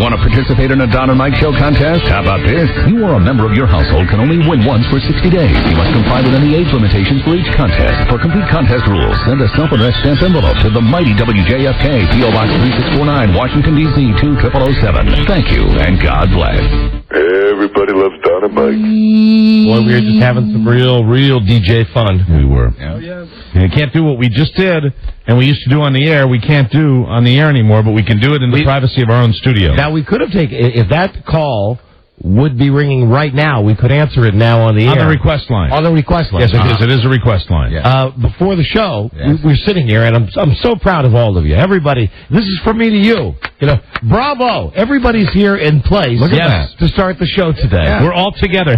Want to participate in a Don and Mike Show contest? How about this? You or a member of your household can only win once for 60 days. You must comply with any age limitations for each contest. For complete contest rules, send a self-addressed stamped envelope to the mighty WJFK, P.O. Box 3649, Washington, D.C. 20007. Thank you, and God bless. Everybody loves Don and Mike. Boy, we were just having some real DJ fun. We were. Oh, yeah. And we can't do what we just did, and we used to do on the air. We can't do on the air anymore, but we can do it in the privacy of our own studio. Now, we could have taken, if that call would be ringing right now, we could answer it now on the air. On the request line. On the request line. Yes, it is. It is a request line. Yeah. Before the show, we're sitting here, and I'm so proud of all of you. Everybody, this is from me to you. You know, bravo! Everybody's here in place. Look at that. To start the show today. Yeah. We're all together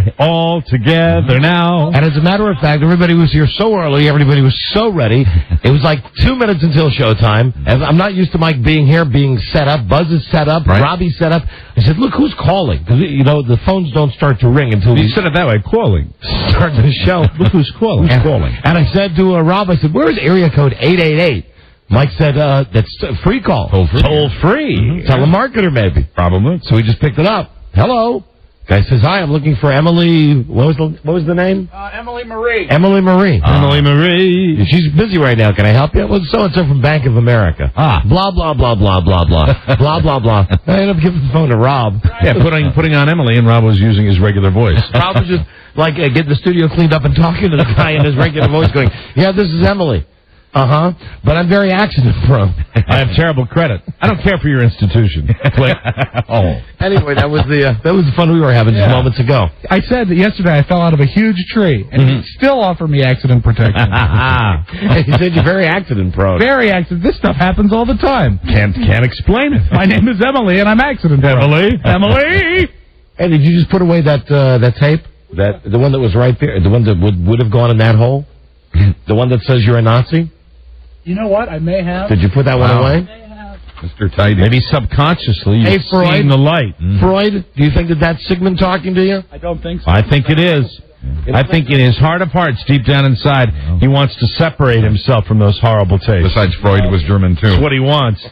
now. And as a matter of fact, everybody was here so early. Everybody was so ready. It was like 2 minutes until showtime. And I'm not used to Mike being here, being set up. Buzz is set up. Right. Robbie's set up. I said, look, who's calling? Because, you know, the phones don't start to ring until You we said it that way, calling. start the show. Look who's calling. Who's calling? And I said to Rob, I said, where is area code 888? Mike said, that's a free call. Toll free. Toll free. Mm-hmm. Telemarketer, maybe. Probably. So we just picked it up. Hello. Guy says, hi, I'm looking for Emily. What was the name? Emily Marie. Emily Marie. Emily Marie. She's busy right now. Can I help you? Well, so-and-so from Bank of America. Blah, blah, blah, blah, blah, blah. Blah, blah, blah. I ended up giving the phone to Rob. Yeah, putting on Emily, and Rob was using his regular voice. Rob was just, like, getting the studio cleaned up and talking to the guy in his regular voice going, yeah, this is Emily. Uh-huh. But I'm very accident-prone. I have terrible credit. I don't care for your institution. Click. Anyway, that was the fun we were having just moments ago. I said that yesterday I fell out of a huge tree, and he still offered me accident protection. He said you're very accident-prone. Very accident. This stuff happens all the time. Can't explain it. My name is Emily, and I'm accident-prone. Emily! Hey, did you just put away that tape? The one that was right there? The one that would have gone in that hole? The one that says you're a Nazi? You know what? I may have. Did you put that one away? Mr. Tidy. Maybe subconsciously you've seen the light. Freud, do you think that's Sigmund talking to you? I don't think so. I think it is. I think in his heart of hearts, deep down inside, he wants to separate himself from those horrible tastes. Besides, Freud was German, too. That's what he wants.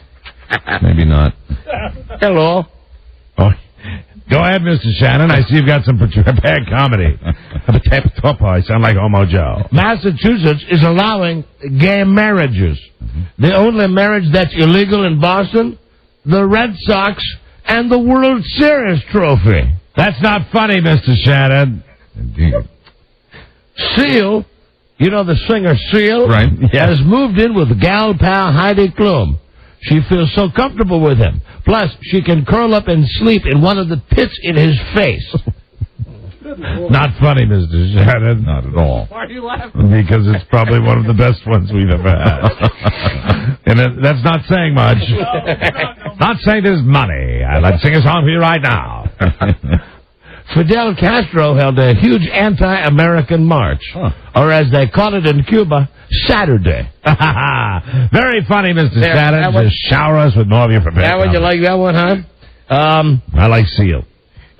Maybe not. Hello. Oh, go ahead, Mr. Shannon. I see you've got some bad comedy. I sound like Homo Joe. Massachusetts is allowing gay marriages. The only marriage that's illegal in Boston, the Red Sox and the World Series trophy. That's not funny, Mr. Shannon. Indeed. Seal, you know the singer Seal, Right. has moved in with gal pal Heidi Klum. She feels so comfortable with him. Plus, she can curl up and sleep in one of the pits in his face. Not funny, Mr. Shannon. Not at all. Why are you laughing? Because it's probably one of the best ones we've ever had. And that's not saying much. Not saying there's money. Let's sing a song for you right now. Fidel Castro held a huge anti-American march, or as they call it in Cuba, Saturday. Very funny, Mr. There, Shannon. that one- Just shower us with more of your prepared That one, you comedy. like that one, huh? I like Seal.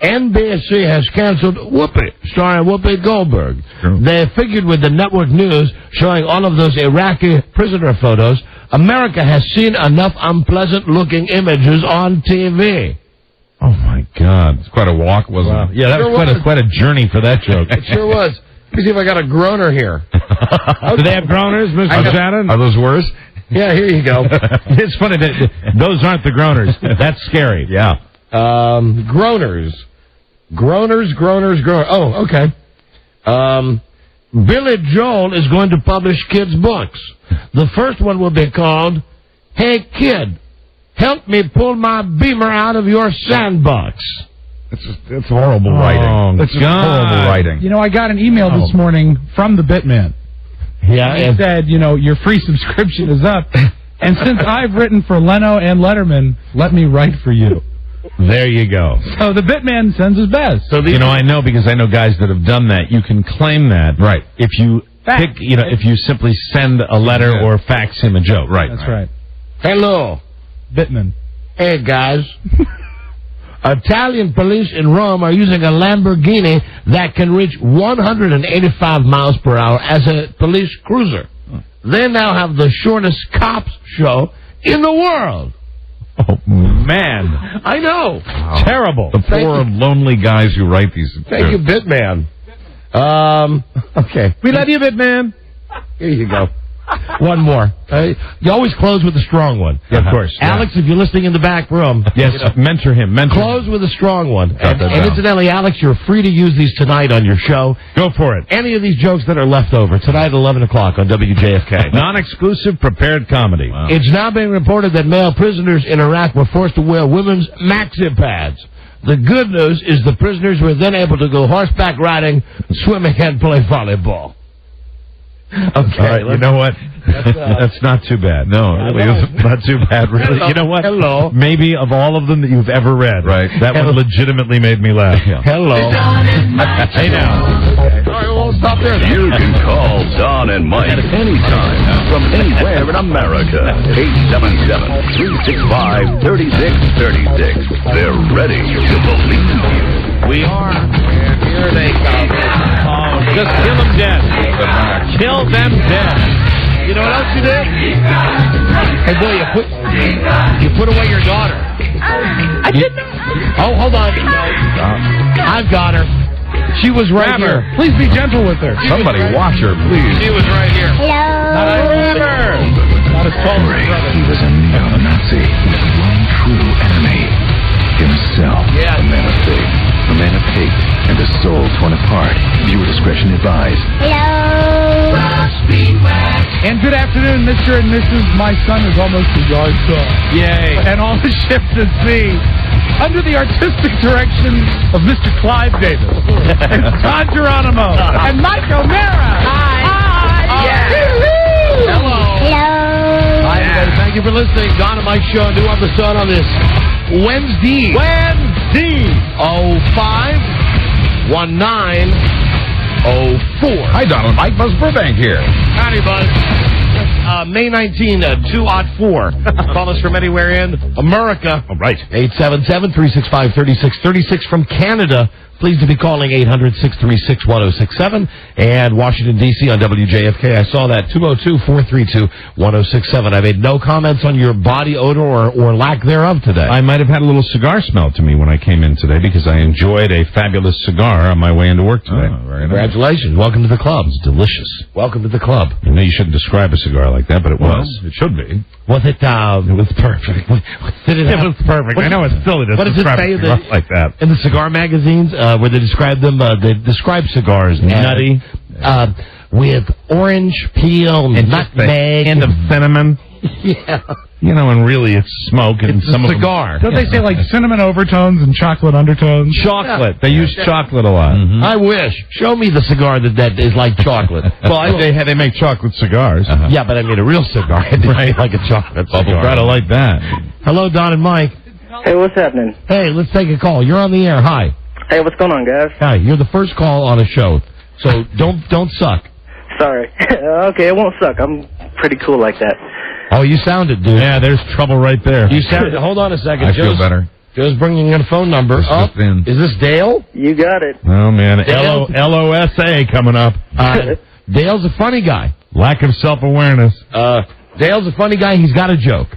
NBC has canceled Whoopi, starring Whoopi Goldberg. True. They figured with the network news showing all of those Iraqi prisoner photos, America has seen enough unpleasant-looking images on TV. Oh, my God. It's quite a walk, wasn't it? Yeah, that Sure was quite a journey for that joke. It sure was. Let me see if I got a groaner here. Do they have groaners, Mr. Shannon? Are those worse? Yeah, here you go. It's funny that those aren't the groaners. That's scary. Yeah. Groaners. Groaners. Oh, okay. Billy Joel is going to publish kids' books. The first one will be called, Hey Kid, Help Me Pull My Beamer Out of Your Sandbox. It's horrible writing. It's just horrible writing. You know, I got an email this morning from the Bitman. Yeah, He said, you know, your free subscription is up. And since I've written for Leno and Letterman, let me write for you. There you go. So the Bitman sends his best. So You know, I know because I know guys that have done that. You can claim that. Right. If you Fax. pick, you know, if you simply send a letter or fax him a joke. Right. That's right. Hello. Bitman. Hey, guys. Italian police in Rome are using a Lamborghini that can reach 185 miles per hour as a police cruiser. They now have the shortest cops show in the world. Oh, man. I know. Terrible. The poor, lonely guys who write these. Thank you, Bitman. Okay. We love you, Bitman. Here you go. One more. You always close with a strong one. Yeah, of course. Alex, if you're listening in the back room. Yes, mentor him. Close with a strong one. And down. incidentally, Alex, you're free to use these tonight on your show. Go for it. Any of these jokes that are left over tonight at 11 o'clock on WJFK. Non-exclusive prepared comedy. Wow. It's now being reported that male prisoners in Iraq were forced to wear women's maxi pads. The good news is the prisoners were then able to go horseback riding, swimming, and play volleyball. Okay, all right, you know what? That's not too bad. No, really, it's not too bad, really. Hello. You know what? Hello. Maybe of all of them that you've ever read, right? That one legitimately made me laugh. Yeah. Hello. Hey, now. All right, we'll stop there. You can call Don and Mike at any time from anywhere in America. 877-365-3636. They're ready to believe you. We are. And here they come. Oh, just kill them dead. Kill them dead. You know what else you did? Hey, boy, you put away your daughter. I did not. Oh, hold on. I've got her. She was right here. Please be gentle with her. Somebody watch her, please. She was right here. Not as tall as her brother. He was a neo-Nazi with one true enemy. Himself. Yeah. A man of faith, a man of hate, and a soul torn apart. Viewer discretion advised. And good afternoon, Mr. and Mrs. My son is almost a yard tall. Yay. And all the ships at sea. Under the artistic direction of Mr. Clive Davis. It's Todd Geronimo. And Mike O'Mara. Hi. Hello. Hi, everybody. Thank you for listening. Don and Mike Show, new episode on this Wednesday. 05-19-04. Hi, Donald. Mike Buzz Burbank here. Howdy, Buzz. May 19, 204. Call us from anywhere in America. All right. 877-365-3636 from Canada. Pleased to be calling 800-636-1067. And Washington, D.C. on WJFK. I saw that 202-432-1067. I made no comments on your body odor or lack thereof today. I might have had a little cigar smell to me when I came in today because I enjoyed a fabulous cigar on my way into work today. Oh, very nice. Congratulations. Welcome to the club. It's delicious. Welcome to the club. I know you shouldn't describe a cigar like that, but it was. It should be. Was it? It was perfect. It was perfect. I know it's silly to describe a cigar like that. In the cigar magazines, where they describe them, they describe cigars nutty, with orange peel, and nutmeg, and of cinnamon. Yeah. You know, and really it's smoke and it's some a cigar. Don't they say like cinnamon overtones and chocolate undertones? Chocolate. They use chocolate a lot. Mm-hmm. I wish. Show me the cigar that is like chocolate. Well, they make chocolate cigars. Yeah, but I mean a real cigar. Right. Like a chocolate cigar. Try to like that. Hello, Don and Mike. Hey, what's happening? Hey, let's take a call. You're on the air. Hi. Hey, what's going on, guys? Hi. You're the first call on a show, so don't suck. Sorry. Okay, it won't suck. I'm pretty cool like that. Oh, you sounded, dude. Yeah, there's trouble right there. You sounded. Hold on a second. I feel better. Joe's bringing in a phone number. In. Is this Dale? You got it. Oh, man. Dale? LOSA coming up. Dale's a funny guy. Lack of self-awareness. Dale's a funny guy. He's got a joke.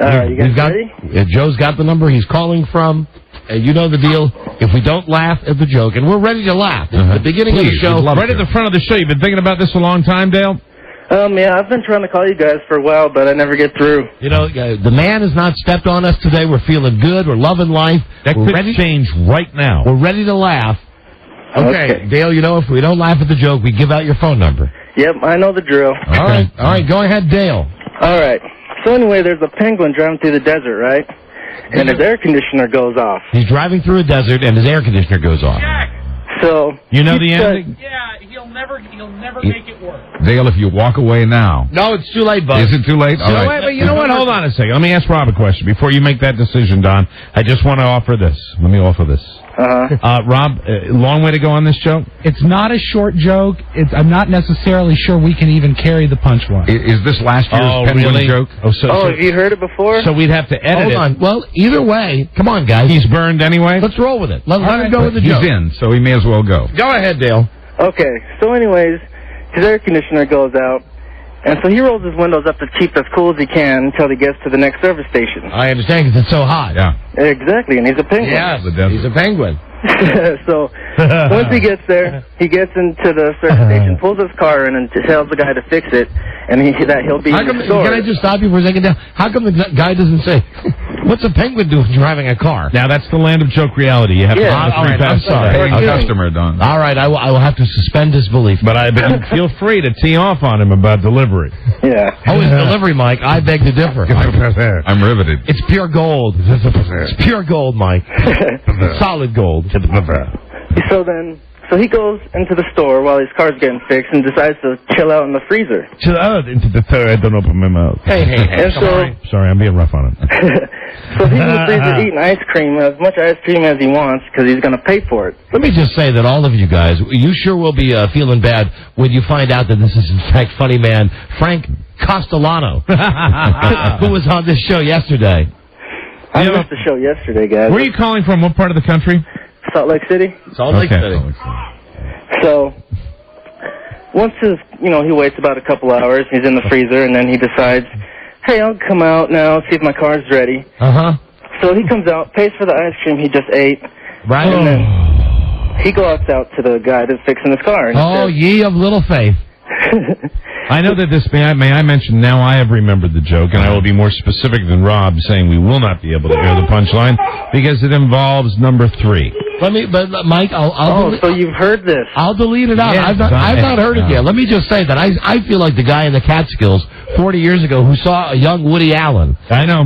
You guys ready? Joe's got the number he's calling from. You know the deal. If we don't laugh at the joke, and we're ready to laugh. At the beginning of the show. Right at the front of the show. You've been thinking about this a long time, Dale? Yeah, I've been trying to call you guys for a while, but I never get through. You know, the man has not stepped on us today. We're feeling good. We're loving life. That could change right now. We're ready to laugh. Okay, Dale, you know, if we don't laugh at the joke, we give out your phone number. Yep, I know the drill. All right, go ahead, Dale. All right. So anyway, there's a penguin driving through the desert, right? And his air conditioner goes off. He's driving through a desert, and his air conditioner goes off. So you know the ending? Yeah, he'll never make it work. Dale, if you walk away now. No, it's too late, Buzz. Is it too late? All right. Wait, you know what? Hold on a second. Let me ask Rob a question. Before you make that decision, Don, I just want to offer this. Let me offer this. Rob, long way to go on this joke? It's not a short joke. I'm not necessarily sure we can even carry the punchline. Is this last year's penguin joke? Have you heard it before? So we'd have to edit it. Hold on. Well, either way, come on, guys. He's burned anyway? Let's roll with it. Let him go with the He's joke. in, so he may as well go. Go ahead, Dale. Okay, so anyways, his air conditioner goes out, And so he rolls his windows up to keep as cool as he can until he gets to the next service station. I understand because it's so hot. Yeah. Exactly, and he's a penguin. Yes, The desert. he's a penguin. So once he gets there, he gets into the service station, pulls his car in, and tells the guy to fix it, and he'll be How come, restored. can I just stop you for a second now? How come the guy doesn't say, what's a penguin doing driving a car? Now, that's the land of joke reality. You have to Yeah, have a all right, free I'm pass. sorry. Paying Excuse me. customer, Don. All right, I will have to suspend disbelief. But you feel free to tee off on him about delivery. Yeah. Oh, his delivery, Mike. I beg to differ. I'm riveted. It's pure gold. It's pure gold, Mike. Solid gold. So he goes into the store while his car's getting fixed and decides to chill out in the freezer. Chill out into the third. Don't open my mouth. Hey. And Sorry, I'm being rough on him. so he's in the freezer eating ice cream, as much ice cream as he wants, because he's going to pay for it. Let me just say that all of you guys, you sure will be feeling bad when you find out that this is, in fact, funny man Frank Castellano, who was on this show yesterday. I missed the show yesterday, guys. Where are you calling from? What part of the country? Salt Lake City. Salt Lake City. So once he waits about a couple hours, he's in the freezer, and then he decides, hey, I'll come out now, see if my car's ready. Uh-huh. So he comes out, pays for the ice cream he just ate, Right. and then he goes out to the guy that's fixing his car. And he Oh, says, ye of little faith. I know that this, may I mention, now I have remembered the joke, and I will be more specific than Rob, saying we will not be able to hear the punchline, because it involves number 3. But Mike, I'll so you've heard this. I'll delete it out. Yes, I've not heard it yet. Let me just say that I feel like the guy in the Catskills 40 years ago who saw a young Woody Allen. I know.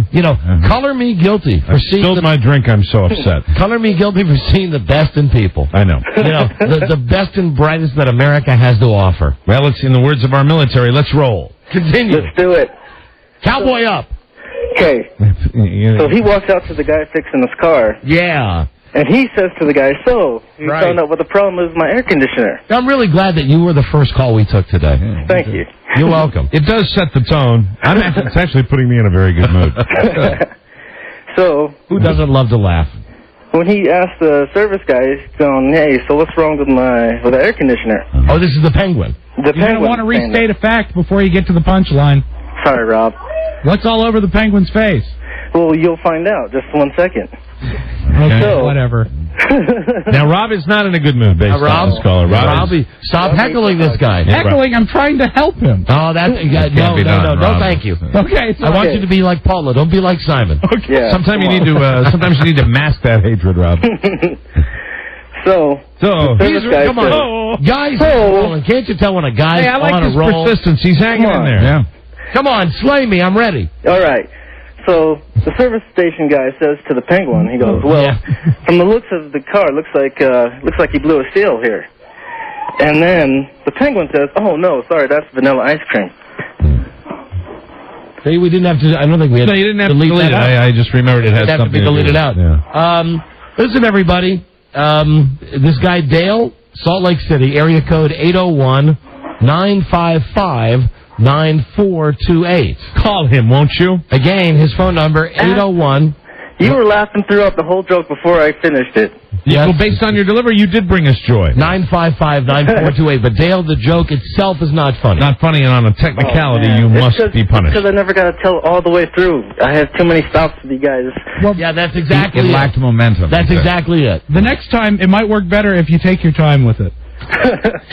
Color me guilty for seeing Spilled my drink, I'm so upset. color me guilty for seeing the best in people. I know. The best and brightest that America has to offer. Well, it's in the words of our military, let's roll. Continue. Let's do it. Cowboy up. Okay. So he walks out to the guy fixing his car, Yeah. and he says to the guy, so, you Right. found out what the problem is with my air conditioner. I'm really glad that you were the first call we took today. Thank you. You're welcome. It does set the tone. It's actually putting me in a very good mood. So Who doesn't love to laugh? when he asked the service guy, he's going, hey, so what's wrong with the air conditioner? Oh, this is the Penguin. The You don't want to restate a fact before you get to the punchline. Sorry, Rob. What's all over the penguin's face? Well, you'll find out. Just 1 second. Okay, So- whatever. Now, Rob is not in a good mood based on this caller. Stop heckling this guy. Heckling, I'm trying to help him. Oh, that's be done, no, Rob. thank you. Okay, so I want you to be like Paula. Don't be like Simon. Yeah. Sometimes you need to mask that hatred, Rob. So So, service guy come says, on, guys. Oh. Rolling. Can't you tell when a guy's hey, I like on his a roll? persistence. He's hanging Come in on. there. Yeah. Come on, slay me. I'm ready. all right. So the service station guy says to the Penguin, he goes, well, Yeah. from the looks of the car, looks like he blew a seal here. And then the Penguin says, oh, no, sorry, that's vanilla ice cream. See, we didn't have to. I don't think we had. No, you didn't have to delete delete it. that out. I just remembered it had It'd have to something be deleted do out. with it. Yeah. Listen, everybody. This guy Dale, Salt Lake City, area code 801-955-9428. Call him, won't you? Again, his phone number 801. You were laughing throughout the whole joke before I finished it. Yes. Well, based on your delivery, you did bring us joy. 955-9428. But Dale, the joke itself is not funny. Not funny, and on a technicality, you must be punished. Because I never got to tell all the way through. I have too many stops with you guys. Yeah, that's exactly it. momentum. That's exactly it. the next time it might work better if you take your time with it.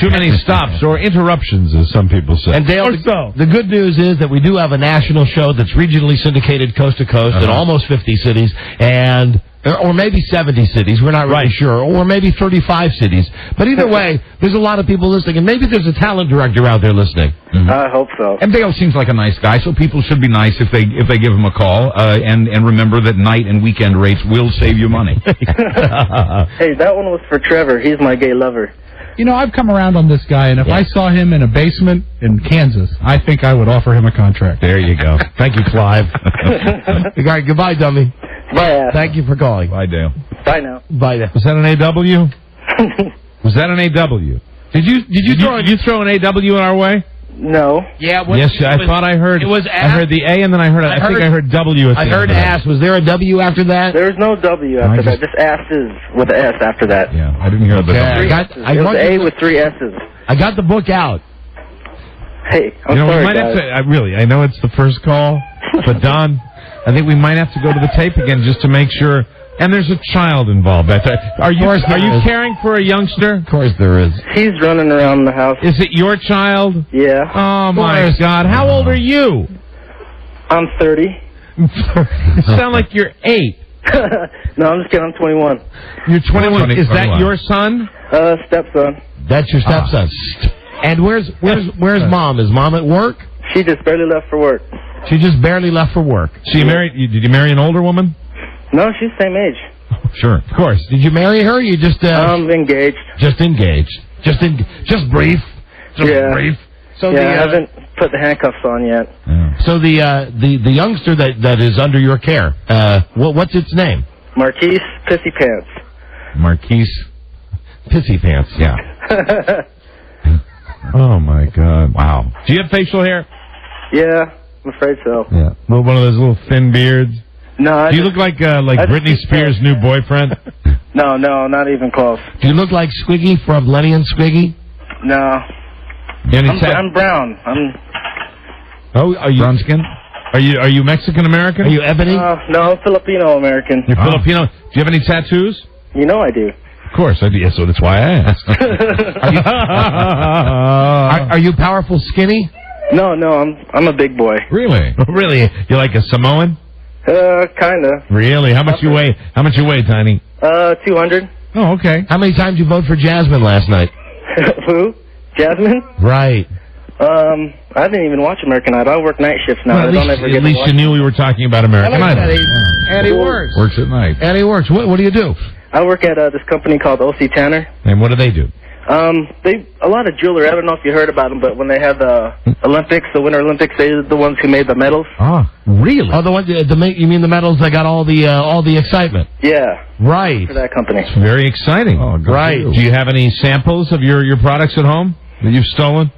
Too many stops or interruptions, as some people say. And Dale, the good news is that we do have a national show that's regionally syndicated coast to coast in almost 50 cities, and or maybe 70 cities. We're not really sure, or maybe 35 cities. But either way, there's a lot of people listening, and maybe there's a talent director out there listening. I hope so. And Dale seems like a nice guy, so people should be nice if they give him a call. And remember that night and weekend rates will save you money. Hey, that one was for Trevor. He's my gay lover. You know, I've come around on this guy, and if I saw him in a basement in Kansas, I think I would offer him a contract. There you go. Thank you, Clive. All right, goodbye, dummy. Bye, ass. Thank you for calling. Bye, Dale. Bye now. Bye. Now. Was that an AW? Was that an AW? Did you throw an AW in our way? No. Yeah. Yes, I thought I heard. It was I heard the A, and then I think I heard W. At the I heard end of ass. Was there a W after that? There's no W after that. Just asses with an S after that. Yeah, I didn't hear the Okay. Three I got- S's. I It was want A you to- with 3 S's. I got the book out. Hey, I'm We sorry, might guys. have to. I know it's the first call, but Don, I think we might have to go to the tape again just to make sure. And there's a child involved. Are you caring for a youngster? Of course there is. He's running around the house. Is it your child? Yeah. Oh my God! How old are you? I'm 30. You sound like you're 8. No, I'm just kidding. I'm 21. You're 21. Is that 21. your son? Stepson. That's your stepson. And where's Mom? Is Mom at work? She just barely left for work. She just barely left for work. So you married? Did you marry an older woman? No, she's same age. Sure, of course. Did you marry her? Or you just Engaged. just engaged? Just brief. Just Yeah. brief. So Yeah, I haven't put the handcuffs on yet. So the youngster that is under your care, what's its name? Marquise Pissy Pants. Marquise. Pissy Pants. Yeah. Oh my God! Wow. Do you have facial hair? Yeah, I'm afraid so. Yeah. One of those little thin beards. No, Do you look like I just Britney keep Spears' new boyfriend? No, not even close. Do you look like Squiggy from Lenny and Squiggy? No, I'm brown. Are you brown skin? Are you Mexican American? Are you ebony? No, I'm Filipino American. You're Filipino. Do you have any tattoos? You know I do. Of course I do. Yeah, so that's why I asked. Are you powerful skinny? No, I'm a big boy. Really? Really? You like a Samoan? Kinda. Really? How much you weigh? How much you weigh, Tiny? 200. Oh, okay. How many times you vote for Jasmine last night? Who? Jasmine? Right. I didn't even watch American Idol. I work night shifts now. Well, I don't ever get at to least watch. you knew we were talking about American Idol. And he works. Works at night. And he works. What do you do? I work at this company called OC Tanner. And what do they do? They a lot of jewelry. I don't know if you heard about them, but when they had the Olympics, the Winter Olympics, they're the ones who made the medals. Ah, really? Oh, the ones you mean the medals that got all the excitement? Yeah, Right. for that company. Very exciting. Oh, good Right. for you. Do you have any samples of your products at home that you've stolen?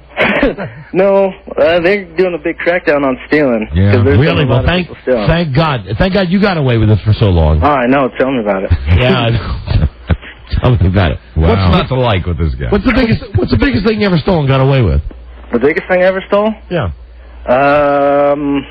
No, they're doing a big crackdown on stealing. Yeah. 'Cause there's Really? been a lot Well, of people stealing. thank God. Thank God you got away with it for so long. Oh, I know. Tell me about it. Yeah. I know. Tell me about it. Wow. What's What's not to like with this guy? What's the biggest thing you ever stole and got away with? The biggest thing I ever stole? Yeah. From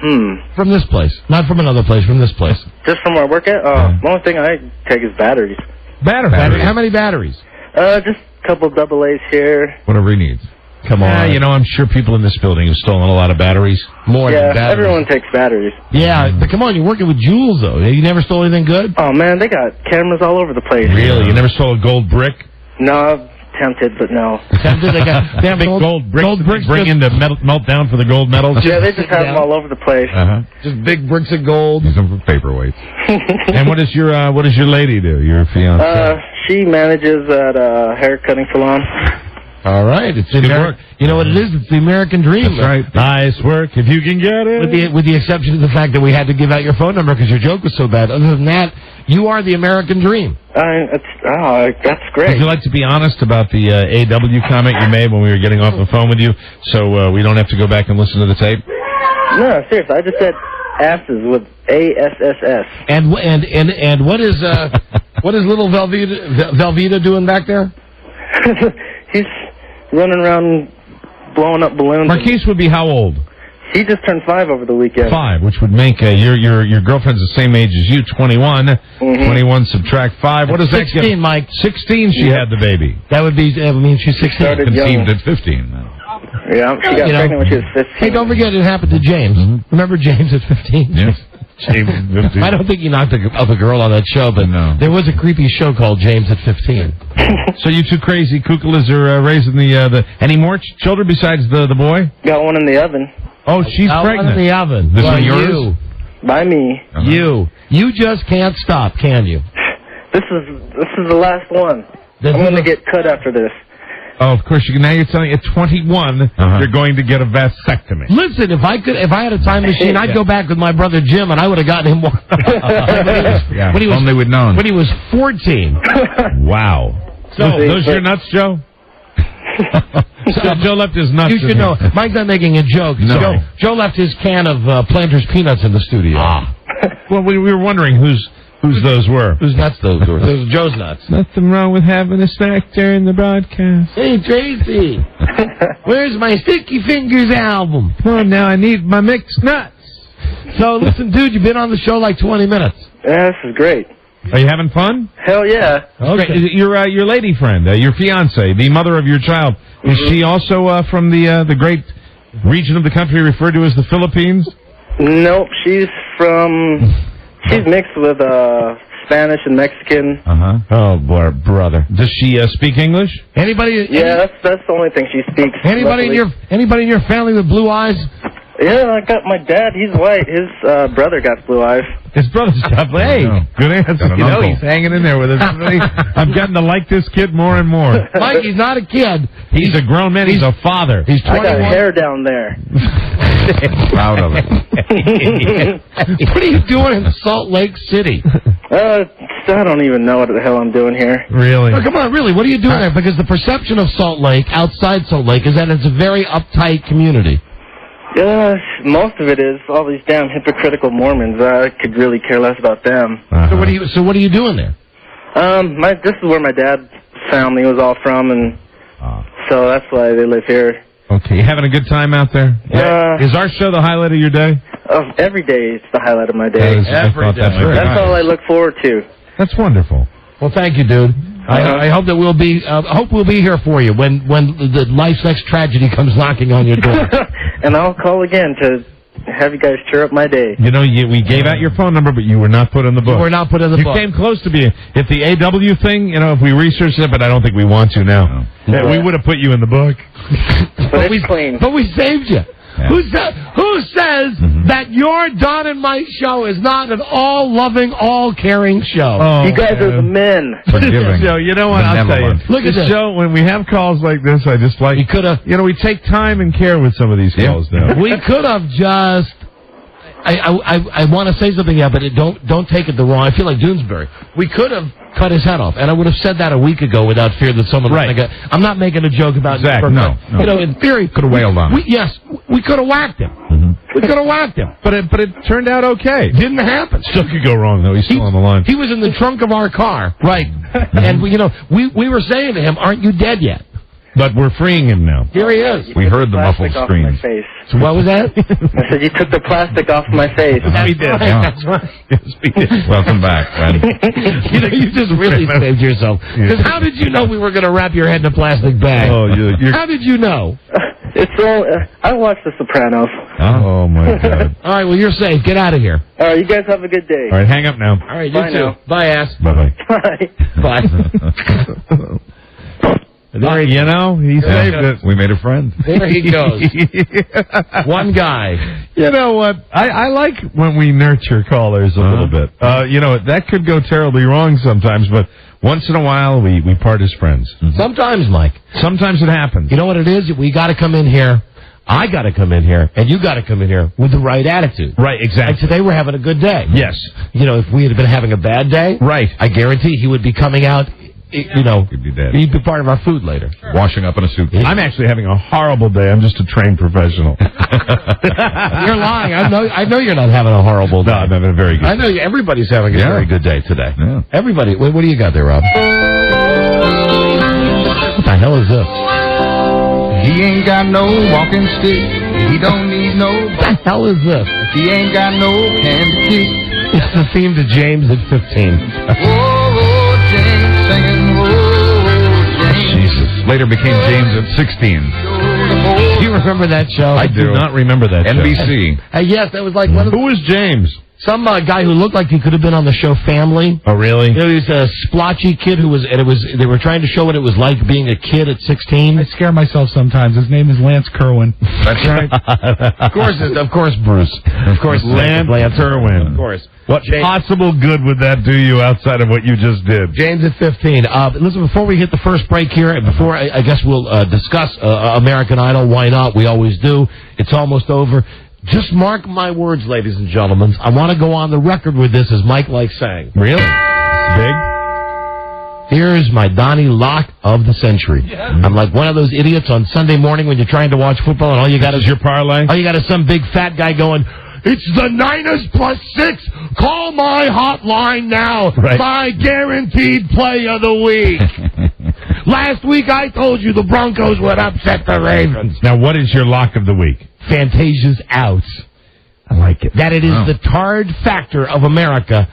From this place, not from another place. From this place. just from where I work at. The only thing I take is batteries. Batteries. How many batteries? Just a couple double A's here. Whatever he needs. Come on. You know, I'm sure people in this building have stolen a lot of batteries. More Yeah, than batteries. everyone takes batteries. Yeah, but come on, you're working with jewels though. You never stole anything good? Oh man, they got cameras all over the place. Really? You never stole a gold brick? No, I've tempted, but no. They got damn Big gold bricks Gold that bricks they bring in to melt down for the gold medals? Yeah, they just have them all over the place. Uh-huh. just big bricks of gold. Use them for paperweights. And what does your lady do, your fiancée? She manages at a hair cutting salon. All right, it's Good work. You know what it is? It's the American dream. That's right. Nice work, if you can get it. With the exception of the fact that we had to give out your phone number because your joke was so bad. Other than that, you are the American dream. That's great. Would you like to be honest about the AW comment you made when we were getting off the phone with you, so we don't have to go back and listen to the tape? No, seriously, I just said asses with ASSS. And what is little Velveeta doing back there? He's running around blowing up balloons. Marquise would be how old? He just turned 5 over the weekend. 5, which would make your girlfriend's the same age as you, 21. 21 subtract 5. What does that give? 16, Mike. 16 she had the baby. That would mean she's 16. Started Conceived young. at 15. Yeah, she got pregnant when she was 15. Hey, don't forget it happened to James. Remember James at 15? Yes. James at 15. I don't think he knocked up a girl on that show, but No. there was a creepy show called James at 15. So you two crazy kookalas are raising the any more children besides the boy? Got one in the oven. Oh, she's Out pregnant. in the oven. This Well, one yours? By me. You just can't stop, can you? This is the last one. This I'm is going to a- get cut after this. Oh, of course. Now you're telling at 21 you're going to get a vasectomy. Listen, if I had a time machine, I'd go back with my brother Jim, and I would have gotten him one. Yeah. When he was Only we'd known. when he was 14. Wow. So those your nuts, Joe? So Joe left his nuts. You should know. Mike's not making a joke. No. Joe left his can of Planters peanuts in the studio. Well, we were wondering whose Whose those were? Whose nuts those were? Those were Joe's nuts. Nothing wrong with having a snack during the broadcast. Hey, Tracy. Where's my Sticky Fingers album? Come on now, I need my mixed nuts. So, listen, dude, you've been on the show like 20 minutes. Yeah, this is great. Are you having fun? Hell yeah. Okay. Your lady friend, your fiance, the mother of your child, is she also from the great region of the country referred to as the Philippines? Nope, she's mixed with Spanish and Mexican. Oh, boy, brother. Does she speak English? Anybody? Yeah, that's the only thing she speaks. Anybody in your family with blue eyes? Yeah, I got my dad. He's white. His brother got blue eyes. His brother's got Hey, good answer. an uncle. He's hanging in there with us. I'm getting to like this kid more and more. Mike, he's not a kid. He's a grown man. He's a father. He's I 21. got hair down there. Proud of it. What are you doing in Salt Lake City? I don't even know what the hell I'm doing here. Really? Oh, come on, really, what are you doing there? Because the perception of Salt Lake, outside Salt Lake, is that it's a very uptight community. Yeah, most of it is all these damn hypocritical Mormons. I could really care less about them. So what are you doing there? This is where my dad's family was all from, and so that's why they live here. Okay, you having a good time out there? Is our show the highlight of your day? Every day it's the highlight of my day. Every day. That's all I look forward to. That's wonderful. Well, thank you, dude. I hope that we'll be here for you when the life's next tragedy comes knocking on your door. And I'll call again to have you guys cheer up my day. You know, we gave out your phone number, but you were not put in the book. You were not put in the book. You came close to being. If the AW thing, if we researched it, but I don't think we want to now. No. Yeah, we would have put you in the book. But it's clean. But we saved you. Yeah. Who says that your Don and Mike show is not an all-loving, all-caring show? Oh, You guys are the men. Forgiving. So, you know what? I'll tell you. Benevolent. Look at this this. show, when we have calls like this, I just like... We could have. we take time and care with some of these calls now. We could have just. I want to say something here, but don't take it the wrong. I feel like Doonesbury. We could have cut his head off, and I would have said that a week ago without fear that someone Right. would think I'm not making a joke about Zach, Nick no. in theory, Could have wailed on him. Yes, we could have whacked him. We could have whacked him. But it turned out okay. Didn't happen. Still could go wrong, though. He's still on the line. He was in the trunk of our car, right? And we were saying to him, "Aren't you dead yet?" But we're freeing him now. Here he is. We heard the Plastic muffled off my screams. face. So what was that? I said you took the plastic off my face. We did. Right, that's right. Yes, we did. Welcome back, friend. You just really saved yourself. Because how did you know we were going to wrap your head in a plastic bag? Oh, you're... How did you know? It's all. I watched The Sopranos. Oh, my God. All right, well, you're safe. Get out of here. All right, you guys have a good day. All right, hang up now. All right, you Bye too. now. Bye, ass. Bye-bye. Bye. Bye. There, he saved it. We made a friend. There he goes. One guy. You know what? I like when we nurture callers a little bit. That could go terribly wrong sometimes, but once in a while we part as friends. Sometimes, Mike. Sometimes it happens. You know what it is? We got to come in here. I got to come in here, and you got to come in here with the right attitude. Right, And exactly. today we're having a good day. Yes. If we had been having a bad day, Right. I guarantee he would be coming out. He'd be dead. He'd be part of our food later. Washing up in a suitcase. I'm actually having a horrible day. I'm just a trained professional. You're lying. I know you're not having a horrible day. No, I'm having a very good I know everybody's having a Yeah. very good day today. Yeah. Everybody. What do you got there, Rob? What the hell is this? He ain't got no walking stick. He don't need no. What the hell is this? He ain't got no can to kick. It's the theme to James at 15. Whoa, James singing. Whoa, James. Jesus. Later became James at 16. Do you remember that show? I do not remember that show. NBC. Yes, that was like one of Who was James? some guy who looked like he could have been on the show Family. Oh, really? He was a splotchy kid they were trying to show what it was like being a kid at 16. I scare myself sometimes. His name is Lance Kerwin. That's right. Of course, Bruce. Of course, Lance Kerwin. Of course. What possible good would that do you outside of what you just did? James at 15. Listen, before we hit the first break here, and before I guess we'll discuss American Idol, why not? We always do. It's almost over. Just mark my words, ladies and gentlemen. I want to go on the record with this, as Mike likes saying. Really? Big? Here's my Donnie Locke of the century. Yeah. I'm like one of those idiots on Sunday morning when you're trying to watch football and all you got is your parlay? All you got is some big fat guy going, It's the Niners +6. Call my hotline now. Right. My guaranteed play of the week. Last week I told you the Broncos would upset the Ravens. Now, what is your lock of the week? Fantasia's out. I like it. That it is the Tard factor of America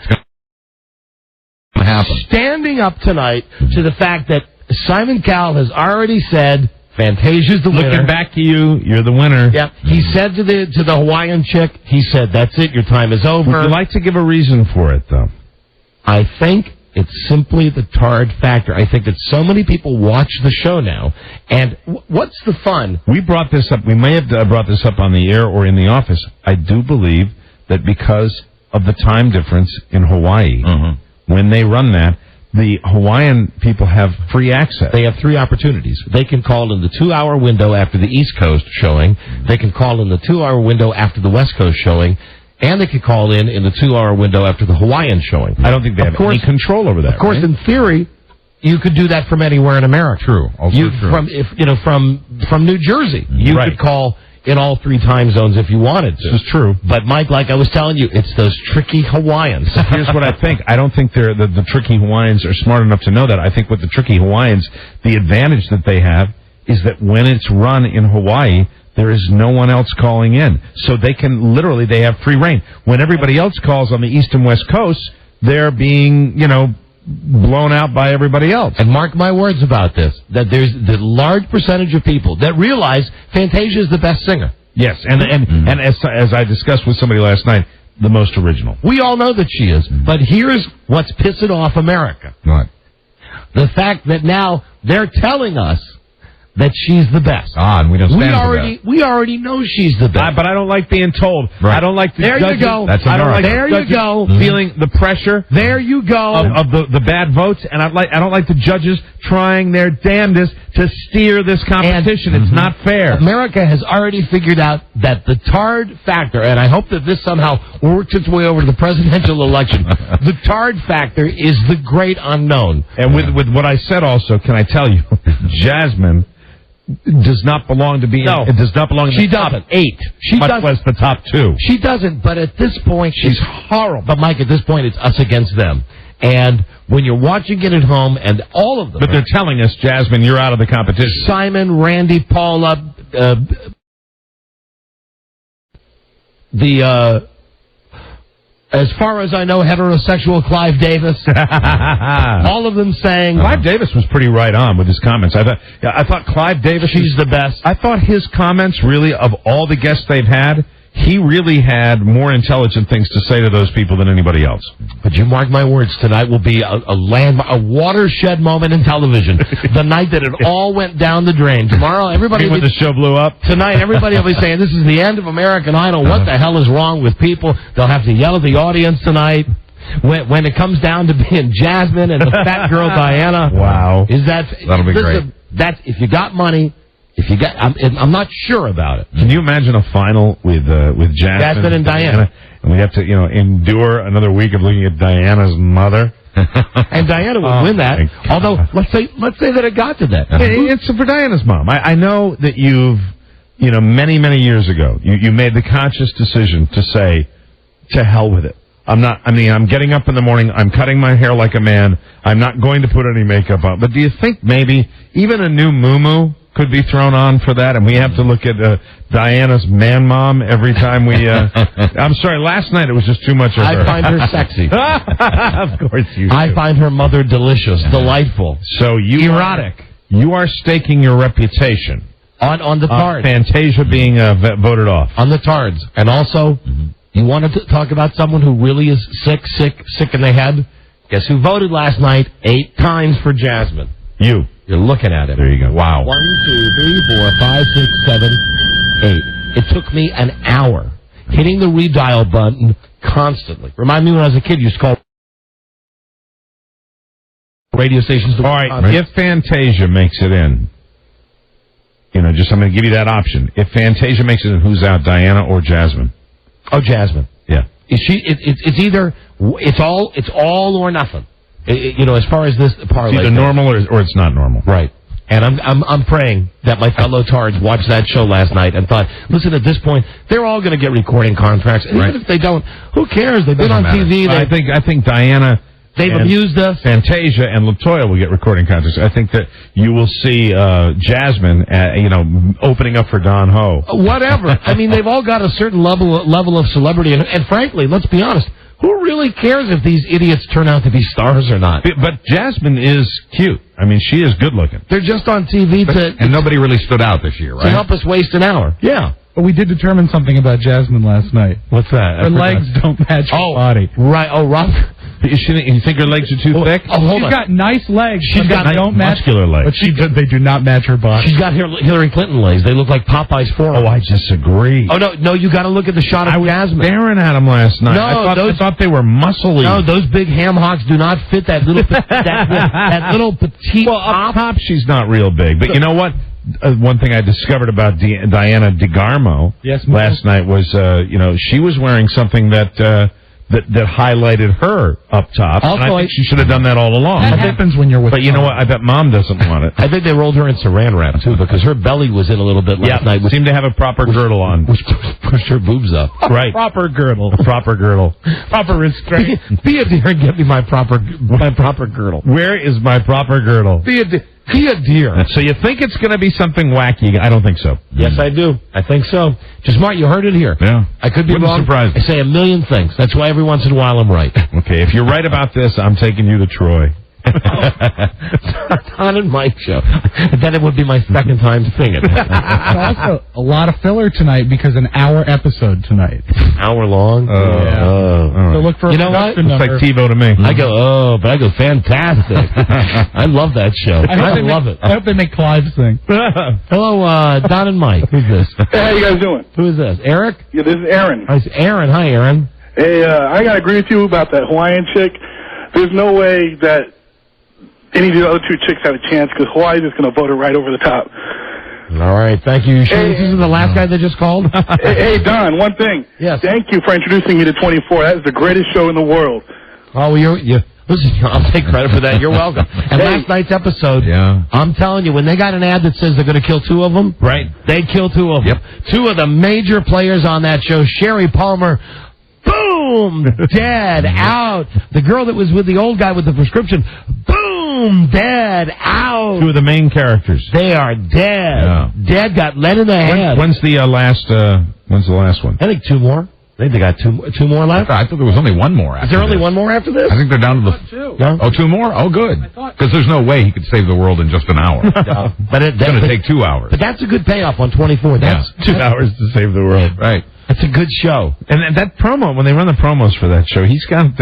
standing up tonight to the fact that Simon Cowell has already said Fantasia's the winner. Looking back to you, you're the winner. Yep. He said to the Hawaiian chick, he said, that's it, your time is over. Would you like to give a reason for it, though? I think it's simply the Tard factor. I think that so many people watch the show now, and what's the fun? We brought this up. We may have brought this up on the air or in the office. I do believe that because of the time difference in Hawaii, when they run that, the Hawaiian people have free access. They have 3 opportunities. They can call in the 2-hour window after the East Coast showing. They can call in the 2-hour window after the West Coast showing. And they could call in the 2-hour window after the Hawaiian showing. I don't think they have any control over that. Of course, right? in theory, you could do that from anywhere in America. True. Also true. From New Jersey, you could call in all 3 time zones if you wanted to. This is true. But Mike, like I was telling you, it's those tricky Hawaiians. Here's what I think. I don't think the tricky Hawaiians are smart enough to know that. I think with the tricky Hawaiians, the advantage that they have is that when it's run in Hawaii, there is no one else calling in. So they can they have free reign. When everybody else calls on the East and West Coast, they're being, blown out by everybody else. And mark my words about this, that there's the large percentage of people that realize Fantasia is the best singer. Yes, and as I discussed with somebody last night, the most original. We all know that she is, but here's what's pissing off America. What? The fact that now they're telling us that she's the best. And we don't stand for that. We already know she's the best. But I don't like being told. Right. I don't like the there judges. You go. That's I don't like there the judges you go. Feeling the pressure. There you go. Of the bad votes, and I don't like the judges trying their damnedest to steer this competition. It's not fair. America has already figured out that the Tard factor, and I hope that this somehow works its way over to the presidential election. The Tard factor is the great unknown. And with what I said, also, can I tell you, Jasmine does not belong to be. No, it does not belong in the top 8. She much doesn't. less the top 2. She doesn't. But at this point, she's horrible. But Mike, at this point, it's us against them. And when you're watching it at home, and all of them, but they're telling us, Jasmine, you're out of the competition. Simon, Randy, Paula, as far as I know, heterosexual Clive Davis. All of them saying Clive Davis was pretty right on with his comments. I thought Clive Davis. She's the best. I thought his comments, really, of all the guests they've had, he really had more intelligent things to say to those people than anybody else. But you mark my words, tonight will be a watershed moment in television. The night that it all went down the drain. Tomorrow, everybody. When the show blew up. Tonight, everybody will be saying, "This is the end of American Idol. What the hell is wrong with people?" They'll have to yell at the audience tonight. When it comes down to being Jasmine and the fat girl Diana. Wow. That'll be great. That's if you got money. I'm not sure about it. Can you imagine a final with Jasmine and Diana? And we have to, endure another week of looking at Diana's mother. And Diana would win that. Although, let's say that it got to that. It's for Diana's mom. I know that you've, many, many years ago, you made the conscious decision to say, to hell with it. I'm getting up in the morning, I'm cutting my hair like a man, I'm not going to put any makeup on. But do you think maybe even a new muumuu could be thrown on for that, and we have to look at Diana's man mom every time we... I'm sorry, last night it was just too much of her. I find her sexy. Of course you do. I find her mother delicious, delightful. So erotic. You are staking your reputation on the Tards. Fantasia being voted off. On the Tards. And also, you want to talk about someone who really is sick in the head? Guess who voted last night 8 times for Jasmine? You. You're looking at it. There you go. Wow. 1, 2, 3, 4, 5, 6, 7, 8. It took me an hour hitting the redial button constantly. Remind me when I was a kid, you used to call radio stations. All right. If Fantasia makes it in, I'm going to give you that option. If Fantasia makes it in, who's out, Diana or Jasmine? Oh, Jasmine. Yeah. Is she? It's either it's all or nothing. As far as this parlay. It's either normal or it's not normal. Right. And I'm praying that my fellow tards watched that show last night and thought, listen, at this point, they're all going to get recording contracts. And even if they don't, who cares? They've been on TV. I think Diana... They've amused us. Fantasia and LaToya will get recording contracts. I think that you will see Jasmine, opening up for Don Ho. Whatever. I mean, they've all got a certain level of celebrity. And frankly, let's be honest, who really cares if these idiots turn out to be stars or not? But Jasmine is cute. I mean, she is good looking. They're just on TV and nobody really stood out this year, right? To help us waste an hour. Yeah. But we did determine something about Jasmine last night. What's that? Her legs don't match her body. Right. Oh, Rob. You think her legs are too thick? Oh, hold on. She's got nice legs. She's got don't muscular legs. But they do not match her body. She's got Hillary Clinton legs. They look like Popeye's forearm. Oh, I disagree. Oh, no, you got to look at the shot of Jasmine. I was staring at them last night. No, I thought they were muscly. No, those big ham hocks do not fit that little that little petite up top, she's not real big. But you know what? One thing I discovered about Diana DeGarmo last night was, she was wearing something that highlighted her up top. Also, and I think she should have done that all along. That happens when you're with. But you know what? I bet Mom doesn't want it. I think they rolled her in Saran wrap too, because her belly was in a little bit last night. Seemed to have a proper girdle on, which pushed her boobs up. Right, proper girdle, proper girdle, proper restraint. Be a dear and get me my proper girdle. Where is my proper girdle? Be a dear. So you think it's going to be something wacky? I don't think so. Yes, I do. I think so. Just Mark, you heard it here. Yeah. I could be wrong. Surprise. I say a million things. That's why every once in a while I'm right. Okay, if you're right about this, I'm taking you to Troy. Don and Mike show. Then it would be my second time singing. Also, a lot of filler tonight because an hour episode tonight. Hour long? So look for you know what? It's like TiVo to me. I go fantastic. I love that show. I love it. I hope they make Clive sing. Hello, Don and Mike. Who's this? Hey, how you guys doing? Who is this? Eric? Yeah, this is Aaron. It's Aaron. Hi, Aaron. Hey, I gotta agree with you about that Hawaiian chick. There's no way that any of the other two chicks have a chance because Hawaii's just gonna vote her right over the top. All right, thank you. Sure this isn't the last guy that just called? Hey, Don, one thing. Yes. Thank you for introducing me to 24. That is the greatest show in the world. Oh, listen, I'll take credit for that. You're welcome. And last night's episode, I'm telling you, when they got an ad that says they're going to kill two of them, right? They kill two of them. Two of the major players on that show, Sherry Palmer, boom, dead, out. The girl that was with the old guy with the prescription, boom, dead, out. Two of the main characters. They are dead. Yeah. Dead, got lead in the head. When's the last one? I think two more. I think they got two more left. I thought there was only one more after Is there only this. one more after this? I think they're down to the... No? Oh, two more? Oh, good. Because there's no way he could save the world in just an hour. But it's going to take 2 hours. But that's a good payoff on 24. That's 2 hours to save the world. Right. That's a good show. And that promo, when they run the promos for that show, he's got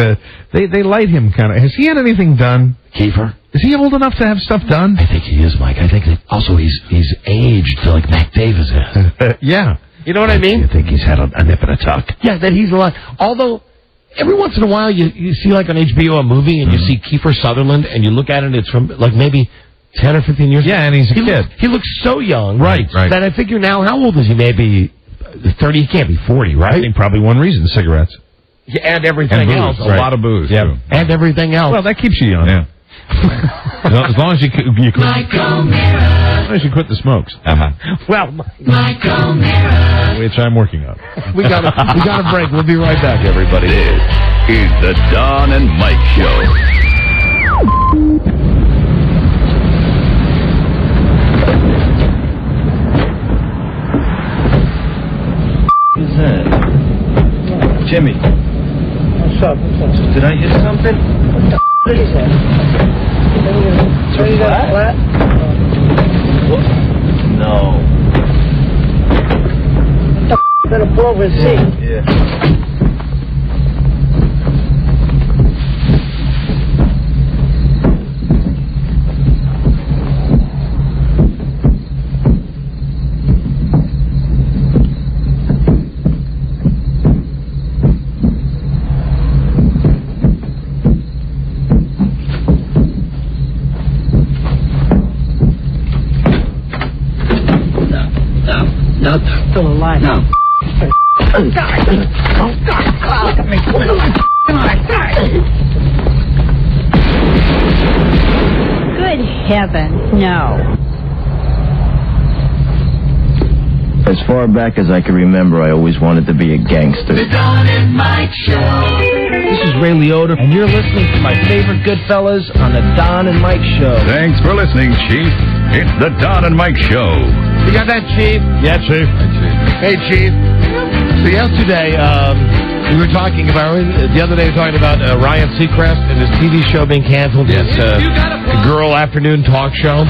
they light him kind of. Has he had anything done? Kiefer? Is he old enough to have stuff done? I think he is, Mike. I think that also he's aged like Mac Davis is. Yeah. You know what I mean? You think he's had a nip and a tuck? Yeah, that he's a lot. Although, every once in a while you see like on HBO a movie and you see Kiefer Sutherland and you look at it, it's from like maybe 10 or 15 years ago. Yeah, and he's a kid. He looks so young. Right. That I figure now, how old is he? Maybe 30. He can't be 40, right? I think probably one reason, cigarettes. Yeah, and everything booze, else. a lot of booze. Yeah. Too. And everything else. Well, that keeps you young. Yeah. As long as you quit the smokes. Well, Which I'm working on. we got a break. We'll be right back, everybody. This is the Don and Mike Show. Who's that? Jimmy. What's up? Did I hear something? What is that? Flat? What? No. What the better pull over and see. Yeah. No, still alive. No. Good heaven, no. As far back as I can remember, I always wanted to be a gangster. The Don and Mike Show. This is Ray Liotta, and you're listening to my favorite Goodfellas on the Don and Mike Show. Thanks for listening, Chief. It's the Don and Mike Show. You got that, Chief? Yeah, Chief. Hey, Chief. So yesterday, we were talking about, the other day we were talking about Ryan Seacrest and his TV show being canceled. Yes. His girl afternoon talk show.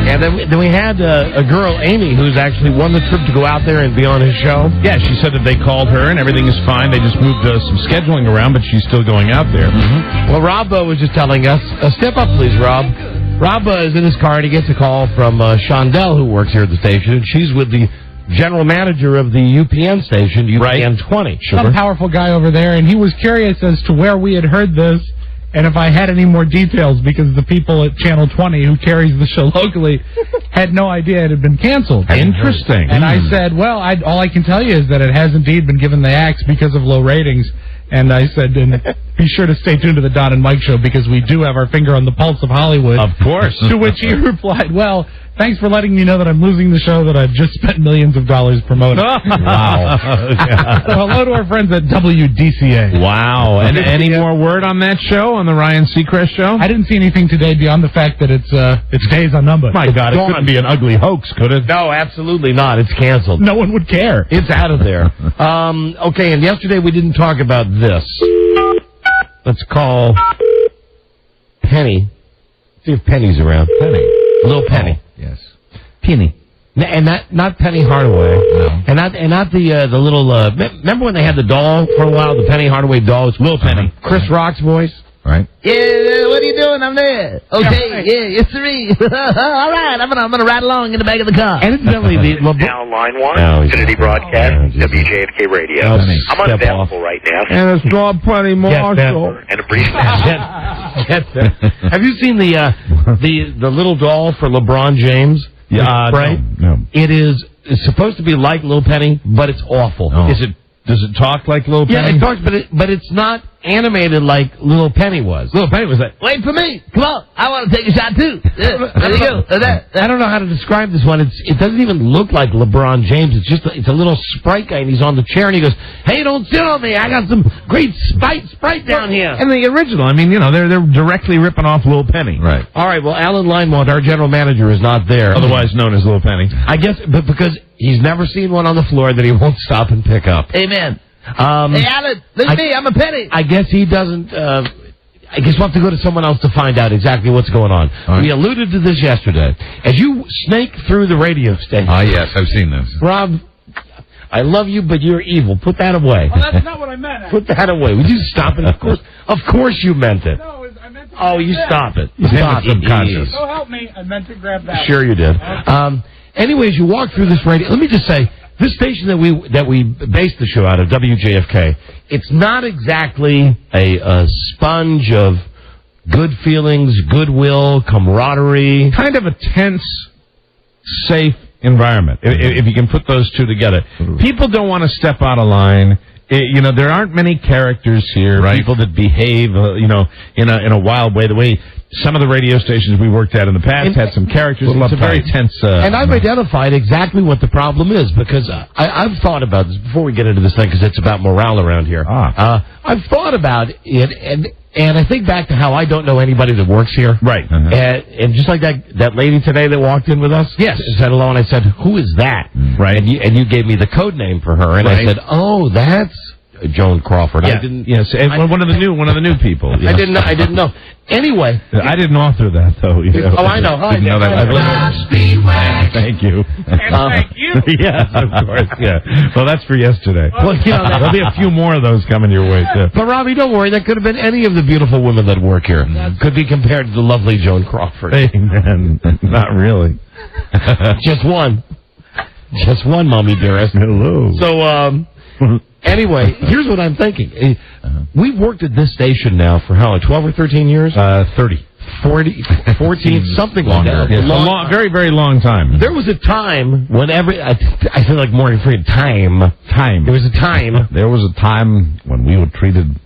And then we had a girl, Amy, who's actually won the trip to go out there and be on his show. Yeah, she said that they called her and everything is fine. They just moved some scheduling around, but she's still going out there. Mm-hmm. Well, Rob was just telling us, step up, please, Rob. Rob is in his car, and he gets a call from Shondell, who works here at the station, and she's with the general manager of the UPN station, UPN 20. Some powerful guy over there, and he was curious as to where we had heard this and if I had any more details, because the people at Channel 20, who carries the show locally, had no idea it had been canceled. Interesting. And I said, well, all I can tell you is that it has indeed been given the axe because of low ratings. And I said, and be sure to stay tuned to the Don and Mike Show, because we do have our finger on the pulse of Hollywood. Of course. To which he replied, well, thanks for letting me know that I'm losing the show that I've just spent millions of dollars promoting. Wow. So hello to our friends at WDCA. Wow. And any more word on that show, on the Ryan Seacrest show? I didn't see anything today beyond the fact that it's days on number. My God, it couldn't be an ugly hoax, could it? No, absolutely not. It's canceled. No one would care. It's out of there. Okay, and yesterday we didn't talk about this. Let's call Penny. See if Penny's around. Penny. Little Penny. Oh, yes. Penny. And not Penny Hardaway. No. And not the little, remember when they had the doll for a while, the Penny Hardaway doll? It's Little Penny. Chris Rock's voice. Right. Yeah, what are you doing? I'm there. Okay, yeah, it's three. All right, I'm gonna ride along in the back of the car. And incidentally, Now, line one, Infinity Broadcast, WJFK Radio. I'm unavailable right now. And it's Draw Penny Marshall. And a brief Have you seen the little doll for LeBron James? Yeah, right? No. It's supposed to be like Little Penny, but it's awful. Oh. Does it talk like Little Penny? Yeah, it talks, but it's not animated like Little Penny was. Little Penny was like, Wait for me. Come on. I want to take a shot, too. Yeah, there you go. I don't know how to describe this one. It doesn't even look like LeBron James. It's a little Sprite guy, and he's on the chair, and he goes, hey, don't sit on me. I got some great Sprite down here. And the original, I mean, they're directly ripping off Little Penny. Right. All right, well, Alan Limewand, our general manager, is not there. Otherwise known as Little Penny. I guess, but because he's never seen one on the floor that he won't stop and pick up. Amen. Hey, Alan, look at me. I'm a penny. I guess he doesn't. I guess we'll have to go to someone else to find out exactly what's going on. Right. We alluded to this yesterday. As you snake through the radio station. Ah, yes, I've seen this. Rob, I love you, but you're evil. Put that away. Well, that's not what I meant. Put that away. Would you stop it? Of course you meant it. No, I meant to Oh, you that. stop it. Stop it. Subconscious. So help me, I meant to grab that. Sure you did. Anyways, you walk through this radio. Let me just say, this station that we based the show out of, WJFK, it's not exactly a sponge of good feelings, goodwill, camaraderie. Kind of a tense, safe environment, if you can put those two together. People don't want to step out of line. There aren't many characters here, right? People that behave, in a wild way. The way some of the radio stations we worked at in the past had some characters. It's a very tense. And I've identified exactly what the problem is, because I've thought about this before we get into this thing, because it's about morale around here. I've thought about it, and I think back to how I don't know anybody that works here. Right. And just like that lady today that walked in with us. Yes. Said hello, and I said, who is that? Right. And you gave me the code name for her, and I said, oh, that's Joan Crawford. Yeah. One of the new people. I didn't know. Anyway, I didn't author that though. Oh, I know. Didn't know that. Thank you. Thank you. Yes, of course. Yeah. Well, that's for yesterday. Well, there'll be a few more of those coming your way too. But Robbie, don't worry. That could have been any of the beautiful women that work here. Could be compared to the lovely Joan Crawford. Hey, man, not really. Just one, mommy dearest. Hello. So, anyway, here's what I'm thinking. We've worked at this station now for how long? 12 or 13 years? 30. 40, 14, something like that. Yes, a very, very long time. There was a time when I feel like Morgan Freeman, time. There was a time. There was a time when we were treated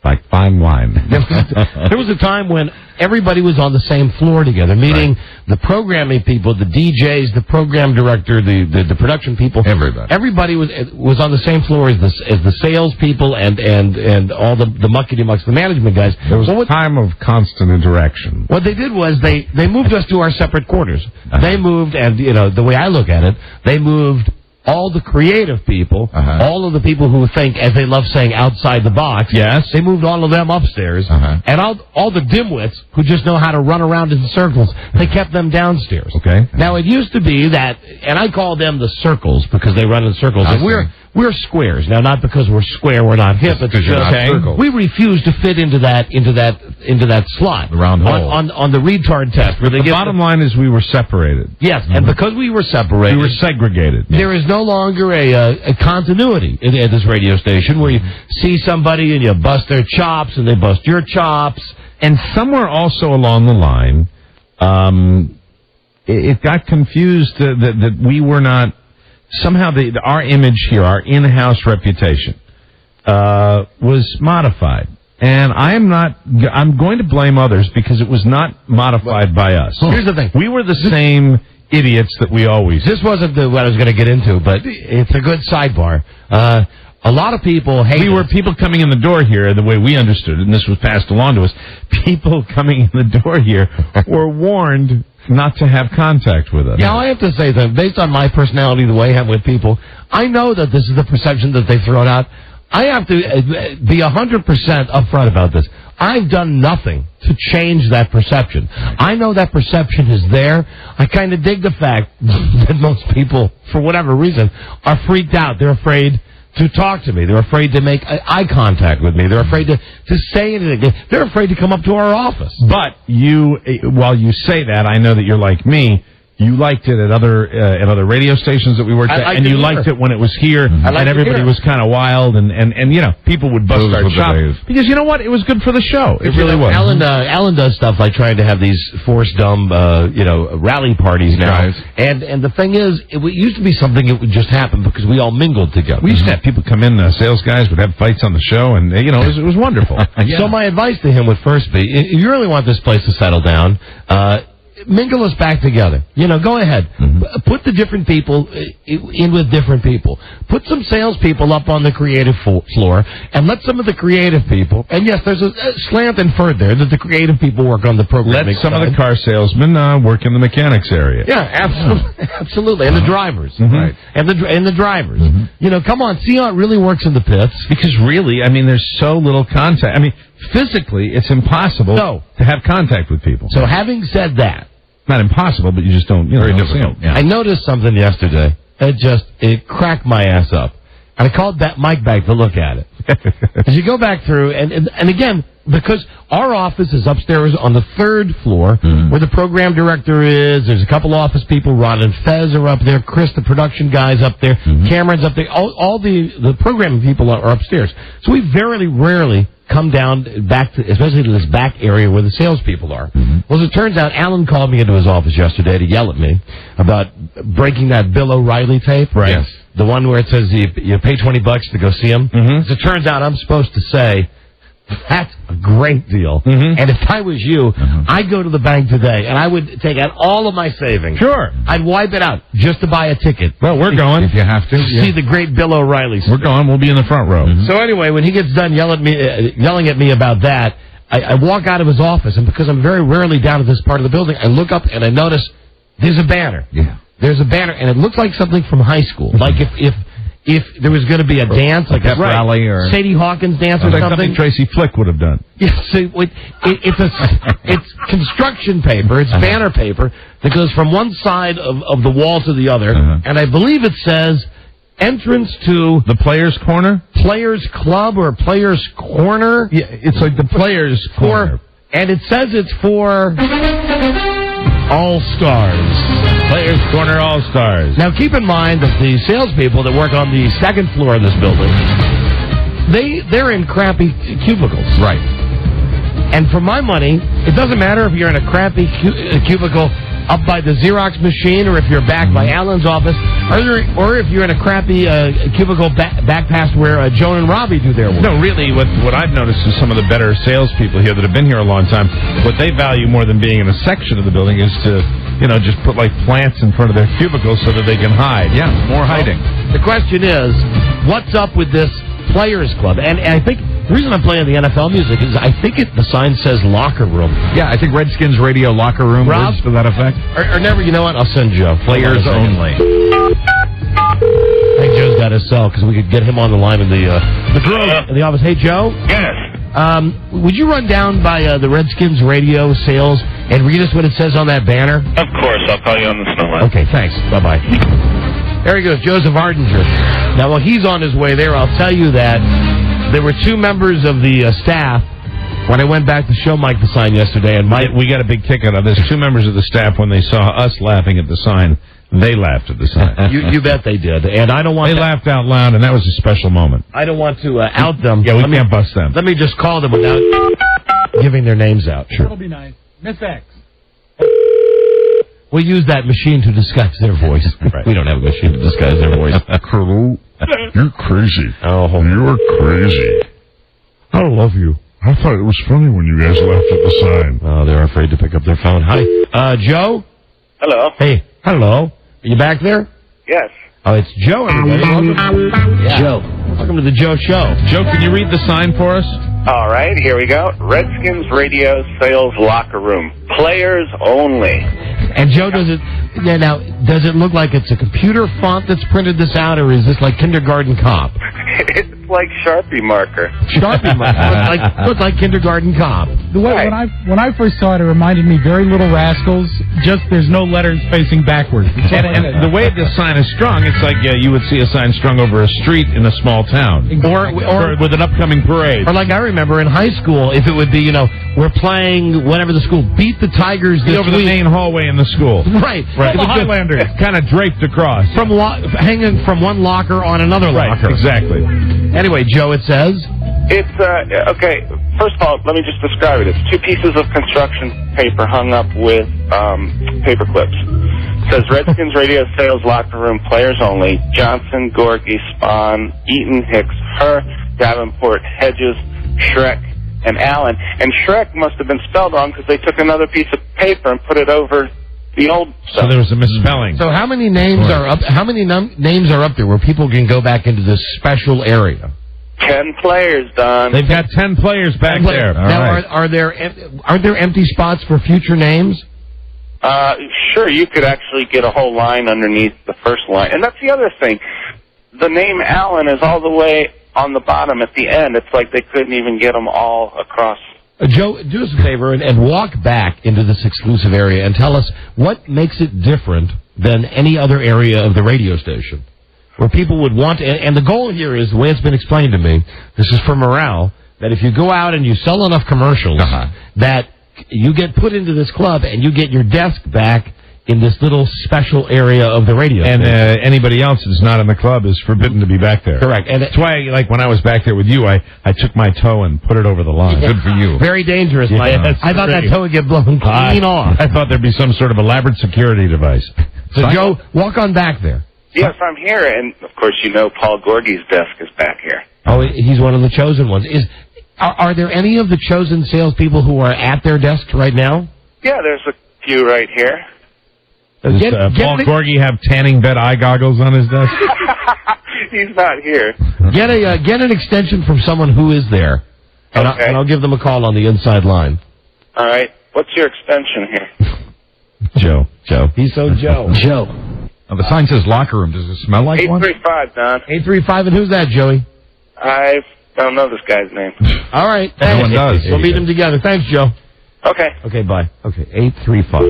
like fine wine. There was a time when everybody was on the same floor together, meaning the programming people, the DJs, the program director, the production people. Everybody was on the same floor as the sales people and all the muckety-mucks, the management guys. There was a time of constant interaction. What they did was they moved us to our separate quarters. They moved, and the way I look at it, they moved all the creative people, all of the people who think, as they love saying, outside the box. Yes. They moved all of them upstairs. And all the dimwits who just know how to run around in circles, they kept them downstairs. Okay. Now, it used to be that, and I call them the circles because they run in circles. And we're squares. Now, not because we're square, we're not hip. It's just we refuse to fit into that slot. The round hole. On the retard test. Where the bottom line is we were separated. Yes, and because we were separated. We were segregated. There is no longer a continuity at this radio station where you see somebody and you bust their chops and they bust your chops. And somewhere also along the line, it got confused that we were not... Somehow our image here, our in-house reputation, was modified. And I'm going to blame others because it was not modified by us. Here's the thing. We were the same idiots that we always... This wasn't what I was going to get into, but it's a good sidebar. A lot of people hate We were people coming in the door here, the way we understood it, and this was passed along to us. People coming in the door here were warned not to have contact with us. Now, I have to say that based on my personality, the way I am with people, I know that this is the perception that they've thrown out. I have to be 100% upfront about this. I've done nothing to change that perception. I know that perception is there. I kind of dig the fact that most people, for whatever reason, are freaked out. They're afraid to talk to me. They're afraid to make eye contact with me. They're afraid to say anything. They're afraid to come up to our office. But while you say that, I know that you're like me. You liked it at other radio stations that we worked at, and you liked it when it was here, and everybody was kind of wild, and people would bust our chops. Because you know what? It was good for the show. It really was. Alan does stuff like trying to have these forced dumb, rally parties now. And the thing is, it used to be something that would just happen because we all mingled together. We used to have people come in, sales guys would have fights on the show, and it was wonderful. So my advice to him would first be, if you really want this place to settle down, mingle us back together. Go ahead. Put the different people in with different people. Put some salespeople up on the creative floor, and let some of the creative people, and yes, there's a slant inferred there that the creative people work on the programming. Let some of the car salesmen work in the mechanics area. Yeah, absolutely. And the drivers. Right. And the drivers. Come on, see how it really works in the pits. Because really, there's so little contact. Physically, it's impossible to have contact with people. So having said that, not impossible, but you just don't. Very difficult. Yeah. I noticed something yesterday. It cracked my ass up, and I called Mike back to look at it. As you go back through, and again, because our office is upstairs on the 3rd floor, where the program director is. There's a couple office people. Ron and Fez are up there. Chris, the production guy's up there. Cameron's up there. All the programming people are upstairs. So we very rarely come down back to, especially to this back area where the salespeople are. Well, as it turns out, Alan called me into his office yesterday to yell at me about breaking that Bill O'Reilly tape. Right. Yes. The one where it says you pay $20 to go see him. As it turns out, I'm supposed to say, that's a great deal. And if I was you, I'd go to the bank today, and I would take out all of my savings. Sure. I'd wipe it out just to buy a ticket. Well, we're going. If you have to. See the great Bill O'Reilly. We're going. We'll be in the front row. So anyway, when he gets done yelling at me about that, I walk out of his office, and because I'm very rarely down at this part of the building, I look up and I notice there's a banner. Yeah. There's a banner, and it looks like something from high school. Like if there was going to be a dance, like a rally or Sadie Hawkins dance or something Tracy Flick would have done. Yes, it's construction paper, it's banner paper that goes from one side of the wall to the other, and I believe it says entrance to the Players Corner, Players Club, or Players Corner. Yeah, it's like the Players Corner, and it says it's for All Stars. Players Corner All Stars. Now, keep in mind that the salespeople that work on the 2nd floor of this building, they're in crappy cubicles. Right. And for my money, it doesn't matter if you're in a crappy cubicle up by the Xerox machine, or if you're back by Alan's office, or if you're in a crappy cubicle back past where Joan and Robbie do their work. No, really, what I've noticed is some of the better salespeople here that have been here a long time, what they value more than being in a section of the building is to, just put like plants in front of their cubicles so that they can hide. Yeah, more hiding. The question is, what's up with this Players Club? And I think the reason I'm playing the NFL music is I think the sign says locker room. Yeah, I think Redskins radio locker room Rob, words to that effect. Or never, you know what? I'll send Joe. Players only. I think Joe's got his cell because we could get him on the line in the office. Hey, Joe? Yes. Would you run down by the Redskins radio sales and read us what it says on that banner? Of course. I'll call you on the snow line. Okay, thanks. Bye-bye. There he goes, Joseph Ardinger. Now, while he's on his way there, I'll tell you that there were two members of the staff when I went back to show Mike the sign yesterday. And we got a big ticket on this. Two members of the staff, when they saw us laughing at the sign, they laughed at the sign. You bet they did. And I don't want They laughed out loud, and that was a special moment. I don't want to out them. Yeah, we can't bust them. Let me just call them without giving their names out. Sure. That'll be nice. Miss X. We use that machine to disguise their voice. Right. We don't have a machine to disguise their voice. Colonel, you're crazy. Oh, you're crazy. I love you. I thought it was funny when you guys laughed at the sign. Oh, they're afraid to pick up their phone. Hi. Joe? Hello. Hey, hello. Are you back there? Yes. Oh, it's Joe, everybody. Welcome. Yeah. Joe. Welcome to the Joe Show. Joe, can you read the sign for us? All right, here we go. Redskins radio sales locker room. Players only. And Joe, does it look like it's a computer font that's printed this out, or is this like Kindergarten Cop? It's like Sharpie marker. Sharpie marker. Looks like Kindergarten Cop. The way when I first saw it, it reminded me very Little Rascals. Just there's no letters facing backwards. And the way this sign is strung, it's like you would see a sign strung over a street in a small town, or with an upcoming parade. Or like I remember in high school, if it would be, we're playing whatever the school, beat the Tigers this over week. The main hallway in the school. Right. The Highlanders kind of draped across. Hanging from one locker on another locker. Exactly. Anyway, Joe, it says? It's, okay, first of all, let me just describe it. It's two pieces of construction paper hung up with paper clips. It says Redskins radio sales locker room players only. Johnson, Gorgie, Spahn, Eaton, Hicks, Herr, Davenport, Hedges, Shrek, and Allen. And Shrek must have been spelled wrong because they took another piece of paper and put it over the old stuff. So there was a misspelling. So how many names are up? How many names are up there where people can go back into this special area? 10 players, Don. They've got 10 players back there. Now, aren't there empty spots for future names? Sure, you could actually get a whole line underneath the first line. And that's the other thing. The name Allen is all the way on the bottom at the end. It's like they couldn't even get them all across. Joe, do us a favor and walk back into this exclusive area and tell us what makes it different than any other area of the radio station, where people would want, and the goal here is, the way it's been explained to me, this is for morale, that if you go out and you sell enough commercials, that you get put into this club and you get your desk back in this little special area of the radio and anybody else that's not in the club is forbidden to be back there. Correct. And that's why, like, when I was back there with you, I took my toe and put it over the line. Yeah. Good for you. Very dangerous, Mike. I thought that toe would get blown clean off. I thought there'd be some sort of elaborate security device. So, Joe, walk on back there. Yes, I'm here, and, of course, Paul Gorgie's desk is back here. Oh, he's one of the chosen ones. Are there any of the chosen salespeople who are at their desks right now? Yeah, there's a few right here. Does Paul Gorgie have tanning bed eye goggles on his desk? He's not here. Get an extension from someone who is there, and, okay. I'll give them a call on the inside line. All right. What's your extension here? Joe. He's so Joe. Joe. Oh, the sign says locker room. Does it smell like one? 835, Don. 835, and who's that, Joey? I don't know this guy's name. All right. No one does. We'll meet them together. Thanks, Joe. Okay. Okay, bye. Okay, 835.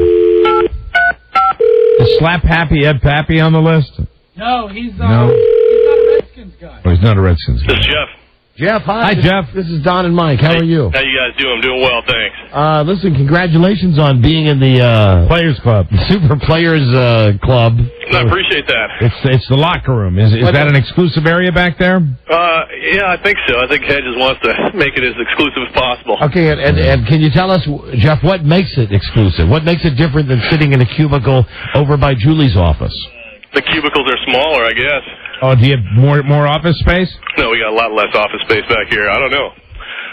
Is Slap Happy Ed Pappy on the list? No, he's not a Redskins guy. Oh, he's not a Redskins guy. This is Jeff. Jeff, hi. Hi, Jeff. This is Don and Mike. How are you? How you guys doing? I'm doing well, thanks. Listen, congratulations on being in the Players Club. Super Players Club. I appreciate that. It's the locker room. Is that an exclusive area back there? Yeah, I think so. I think Hedges wants to make it as exclusive as possible. Okay, and can you tell us, Jeff, what makes it exclusive? What makes it different than sitting in a cubicle over by Julie's office? The cubicles are smaller, I guess. Oh, do you have more office space? No, we got a lot less office space back here. I don't know.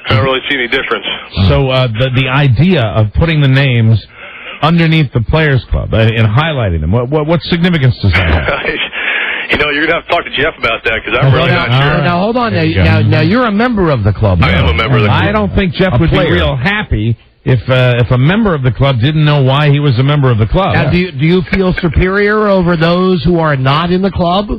I don't really see any difference. So the idea of putting the names underneath the Players Club and highlighting them, what significance does that have? You know, you're going to have to talk to Jeff about that because I'm really not sure. Now, hold on. Now, you're a member of the club. I am a member of the club. I don't think Jeff would be real happy if a member of the club didn't know why he was a member of the club. Now, do you feel superior over those who are not in the club?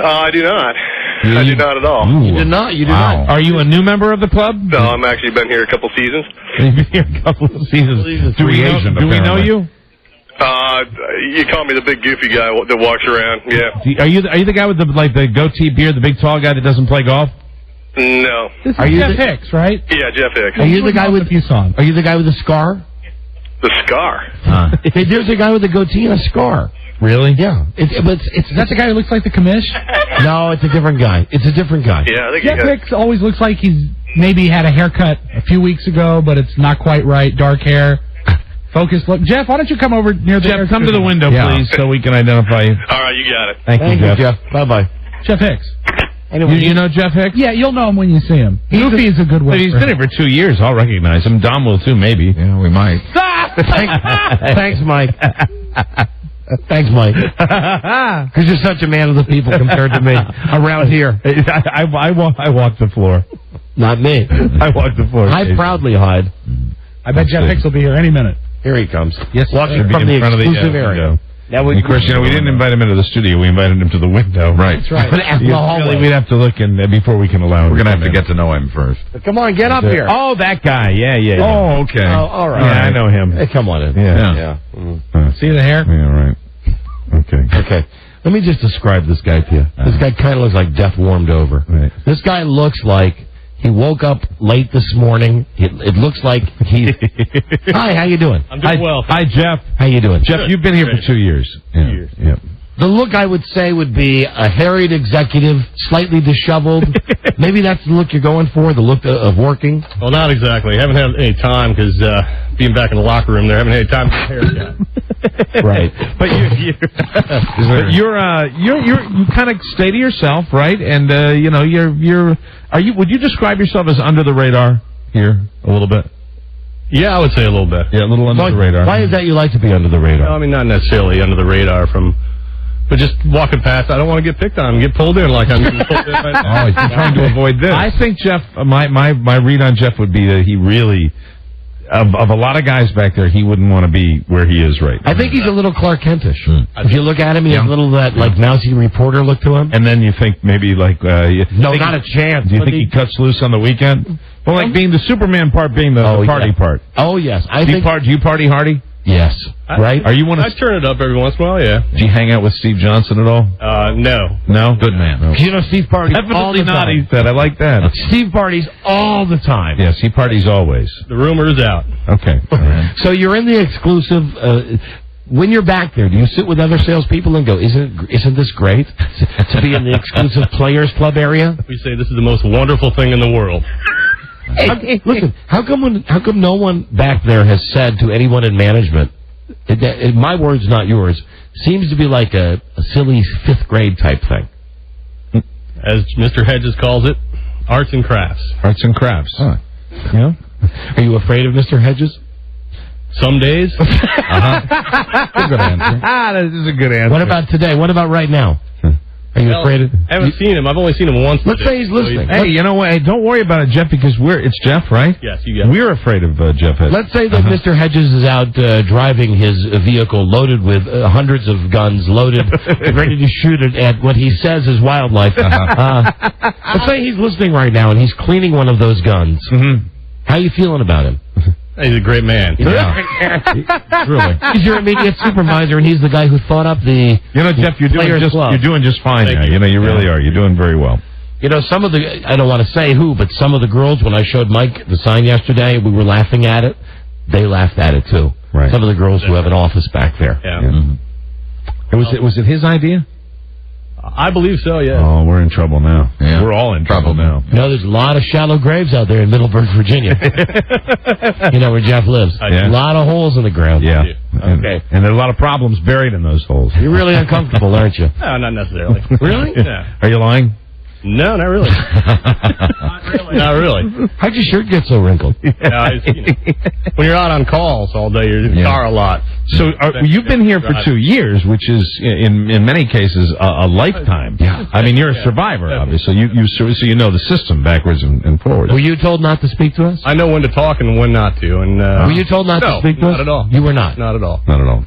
I do not. I do not at all. You do not? You do not? Are you a new member of the club? No, I'm actually been here a couple seasons. You've been here a couple of seasons. Do we know you? You call me the big goofy guy that walks around, yeah. Are you the guy with the goatee beard, the big tall guy that doesn't play golf? No. This is Jeff Hicks, right? Yeah, Jeff Hicks. Are you the guy with the scar? The scar? Hey, there's a guy with a goatee and a scar. Really? Yeah. Is that the guy who looks like the commish? No, it's a different guy. It's a different guy. Yeah, I think Jeff Hicks always looks like he's maybe had a haircut a few weeks ago, but it's not quite right. Dark hair. Focus look. Jeff, why don't you come over near the Jeff, come to the window, please, so we can identify you. All right, you got it. Thank you, Jeff. Bye-bye. Jeff Hicks. Anyway, you know Jeff Hicks? Yeah, you'll know him when you see him. Goofy is a good word. He's been here for 2 years. I'll recognize him. Dom will, too, maybe. Yeah, we might. Thanks, Mike. Thanks, Mike. Because you're such a man of the people compared to me around here. I walk the floor. Not me. I walk the floor. I proudly hide. I bet Jeff Hicks will be here any minute. Here he comes. Yes, walking from the exclusive area. Now of course, we didn't invite him into the studio. We invited him to the window. Right. That's right. We'd have to look in before we can allow him. We're going to have to get to know him first. Come on, get up here. Oh, that guy. Yeah. Oh, okay. Oh, all right. Yeah, I know him. Hey, come on in. Yeah. See the hair? Yeah, right. Okay. Let me just describe this guy to you. This guy kind of looks like death warmed over. Right. This guy looks like he woke up late this morning. It looks like he... Hi, how you doing? I'm doing well. Hi, Jeff. How you doing? Jeff, you've been here for 2 years. 2 years. Yeah. The look, I would say, would be a harried executive, slightly disheveled. Maybe that's the look you're going for, the look of working. Well, not exactly. I haven't had any time because being back in the locker room there, I haven't had any time to get a haircut. Right. But you kind of stay to yourself, right? And would you describe yourself as under the radar here a little bit? Yeah, I would say a little bit. Yeah, a little under the radar. Why is that you like to be under the radar? No, I mean, not necessarily under the radar but just walking past. I don't want to get picked on and get pulled in like I'm getting pulled in right now. Oh, you're trying to avoid this. I think Jeff, my read on Jeff would be that he really, of a lot of guys back there, he wouldn't want to be where he is right now. I think he's a little Clark Kentish. If you look at him, he has a little that mousy reporter look to him. And then you think maybe not a chance. Do you think he cuts loose on the weekend? Well, like being the Superman part, being the party part. Oh yes, Do you party hardy? Yes. Right? Are you one of? I turn it up every once in a while. Yeah. Do you hang out with Steve Johnson at all? No. No. Good man. No. You know, Steve parties all the Definitely not. time. He said. I like that. Steve parties all the time. Yes, he parties always. The rumor is out. Okay. All right. So you're in the exclusive. When you're back there, do you sit with other salespeople and go, "Isn't this great to be in the exclusive Players Club area?" We say this is the most wonderful thing in the world. Hey, listen, how come no one back there has said to anyone in management, my words, not yours, seems to be like a silly 5th grade type thing? As Mr. Hedges calls it, arts and crafts. Arts and crafts. Huh. Yeah. Are you afraid of Mr. Hedges? Some days. That's a good answer. That is a good answer. What about today? What about right now? Are you afraid of? I haven't seen him. I've only seen him once. Let's say he's listening. Hey, you know what? Hey, don't worry about it, Jeff, because it's Jeff, right? Yes, you got it. We're afraid of Jeff Hedges. Let's say that Mr. Hedges is out driving his vehicle loaded with hundreds of guns, loaded, ready to shoot it at what he says is wildlife. Let's say he's listening right now and he's cleaning one of those guns. Mm-hmm. How are you feeling about him? He's a great man. Yeah. Really. He's your immediate supervisor, and he's the guy who thought up the Jeff, you're doing just fine now. You really are. You're doing very well. You know, some of the, I don't want to say who, but some of the girls, when I showed Mike the sign yesterday, we were laughing at it. They laughed at it, too. Right. Some of the girls who have an office back there. Yeah. Was it his idea? I believe so, yeah. Oh, we're in trouble now. Yeah. We're all in trouble now. You know, there's a lot of shallow graves out there in Middleburg, Virginia. You know where Jeff lives. Yeah. A lot of holes in the ground. Yeah. Okay. And there are a lot of problems buried in those holes. You're really uncomfortable, aren't you? No, not necessarily. Really? Yeah. Are you lying? No, not really. Not really. How'd your shirt get so wrinkled? When you're out on calls all day, you're in the car a lot. So you've been here for 2 years, which is in many cases a lifetime. Yeah. I mean, you're a survivor, obviously. So you know the system backwards and forwards. Were you told not to speak to us? I know when to talk and when not to. And were you told not to speak to us? Not at all. You were not? Not at all. Not at all.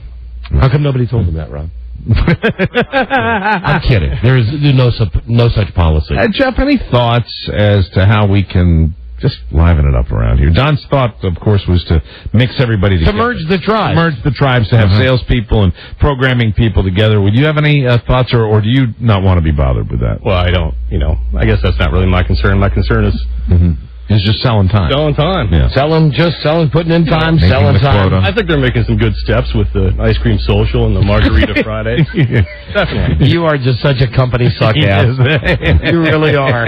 How come nobody told him that, Rob? I'm kidding. There is no such policy. Jeff, any thoughts as to how we can just liven it up around here? Don's thought, of course, was to mix everybody together. To merge the tribes. Merge the tribes, to have salespeople and programming people together. Would you have any thoughts, or do you not want to be bothered with that? Well, I don't, I guess that's not really my concern. My concern is... It's just selling time. Selling time. Yeah. Selling, putting in time, selling time. Quota. I think they're making some good steps with the ice cream social and the margarita Friday. Definitely. You are just such a company suck ass. You really are.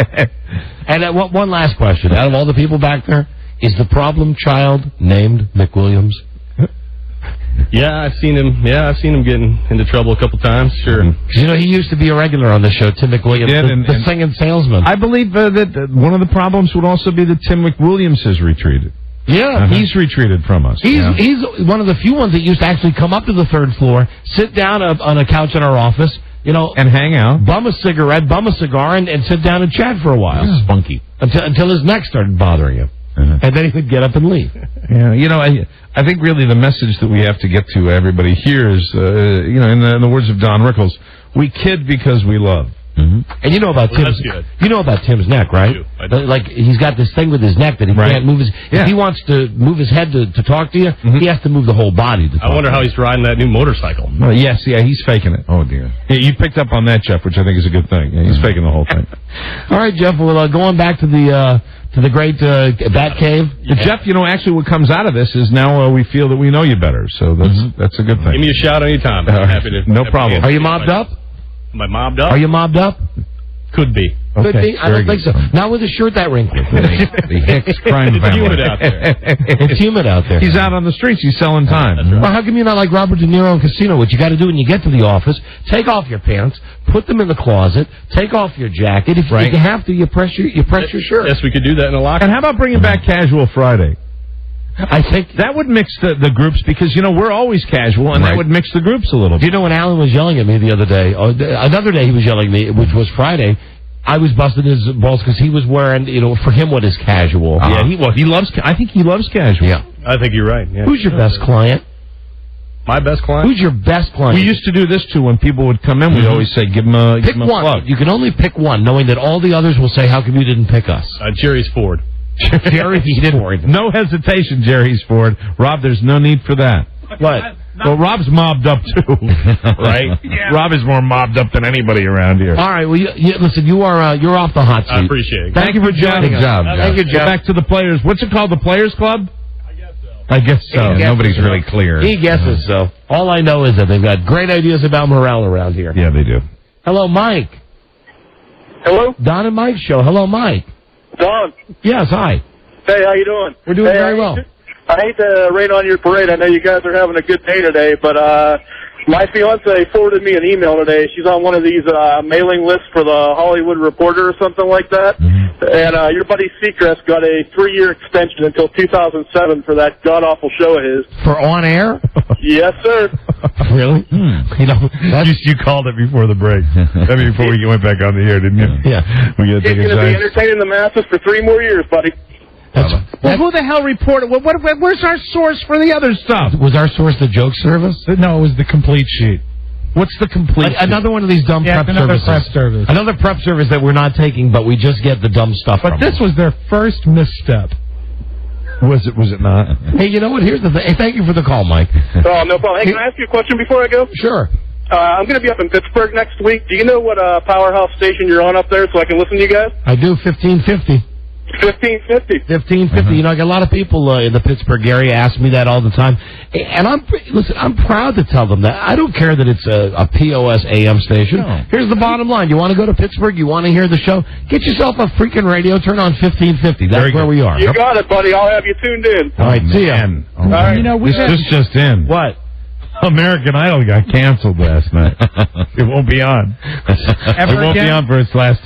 And one last question. Out of all the people back there, is the problem child named McWilliams? Yeah, I've seen him getting into trouble a couple times. Sure. You know, he used to be a regular on the show, Tim McWilliams, the singing salesman. I believe that one of the problems would also be that Tim McWilliams has retreated. Yeah. He's retreated from us. He's one of the few ones that used to actually come up to the third floor, sit down on a couch in our office, and hang out, bum a cigarette, bum a cigar, and sit down and chat for a while. Spunky. Until his neck started bothering him. And then he would get up and leave. Yeah, I think really the message that we have to get to everybody here is, in the words of Don Rickles, we kid because we love. And you know about Tim's neck, right? Like he's got this thing with his neck that he can't move his. If he wants to move his head to talk to you, he has to move the whole body to talk. I wonder how he's riding that new motorcycle. Yes, he's faking it. Oh dear. Yeah, you picked up on that, Jeff, which I think is a good thing. Yeah, he's faking the whole thing. All right, Jeff. Well, going back to the great Bat Cave. Jeff, actually what comes out of this is now we feel that we know you better, so that's a good thing. Give me a shout anytime. I'm happy to. No problem. Are you mobbed up? Am I mobbed up? Are you mobbed up? Could be. Could be. I don't think so. Not with a shirt that wrinkled. The Hicks crime family. It's humid out there. It's humid out there. He's out on the streets. He's selling time. That's right. Well, how come you're not like Robert De Niro in Casino? What you got to do when you get to the office, take off your pants, put them in the closet, take off your jacket. If you have to, you press your shirt. Yes, we could do that in a locker. And how about bringing back Casual Friday? I think that would mix the groups because, we're always casual, and that would mix the groups a little bit. Do you know when Alan was yelling at me the other day, another day he was yelling at me, which was Friday, I was busting his balls because he was wearing, for him, what is casual. Yeah, I think he loves casual. Yeah. I think you're right. Yeah. Who's your best client? My best client? Who's your best client? We used to do this, too. When people would come in, we'd always say, give them a plug. You can only pick one, knowing that all the others will say, how come you didn't pick us? Jerry's Ford. Jerry, he didn't worry. No hesitation, Jerry's Ford. Rob, there's no need for that. What? Well, Rob's mobbed up, too. Right? Yeah. Rob is more mobbed up than anybody around here. All right. Well, listen, you're off the hot seat. I appreciate it. Thank you for joining us. Good job, Jeff. Thank you, Jeff. Back to the players. What's it called? The Players Club? I guess so. Nobody's really clear. He guesses so. All I know is that they've got great ideas about morale around here. Yeah, they do. Hello, Mike. Hello? Don and Mike show. Hello, Mike. Don. Yes, hi. Hey, how you doing? We're doing very well. I hate to rain on your parade. I know you guys are having a good day today, but my fiance forwarded me an email today. She's on one of these mailing lists for the Hollywood Reporter or something like that. And your buddy Seacrest got a 3-year extension until 2007 for that god-awful show of his. For on air? Yes, sir. Really? You called it before the break. I mean, before we went back on the air, didn't you? Yeah. We got to take He's going to be entertaining the masses for 3 more years, buddy. Well, who the hell reported? Where's our source for the other stuff? Was our source the joke service? No, it was the complete sheet. What's the complete sheet? Another one of these dumb prep services. Prep service. Another prep service that we're not taking, but we just get the dumb stuff But from this them. was their first misstep. Was it not? Hey, you know what? Here's the thing. Hey, thank you for the call, Mike. Oh, no problem. Hey, can I ask you a question before I go? Sure. I'm going to be up in Pittsburgh next week. Do you know what powerhouse station you're on up there so I can listen to you guys? I do 1550. 1550. 1550. You know, I get a lot of people in the Pittsburgh area ask me that all the time. And I'm proud to tell them that. I don't care that it's a POS AM station. No. Here's the bottom line. You want to go to Pittsburgh? You want to hear the show? Get yourself a freaking radio. Turn on 1550. That's where we are. You got it, buddy. I'll have you tuned in. All right, see ya. All right. You know, this just in. What? American Idol got canceled last night. It won't be on. It won't be on for its last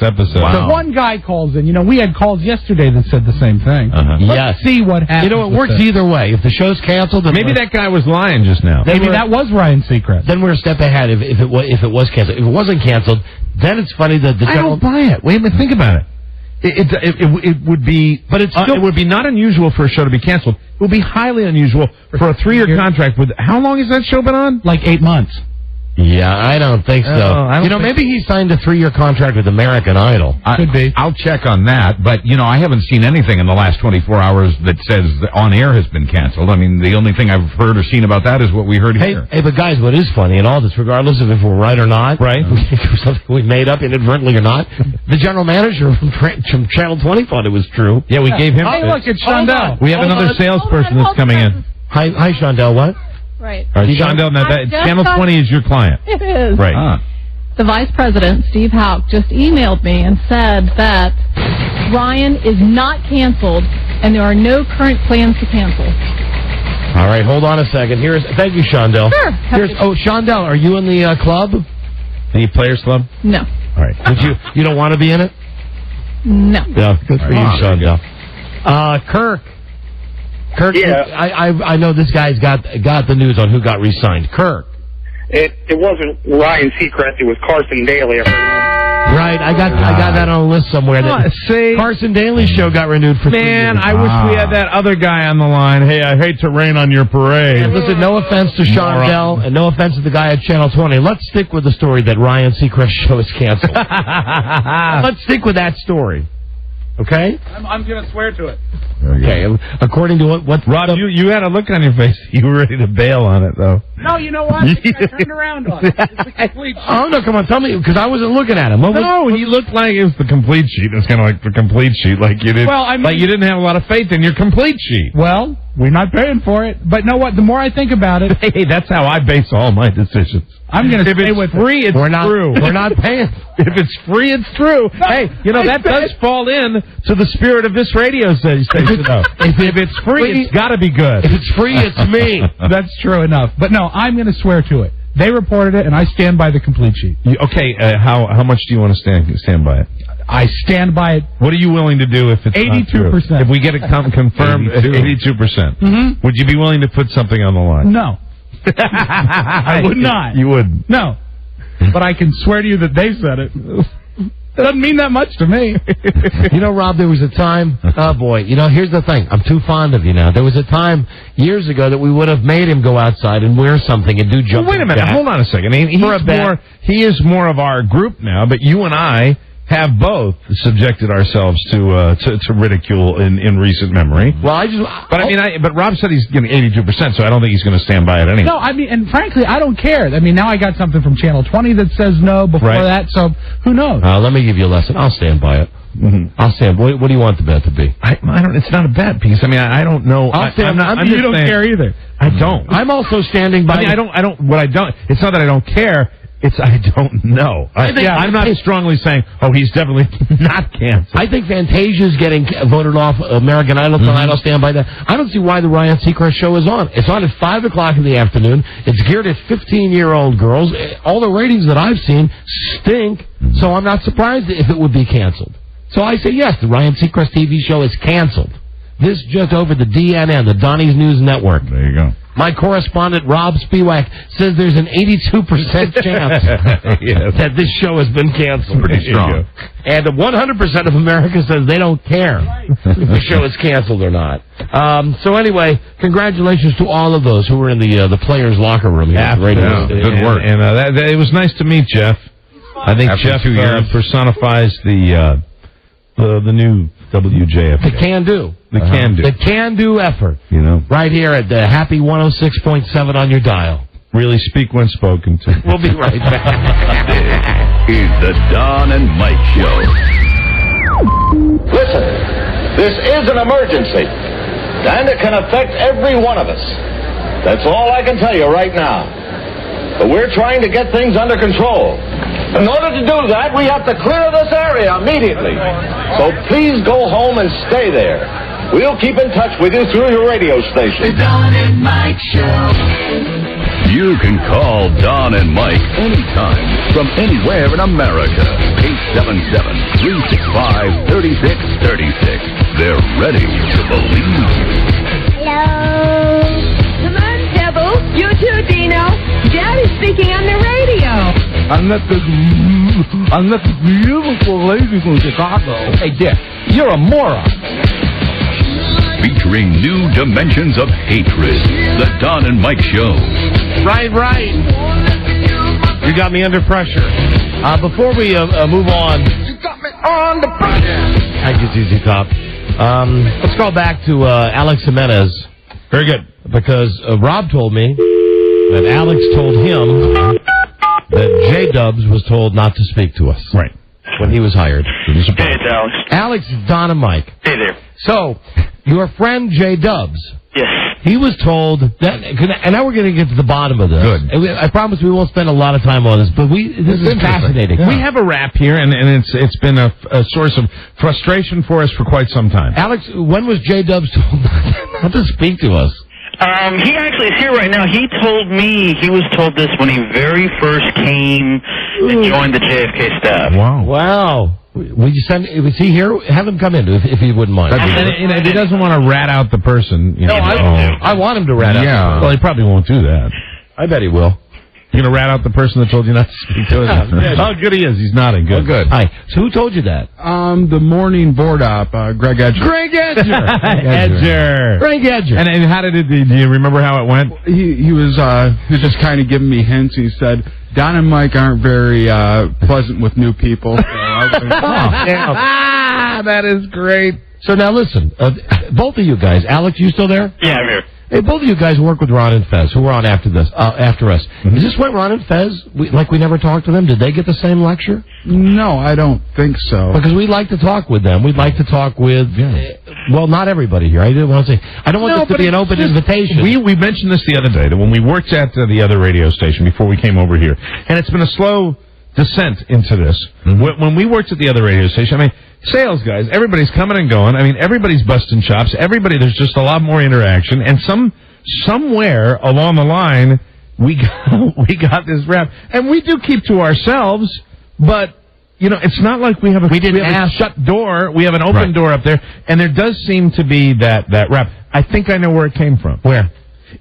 episode. Wow. So one guy calls in. You know, we had calls yesterday that said the same thing. Let's see what happens. You know, it works either way. If the show's canceled, then maybe that guy was lying just now. Maybe that was Ryan Seacrest. Then we're a step ahead. If it was canceled, if it wasn't canceled, then it's funny that the I don't buy it. Wait a minute, think about it. It would be, but it would be not unusual for a show to be canceled. It would be highly unusual for a 3-year contract with. How long has that show been on? Like 8 months. Yeah, I don't think so. Maybe he signed a 3-year contract with American Idol. Could be. I'll check on that, but, I haven't seen anything in the last 24 hours that says the on-air has been canceled. I mean, the only thing I've heard or seen about that is what we heard here. Hey, but guys, what is funny in all this, regardless of if we're right or not, right? Something we made up inadvertently or not, the general manager from Channel 20 thought it was true. Yeah, we gave him... Hey, look, it's Shondell. We have another salesperson that's coming in. Hi, Shondell, what? Right. Shondell, now Channel 20 is your client. It is. Right. The vice president, Steve Houck, just emailed me and said that Ryan is not canceled and there are no current plans to cancel. All right, hold on a second. Thank you, Shondell. Sure. Shondell, are you in the club? Any Players Club? No. All right. You don't want to be in it? No. Yeah, good for you, Shondell. Kirk, yeah. I know this guy's got the news on who got re-signed. Kirk. It wasn't Ryan Seacrest. It was Carson Daly. Right, I got that on a list somewhere. Carson Daly's show got renewed for 3 years. Man, I wish we had that other guy on the line. Hey, I hate to rain on your parade. And listen, no offense to Shondell, and no offense to the guy at Channel 20. Let's stick with the story that Ryan Seacrest's show is canceled. Let's stick with that story. Okay? I'm going to swear to it. Okay, according to what Rob, you had a look on your face. You were ready to bail on it, though. No, you know what? I turned around on it. It's the complete sheet. Oh, no, come on, tell me, because I wasn't looking at him. He looked like it was the complete sheet. It's kind of like the complete sheet, like you did. Well, I mean, like you didn't have a lot of faith in your complete sheet. Well, we're not paying for it. But know what? The more I think about it... Hey, that's how I base all my decisions. I'm going to stay with free, it's true. We're not paying. If it's free, it's true. Hey, that does fall in to the spirit of this radio station, though. If it's free, it's got to be good. If it's free, it's me. That's true enough. But no, I'm going to swear to it. They reported it, and I stand by the complete sheet. Okay, how much do you want to stand by it? I stand by it. What are you willing to do if it's 82%? If we get it confirmed, 82%. Would you be willing to put something on the line? No. I would not. You wouldn't? No. But I can swear to you that they said it. It doesn't mean that much to me. Rob, there was a time, oh boy, here's the thing. I'm too fond of you now. There was a time years ago that we would have made him go outside and wear something and do jumping. Well, wait a minute. Hold on a second. He is more of our group now, but you and I have both subjected ourselves to ridicule in recent memory. Well, but Rob said he's getting 82%, so I don't think he's going to stand by it anyway. No, I mean, and frankly, I don't care. I mean, now I got something from Channel 20 that says no before that, so who knows? Let me give you a lesson. I'll stand by it. Mm-hmm. I'll stand. What do you want the bet to be? I don't. It's not a bet because I don't know. I'll stand. You don't care either. I don't. I'm also standing by. I don't. What I don't. It's not that I don't care. It's I don't know. I'm not strongly saying, he's definitely not canceled. I think Fantasia's getting voted off American Idol tonight. I'll stand by that. I don't see why the Ryan Seacrest show is on. It's on at 5 o'clock in the afternoon. It's geared at 15-year-old girls. All the ratings that I've seen stink, so I'm not surprised if it would be canceled. So I say yes, the Ryan Seacrest TV show is canceled. This just over the DNN, the Donnie's News Network. There you go. My correspondent, Rob Spiewak, says there's an 82% chance that this show has been canceled. Pretty strong. And 100% of America says they don't care if the show is canceled or not. So anyway, congratulations to all of those who were in the players' locker room here at the radio station. Good work. And it was nice to meet Jeff. I think Jeff personifies the new WJF. The can-do. The can-do. The can-do effort. You know. Right here at the Happy 106.7 on your dial. really speak when spoken to. We'll be right back. This is the Don and Mike Show. Listen, this is an emergency, and it can affect every one of us. That's all I can tell you right now. But we're trying to get things under control. In order to do that, we have to clear this area immediately. So please go home and stay there. We'll keep in touch with you through your radio station. The Don and Mike Show. You can call Don and Mike anytime from anywhere in America. 877-365-3636. They're ready to believe you. Hello. Come on, Devil. You too, Dino. Daddy's speaking on the radio. I met this beautiful lady from Chicago. Hey, Dick, you're a moron. Featuring new dimensions of hatred. The Don and Mike Show. Right. You got me under pressure. Before we move on. You got me under pressure. Thank you, ZZ Top. Let's go back to Alex Jimenez. Very good. Because Rob told me that Alex told him that J-Dubs was told not to speak to us. Right. When he was hired. Hey, it's Alex. Alex, Don, and Mike. Hey there. So, your friend J-Dubs. Yes. He was told that, and now we're going to get to the bottom of this. Good. And I promise we won't spend a lot of time on this, but this is fascinating. Yeah. We have a rap here, and it's been a source of frustration for us for quite some time. Alex, when was J-Dubs told not to speak to us? He actually is here right now. He told me he was told this when he very first came and joined the JFK staff. Wow. Would you send? Was he here? Have him come in if you wouldn't mind. And if he doesn't want to rat out the person, I want him to rat out. Yeah. Well, he probably won't do that. I bet he will. You're going to rat out the person that told you not to speak to us? Oh, good he is. He's nodding. Good. Oh, good. Hi. So who told you that? The morning board op, Greg Edger. Greg Edger. Greg Edger. And how did it? Do you remember how it went? He was just kind of giving me hints. He said, Don and Mike aren't very pleasant with new people. So I was like, that is great. So now listen, both of you guys. Alex, you still there? Yeah, I'm here. Hey, both of you guys work with Ron and Fez, who were on after us. Mm-hmm. Is this why Ron and Fez, we never talked to them? Did they get the same lecture? No, I don't think so. Because we'd like to talk with them. We'd like to talk with, well, not everybody here. I didn't want to say, I don't want this to be an open invitation. We mentioned this the other day, that when we worked at the other radio station before we came over here, and it's been a slow descent into this. Mm-hmm. When we worked at the other radio station, I mean, sales guys, everybody's coming and going. I mean, everybody's busting chops. There's just a lot more interaction. And somewhere along the line, we got this rap. And we do keep to ourselves, but, it's not like we have a shut door. We have an open door up there. And there does seem to be that rap. I think I know where it came from. Where?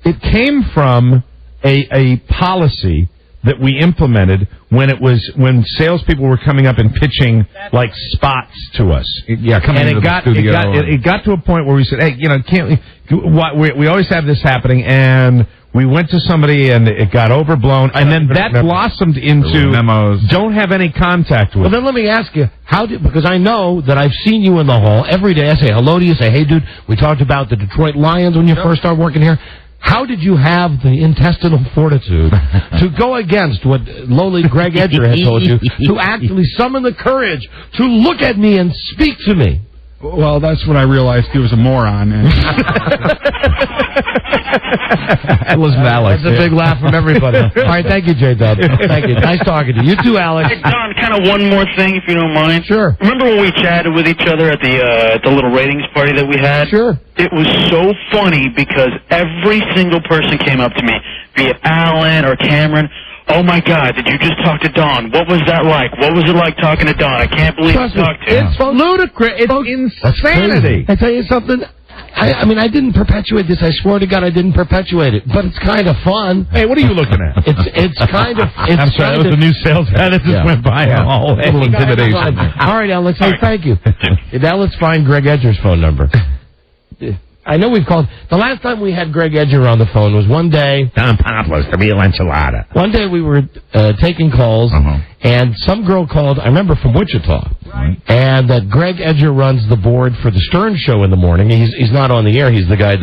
It came from a policy that we implemented when salespeople were coming up and pitching like spots to us. Yeah, coming into the studio. It got to a point where we said, hey, can't we always have this happening, and we went to somebody and it got overblown, and then that blossomed into memos. Don't have any contact with. Well, then let me ask you, because I know that I've seen you in the hall every day. I say hello to you, say, hey, dude, we talked about the Detroit Lions when you first started working here. How did you have the intestinal fortitude to go against what lowly Greg Edger had told you, to actually summon the courage to look at me and speak to me? Well, that's when I realized he was a moron. Listen to Alex. That's a big laugh from everybody. All right, thank you, J-Dub. Thank you. Nice talking to you. You too, Alex. Hey, Don, kind of one more thing, if you don't mind. Sure. Remember when we chatted with each other at the little ratings party that we had? Sure. It was so funny because every single person came up to me, be it Alan or Cameron. Oh, my God, did you just talk to Don? What was that like? What was it like talking to Don? I can't believe you talked to him. It's ludicrous. It's insanity. I tell you something. I mean, I didn't perpetuate this. I swear to God, I didn't perpetuate it. But it's kind of fun. Hey, what are you looking at? It's kind of. I'm sorry, that was the new sales guy that just went by. A little intimidation. All right, Alex. Hey, thank you. Now let's find Greg Edger's phone number. I know we've called. The last time we had Greg Edger on the phone was one day. Don Poplar's to be a enchilada. One day we were taking calls, and some girl called, I remember from Wichita, and that Greg Edger runs the board for the Stern Show in the morning. He's not on the air. He's the guy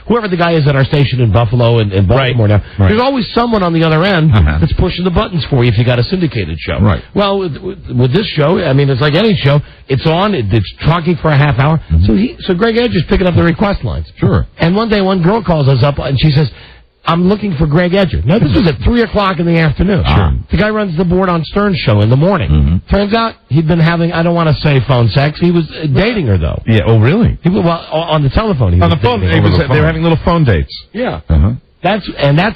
whoever the guy is at our station in Buffalo and Baltimore now. Right. There's always someone on the other end that's pushing the buttons for you if you got a syndicated show. Right. Well, with this show, I mean, it's like any show. It's on. It's talking for a half hour. So Greg Edger's picking up the request lines. Sure. And one day, one girl calls us up and she says, I'm looking for Greg Edger. Now, this was at 3 o'clock in the afternoon. Sure. The guy runs the board on Stern Show in the morning. Turns out he'd been having, I don't want to say phone sex. He was dating her, though. Yeah. Oh, really? On the telephone. On the phone. They were having little phone dates. Yeah. That's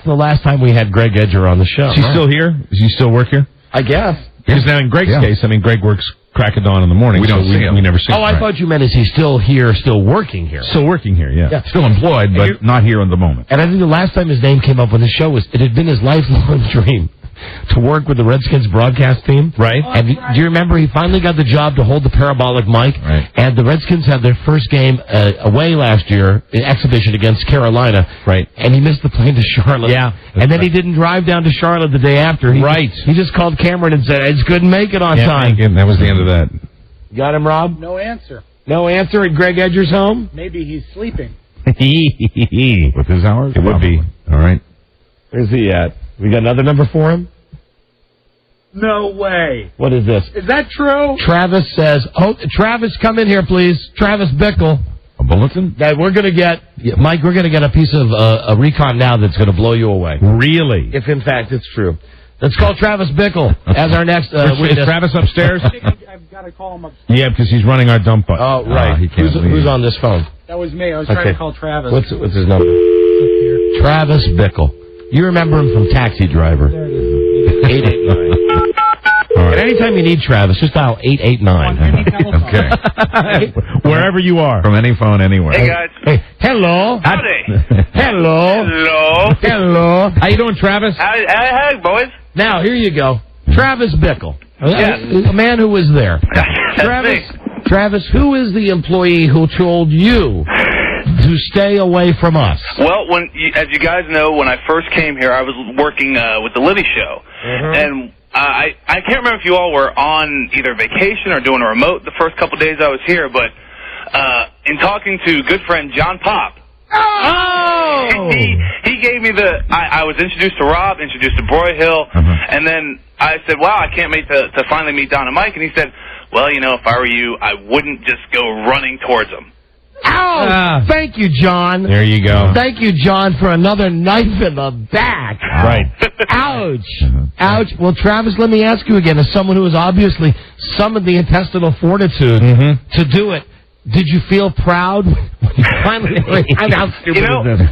the last time we had Greg Edger on the show. Is he still here? Does he still work here? I guess. Because now in Greg's case, I mean, Greg works crack of dawn in the morning. We don't see him. We never see him. Oh, I thought you meant is he still here, still working here? Still working here, yeah. Still employed, but not here at the moment. And I think the last time his name came up on the show it had been his lifelong dream to work with the Redskins broadcast team. Right. And do you remember he finally got the job to hold the parabolic mic? Right. And the Redskins had their first game away last year, an exhibition against Carolina. Right. And he missed the plane to Charlotte. Yeah. And then he didn't drive down to Charlotte the day after. He just called Cameron and said, I just couldn't make it on time. That was the end of that. Got him, Rob? No answer. No answer at Greg Edger's home? Maybe he's sleeping. With his hours? It would be. All right. Where's he at? We got another number for him? No way. What is this? Is that true? Travis says, Travis, come in here, please. Travis Bickle. A bulletin? That we're going to get, Mike, we're going to get a piece of a recon now that's going to blow you away. Really? If, in fact, it's true. Let's call Travis Bickle as our next Is Travis upstairs? I've got to call him upstairs. Yeah, because he's running our dump button. Oh, right. Who's on this phone? That was me. I was trying to call Travis. What's his number? Travis Bickle. You remember him from Taxi Driver. There it is. 889. Right. And anytime you need Travis, just dial 889. Okay. Wherever you are. From any phone, anywhere. Hey, guys. Hey, hello. Howdy. Hello. Hello. Hello. How you doing, Travis? Hi, boys. Now, here you go. Travis Bickle. Yes. A man who was there. Travis, who is the employee who told you to stay away from us? Well, as you guys know, when I first came here, I was working with the Liddy Show. And I can't remember if you all were on either vacation or doing a remote the first couple days I was here, but in talking to good friend John Pop, he gave me I was introduced to Rob, introduced to Broyhill, and then I said, wow, I can't wait to finally meet Don and Mike, and he said, well, you know, if I were you, I wouldn't just go running towards them. Ow! Thank you, John. There you go. Thank you, John, for another knife in the back. Right. Ouch. Ouch. Well, Travis, let me ask you again, as someone who has obviously summoned the intestinal fortitude to do it, did you feel proud when you finally... How stupid is this?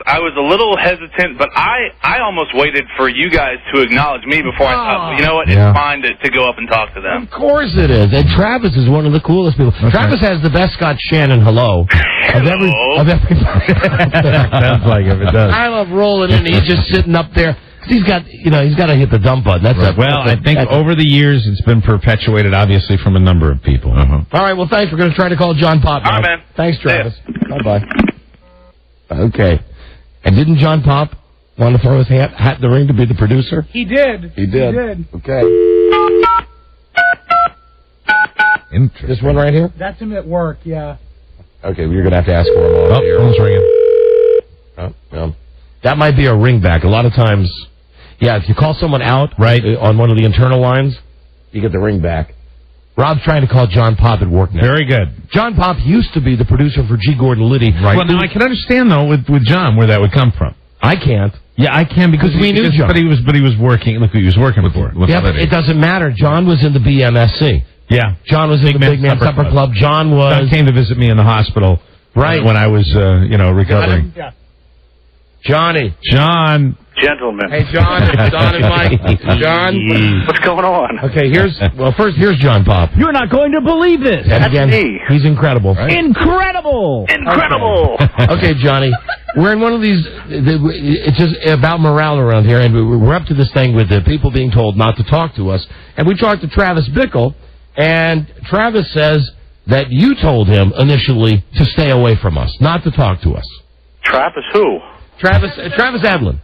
I was a little hesitant, but I almost waited for you guys to acknowledge me before I thought, you know what, it's fine to go up and talk to them. Of course it is. And Travis is one of the coolest people. Okay. Travis has the best Scott Shannon hello of everybody. Sounds like it does. I love rolling in. He's just sitting up there. He's got to hit the dump button. That's right. I think over the years it's been perpetuated, obviously, from a number of people. All right. Well, thanks. We're going to try to call John Pop now. All right, man. Thanks, Travis. Bye-bye. Okay. And didn't John Pop want to throw his hat in the ring to be the producer? He did. He did. Okay. Interesting. This one right here? That's him at work, yeah. Okay, well, you're going to have to ask for him on here. Phone's ringing. That might be a ringback. A lot of times, if you call someone out on one of the internal lines, you get the ringback. Rob's trying to call John Pop at work now. Very good. John Pop used to be the producer for G. Gordon Liddy. Right. Well, now I can understand, though, with John, where that would come from. I can't. Yeah, I can because we knew John. But he was working. Look who he was working for. But it doesn't matter. John was in the BMSC. Yeah. John was in the Big Man Supper Club. John came to visit me in the hospital. Right. When I was, recovering. Yeah. Johnny. John. Gentlemen. Hey, John. It's Don and Mike. John. What's going on? Okay, here's John Pop. You're not going to believe this. And That's again, me. He's incredible. Right? Incredible. Incredible. Okay, Johnny. We're in one of these, it's just about morale around here, and we're up to this thing with the people being told not to talk to us. And we talked to Travis Bickle, and Travis says that you told him initially to stay away from us, not to talk to us. Travis who? Travis Adlin.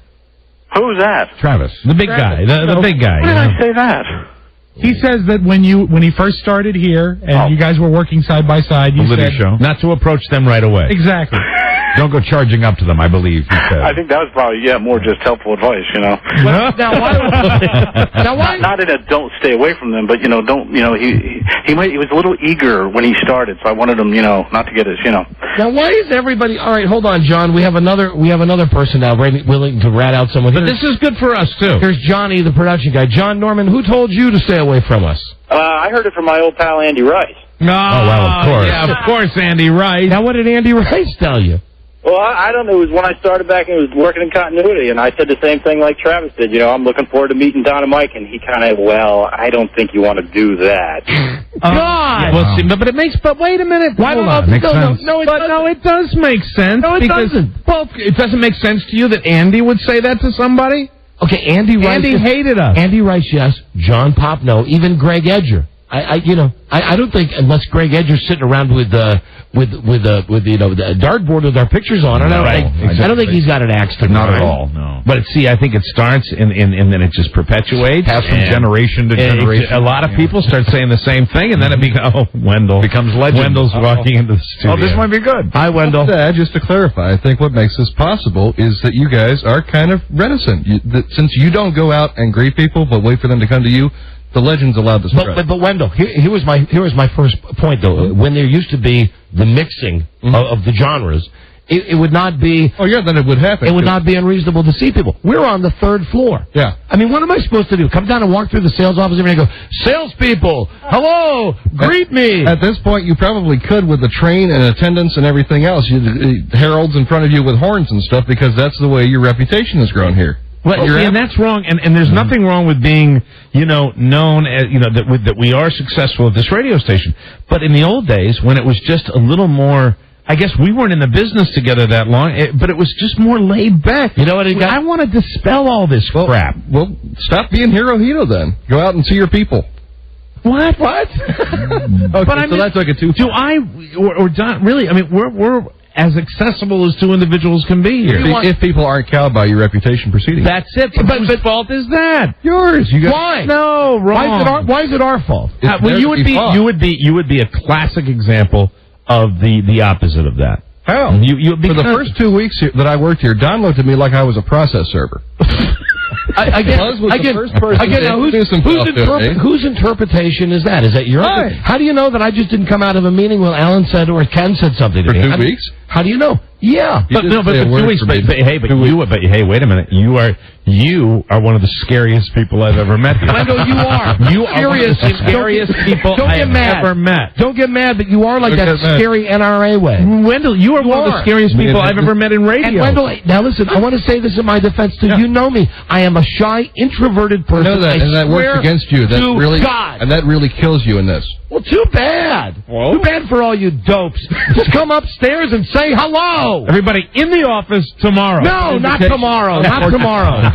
Who's that? Travis. The big guy. The big guy. When did I say that? He says that when he first started here and you guys were working side by side, you said show. Not to approach them right away. Exactly. Don't go charging up to them, I believe he said. I think that was probably, more just helpful advice, Well, now why? Not in a don't stay away from them, but, he was a little eager when he started, so I wanted him, not to get his, Now, why is everybody... All right, hold on, John. We have another person now willing to rat out someone. But this is good for us, too. Here's Johnny, the production guy. John Norman, who told you to stay away from us? I heard it from my old pal Andy Rice. No, well, of course. Yeah, of course, Andy Rice. Now, what did Andy Rice tell you? Well, I don't know. It was when I started back and was working in continuity, and I said the same thing like Travis did. I'm looking forward to meeting Don and Mike, and he kind of, I don't think you want to do that. God! Well, see, but it makes. But wait a minute. Why don't it make sense? No, it does make sense. No, it doesn't. Well, it doesn't make sense to you that Andy would say that to somebody. Okay, Andy Rice. Andy hated us. Andy Rice, yes. John Pop, no. Even Greg Edger. I don't think unless Greg Edger's sitting around with the dartboard with our pictures on it. I don't think he's got an axe to grind. Not at all. No. But see, I think it starts and then it just perpetuates. Pass from generation to generation. A lot of people start saying the same thing, and then it becomes Wendell becomes legend. Wendell's walking into the studio. Oh, this might be good. Hi, Wendell. Just to clarify, I think what makes this possible is that you guys are kind of reticent. Since you don't go out and greet people, but wait for them to come to you. The legend's allowed to spread. But Wendell, here was my first point though. When there used to be the mixing of the genres, it would not be. Oh yeah, then it would happen. It would not be unreasonable to see people. We're on the third floor. Yeah. I mean, what am I supposed to do? Come down and walk through the sales office and go, salespeople, hello, greet me. At this point, you probably could with the train and attendance and everything else. Heralds in front of you with horns and stuff because that's the way your reputation has grown here. Well, and that's wrong, and there's nothing wrong with being, known as, that we are successful at this radio station. But in the old days, when it was just a little more, I guess we weren't in the business together that long, but it was just more laid back. You know what? I want to dispel all this crap. Well, stop being Hirohito then. Go out and see your people. What? Okay, but I mean, so that took it too far. Do I, or Don, really, I mean, we're as accessible as two individuals can be here. If people aren't cowed by your reputation proceedings. That's it. But whose fault is that? Yours. Why? No, wrong. Why is it our fault? Well, you would be a classic example of the opposite of that. How? For the first 2 weeks that I worked here, Don looked at me like I was a process server. Whose interpretation is that? Is that yours? How do you know that I just didn't come out of a meeting when Alan said or Ken said something to me? For 2 2 weeks? How do you know? Yeah. But 2 weeks. But hey, wait a minute. You are one of the scariest people I've ever met. Wendell, you are. You are one of the scariest people I have ever met. Don't get mad, but you are like that scary NRA way. Wendell, you are one of the scariest people I've ever met in radio. And Wendell, now listen, I want to say this in my defense too. Yeah. You know me. I am a shy, introverted person. I know that, and that works against you. That really, God. And that really kills you in this. Well, too bad. Whoa. Too bad for all you dopes. Just come upstairs and say hello. Everybody in the office tomorrow. No, not tomorrow. Not tomorrow.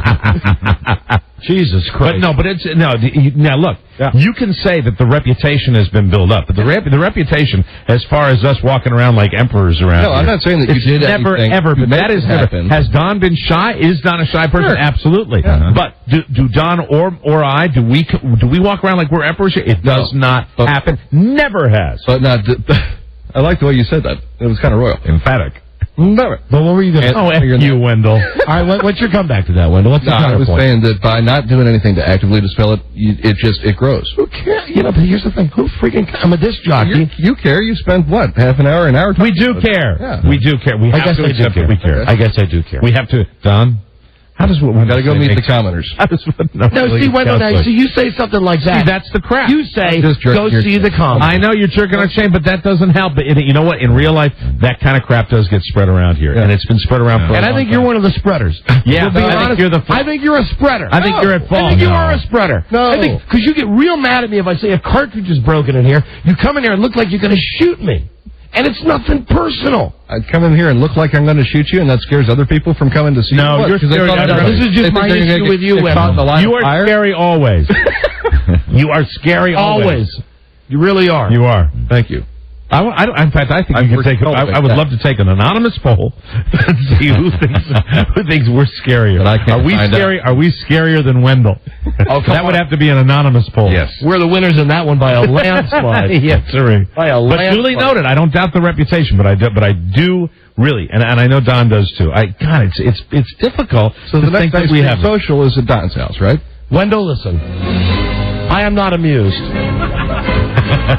Jesus Christ. But it's now look. Yeah. You can say that the reputation has been built up, but the reputation, as far as us walking around like emperors around. No, I'm not saying that you did never ever. But that is never. Has Don been shy? Is Don a shy person? Sure. Absolutely. Yeah. But do Don or I do we walk around like we're emperors? It does not happen. Never has. But not. I like the way you said that. It was kind of royal, emphatic. Never. But what were you going to say? Oh, you, Wendell. All right, what's your comeback to that, Wendell? What's the I was saying that by not doing anything to actively dispel it, it grows. Who cares? But here's the thing. Who freaking... I'm a disc jockey. You care. You spend, what, half an hour, an hour? We do care. Yeah. We do care. I guess I do care. We have to... Don? How does what got to go meet the commoners? Wendell, so you say something like that. See, that's the crap. You say, go see the commoners. I know you're jerking our chain, but that doesn't help. But you know what? In real life, that kind of crap does get spread around here, and it's been spread around for a long time. And I think you're one of the spreaders. Yeah, I think you're a spreader. I think you're at fault. I think you are a spreader. No. I think because you get real mad at me if I say a cartridge is broken in here. You come in here and look like you're going to shoot me. And it's nothing personal. I'd come in here and look like I'm going to shoot you, and that scares other people from coming to see you. No, you're scary. This is just my issue with you, Wendell. You are scary always. You are scary always. You really are. You are. Thank you. In fact, I think you could take. I would love to take an anonymous poll and see who thinks we're scarier. But I can't Are we scary? Are we scarier than Wendell? Oh, that would have to be an anonymous poll. Yes. We're the winners in that one by a landslide. Yes, sir. By a But landslide. duly noted. I don't doubt the reputation, but I do really, and I know Don does too. It's difficult. So to the next think that time we we have social is at Don's house, right? Wendell, listen. I am not amused.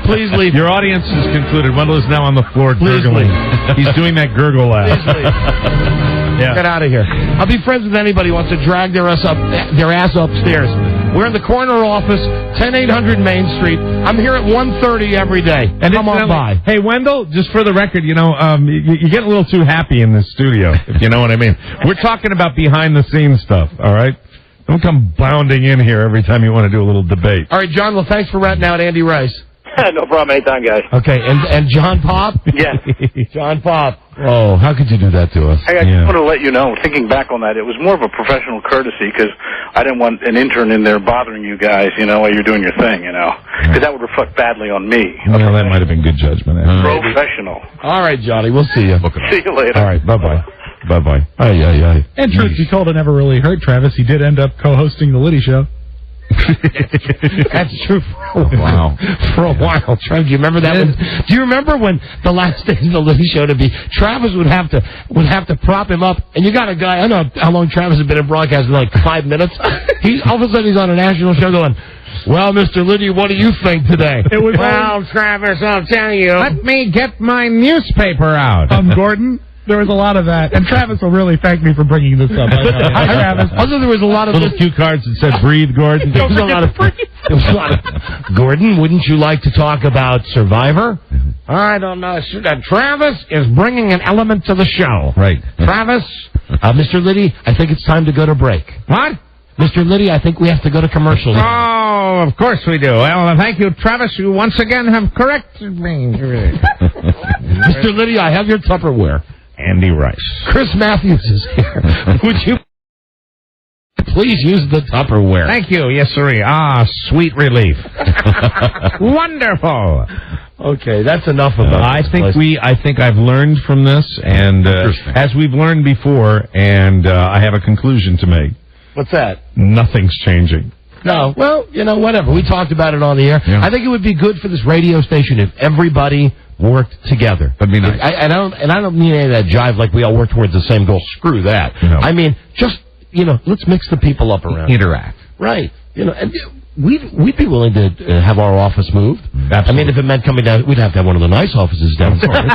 Please leave. Your audience has concluded. Wendell is now on the floor Please gurgling. leave. He's doing that gurgle laugh. Please leave. Yeah. Get out of here. I'll be friends with anybody who wants to drag their ass upstairs. We're in the corner office, 10800 Main Street. I'm here at 1:30 every day. And come on by. Hey, Wendell, just for the record, you get a little too happy in this studio, if you know what I mean. We're talking about behind-the-scenes stuff, all right? Don't come bounding in here every time you want to do a little debate. All right, John, well, thanks for ratting out Andy Rice. No problem. Anytime, guys. Okay, and John Pop? Yeah. John Pop. Oh, how could you do that to us? I just want to let you know, thinking back on that, it was more of a professional courtesy because I didn't want an intern in there bothering you guys, while you're doing your thing, because that would reflect badly on me. Well, that might have been good judgment. Professional. All right, Johnny, we'll see you. See you later. All right, bye-bye. Bye-bye. Aye. And truth be told, it never really hurt Travis. He did end up co-hosting the Liddy Show. That's true for a while. For a while, Travis. Do you remember that? Do you remember when the last days of the Liddy Show to be? Travis would have to prop him up, and you got a guy. I don't know how long Travis has been in broadcasting, like 5 minutes. All of a sudden he's on a national show going, "Well, Mr. Liddy, what do you think today?" Travis, I'll tell you. Let me get my newspaper out. Gordon. There was a lot of that. And Travis will really thank me for bringing this up. Hi, Travis. Also, there was a lot of little cue cards that said "Breathe, Gordon." There was a lot of Gordon, wouldn't you like to talk about Survivor? I don't know. Travis is bringing an element to the show. Right. Travis, Mr. Liddy, I think it's time to go to break. What? Mr. Liddy, I think we have to go to commercial. Oh, of course we do. Well, thank you, Travis. You once again have corrected me. Mr. Liddy, I have your Tupperware. Andy Rice. Chris Matthews is here. Would you please use the Tupperware? Thank you. Yes, sir. Ah, sweet relief. Wonderful. Okay, that's enough about I think I've learned from this, and as we've learned before, and I have a conclusion to make. What's that? Nothing's changing. No. Well, whatever. We talked about it on the air. Yeah. I think it would be good for this radio station if everybody worked together. That'd be nice. I don't mean any of that jive like we all work towards the same goal. Screw that. No. I mean, just, let's mix the people up around. Interact. Right. And we'd be willing to have our office moved. Absolutely. I mean, if it meant coming down, we'd have to have one of the nice offices downstairs.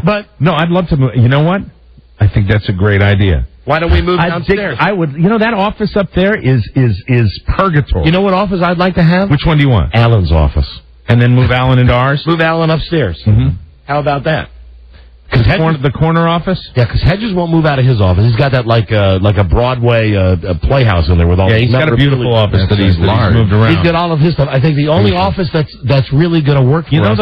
But no, I'd love to move. You know what? I think that's a great idea. Why don't we move downstairs? I would. That office up there is purgatory. You know what office I'd like to have? Which one do you want? Alan's office. And then move Alan into ours? Move Alan upstairs. Mm-hmm. How about that? The corner office? Yeah, because Hedges won't move out of his office. He's got that like a Broadway playhouse in there with all. Yeah, he's got a beautiful office that he's moved around. He's got all of his stuff. I think the only office that's really going to work for us.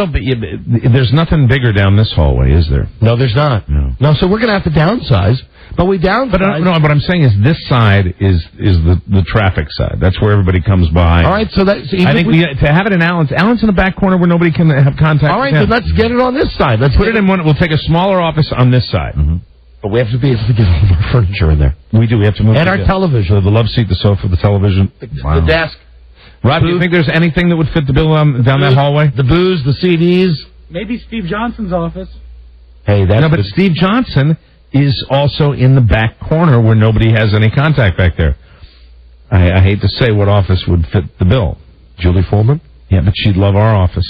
There's nothing bigger down this hallway, is there? No, there's not. No, so we're going to have to downsize. But we downsize. But what I'm saying is this side is the traffic side. That's where everybody comes by. All right, so I think to have it in Alan's in the back corner where nobody can have contact. All right, so let's get it on this side. Let's put it in one. We'll take a smaller office on this side. Mm-hmm. But we have to be able to get all of our furniture in there. We do. We have to move. And our television. The love seat, the sofa, the television. The desk. Rob, do you think there's anything that would fit the bill down that hallway? The booze, the CDs. Maybe Steve Johnson's office. Hey, but Steve Johnson is also in the back corner where nobody has any contact back there. I hate to say what office would fit the bill. Julie Foreman? Yeah, but she'd love our office.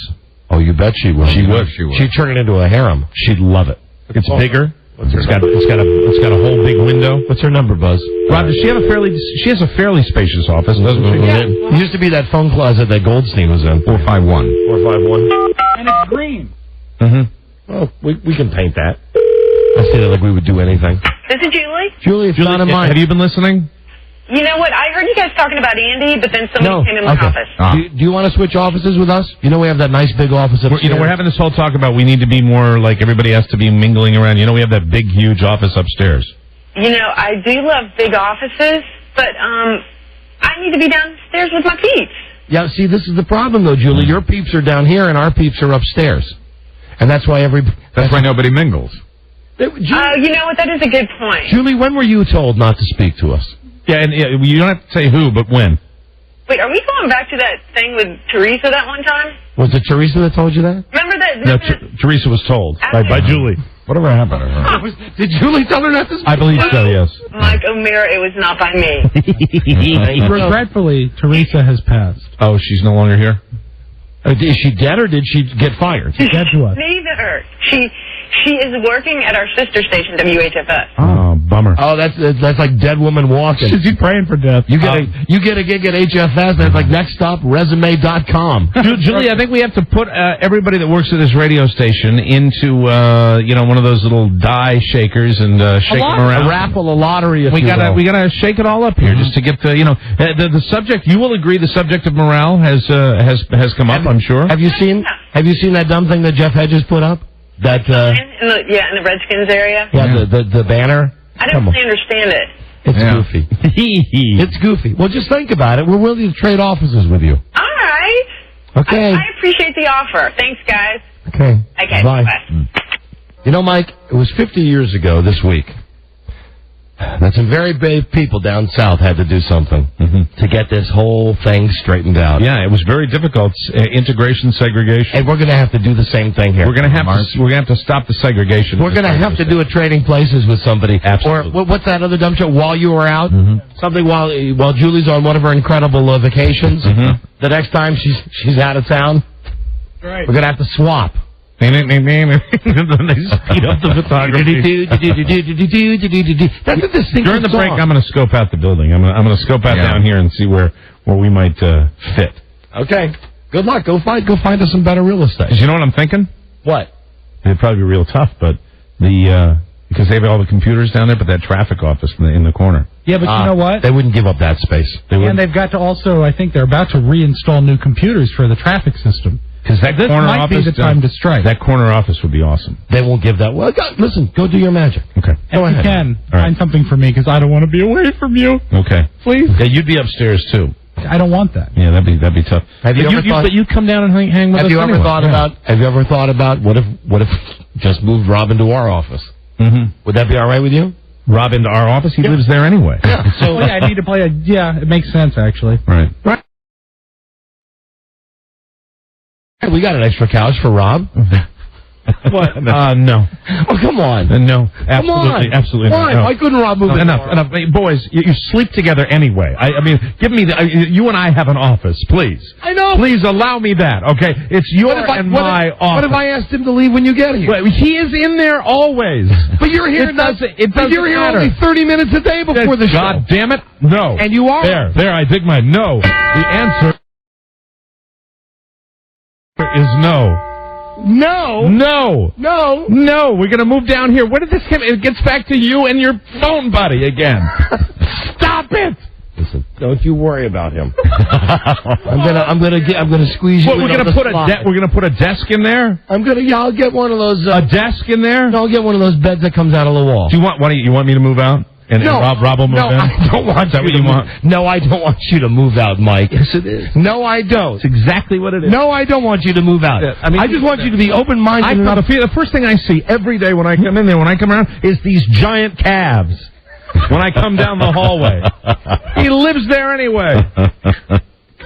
Oh, you bet she would. She would. She'd turn it into a harem. She'd love it. It's bigger. It's got a whole big window. What's her number, Buzz? Rob, does she has a fairly spacious office, doesn't she? Yeah. It used to be that phone closet that Goldstein was in. 451. 451. And it's green. Mm-hmm. Oh, we can paint that. I say that like we would do anything. This is Julie. Julie, if not in mine. Have you been listening? You know what? I heard you guys talking about Andy, but then somebody came in my office. Do you want to switch offices with us? We have that nice big office upstairs. We're having this whole talk about we need to be more like everybody has to be mingling around. We have that big, huge office upstairs. I do love big offices, but I need to be downstairs with my peeps. Yeah, see, this is the problem, though, Julie. Your peeps are down here, and our peeps are upstairs. And that's why nobody mingles. You know what? That is a good point. Julie, when were you told not to speak to us? Yeah, and you don't have to say who, but when. Wait, are we going back to that thing with Teresa that one time? Was it Teresa that told you that? Remember that? No, Teresa was told by Julie. Whatever happened to her? Did Julie tell her not to speak? I believe so, yes. Mike O'Meara, it was not by me. Regretfully, Teresa has passed. Oh, she's no longer here? Is she dead or did she get fired? She's dead to us. Neither. She is working at our sister station, WHFS. Oh, bummer. Oh, that's like dead woman walking. She's praying for death. You get a gig at HFS. That's like next stop resume.com. Julie, I think we have to put everybody that works at this radio station into one of those little die shakers and shake them around. A raffle, a lottery. We gotta shake it all up here just to get the subject. You will agree the subject of morale has come up. I'm sure. Have you seen that dumb thing that Jeff Hedges put up? That in the Redskins area. Yeah, the banner. I don't really understand it. It's goofy. It's goofy. Well, just think about it. We're willing to trade offices with you. All right. Okay. I appreciate the offer. Thanks, guys. Okay. Bye. You know, Mike, it was 50 years ago this week that some very brave people down south had to do something to get this whole thing straightened out. Yeah, it was very difficult. Integration, segregation. And we're going to have to do the same thing here. We're going to have to stop the segregation. We're going to have to do a trading places with somebody. Absolutely. Or what's that other dumb show? While you were out, something while Julie's on one of her incredible vacations. The next time she's out of town, we're going to have to swap. They speed up the photography. That's a distinct During the break, I'm going to scope out the building. I'm going to scope out down here and see where we might fit. Okay. Good luck. Go find us some better real estate. You know what I'm thinking? What? It'd probably be real tough, but because they have all the computers down there, but that traffic office in the corner. Yeah, but you know what? They wouldn't give up that space. And they've got to also, I think they're about to reinstall new computers for the traffic system. Because this might be the time to strike. That corner office would be awesome. They won't give that. Well, listen, go do your magic. Okay. Go ahead. You can find something for me because I don't want to be away from you. Okay. Please. Yeah, you'd be upstairs too. I don't want that. Yeah, that'd be tough. Have you ever thought? But you come down and hang with us. Have you ever thought about what if just moved Robin to our office? Would that be all right with you? Robin to our office? He lives there anyway. Yeah. So I need to play it makes sense actually. Right. We got an extra couch for Rob. What? No. Oh, come on. No. Absolutely Why? not. No. Why couldn't Rob move? Enough. Hey, boys, you sleep together anyway. I mean, give me you and I have an office, please. I know. Please allow me that, okay? It's your and my office. What if I asked him to leave when you get here? Well, he is in there always. But you're here. It doesn't you're here matter. only 30 minutes a day before the show. God damn it! No. And you are. There. I dig my no. The answer is no. No. We're going to move down here. Where did this come? It gets back to you and your phone buddy again. Stop it. Listen, don't you worry about him. I'm gonna squeeze you. What, we're going to put a desk in there? I'll get one of those. A desk in there? No, I'll get one of those beds that comes out of the wall. Do you want me to move out? And Rob will move in? No, I don't want Is that what you want? No, I don't want you to move out, Mike. Yes, it is. No, I don't. It's exactly what it is. No, I don't want you to move out. Yeah, I just want you to be open-minded enough. The first thing I see every day when I come in there, when I come around, is these giant calves. When I come down the hallway. He lives there anyway.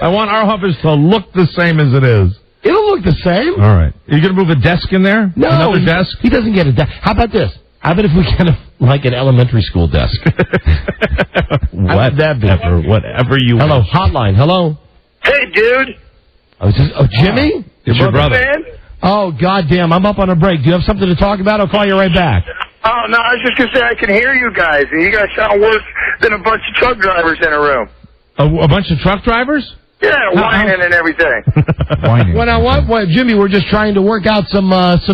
I want our office to look the same as it is. It'll look the same. All right. Are you going to move a desk in there? No. Another desk? He doesn't get a desk. How about this? How about if we get an elementary school desk? What? That be? Whatever you Hello, wish. hotline. Hello. Hey, dude. Jimmy? It's your brother. Man? Oh, goddamn. I'm up on a break. Do you have something to talk about? I'll call you right back. Oh, no, I was just going to say I can hear you guys, and you guys sound worse than a bunch of truck drivers in a room. A bunch of truck drivers? Yeah, whining and everything. Whining. Well, now what? Jimmy, we're just trying to work out some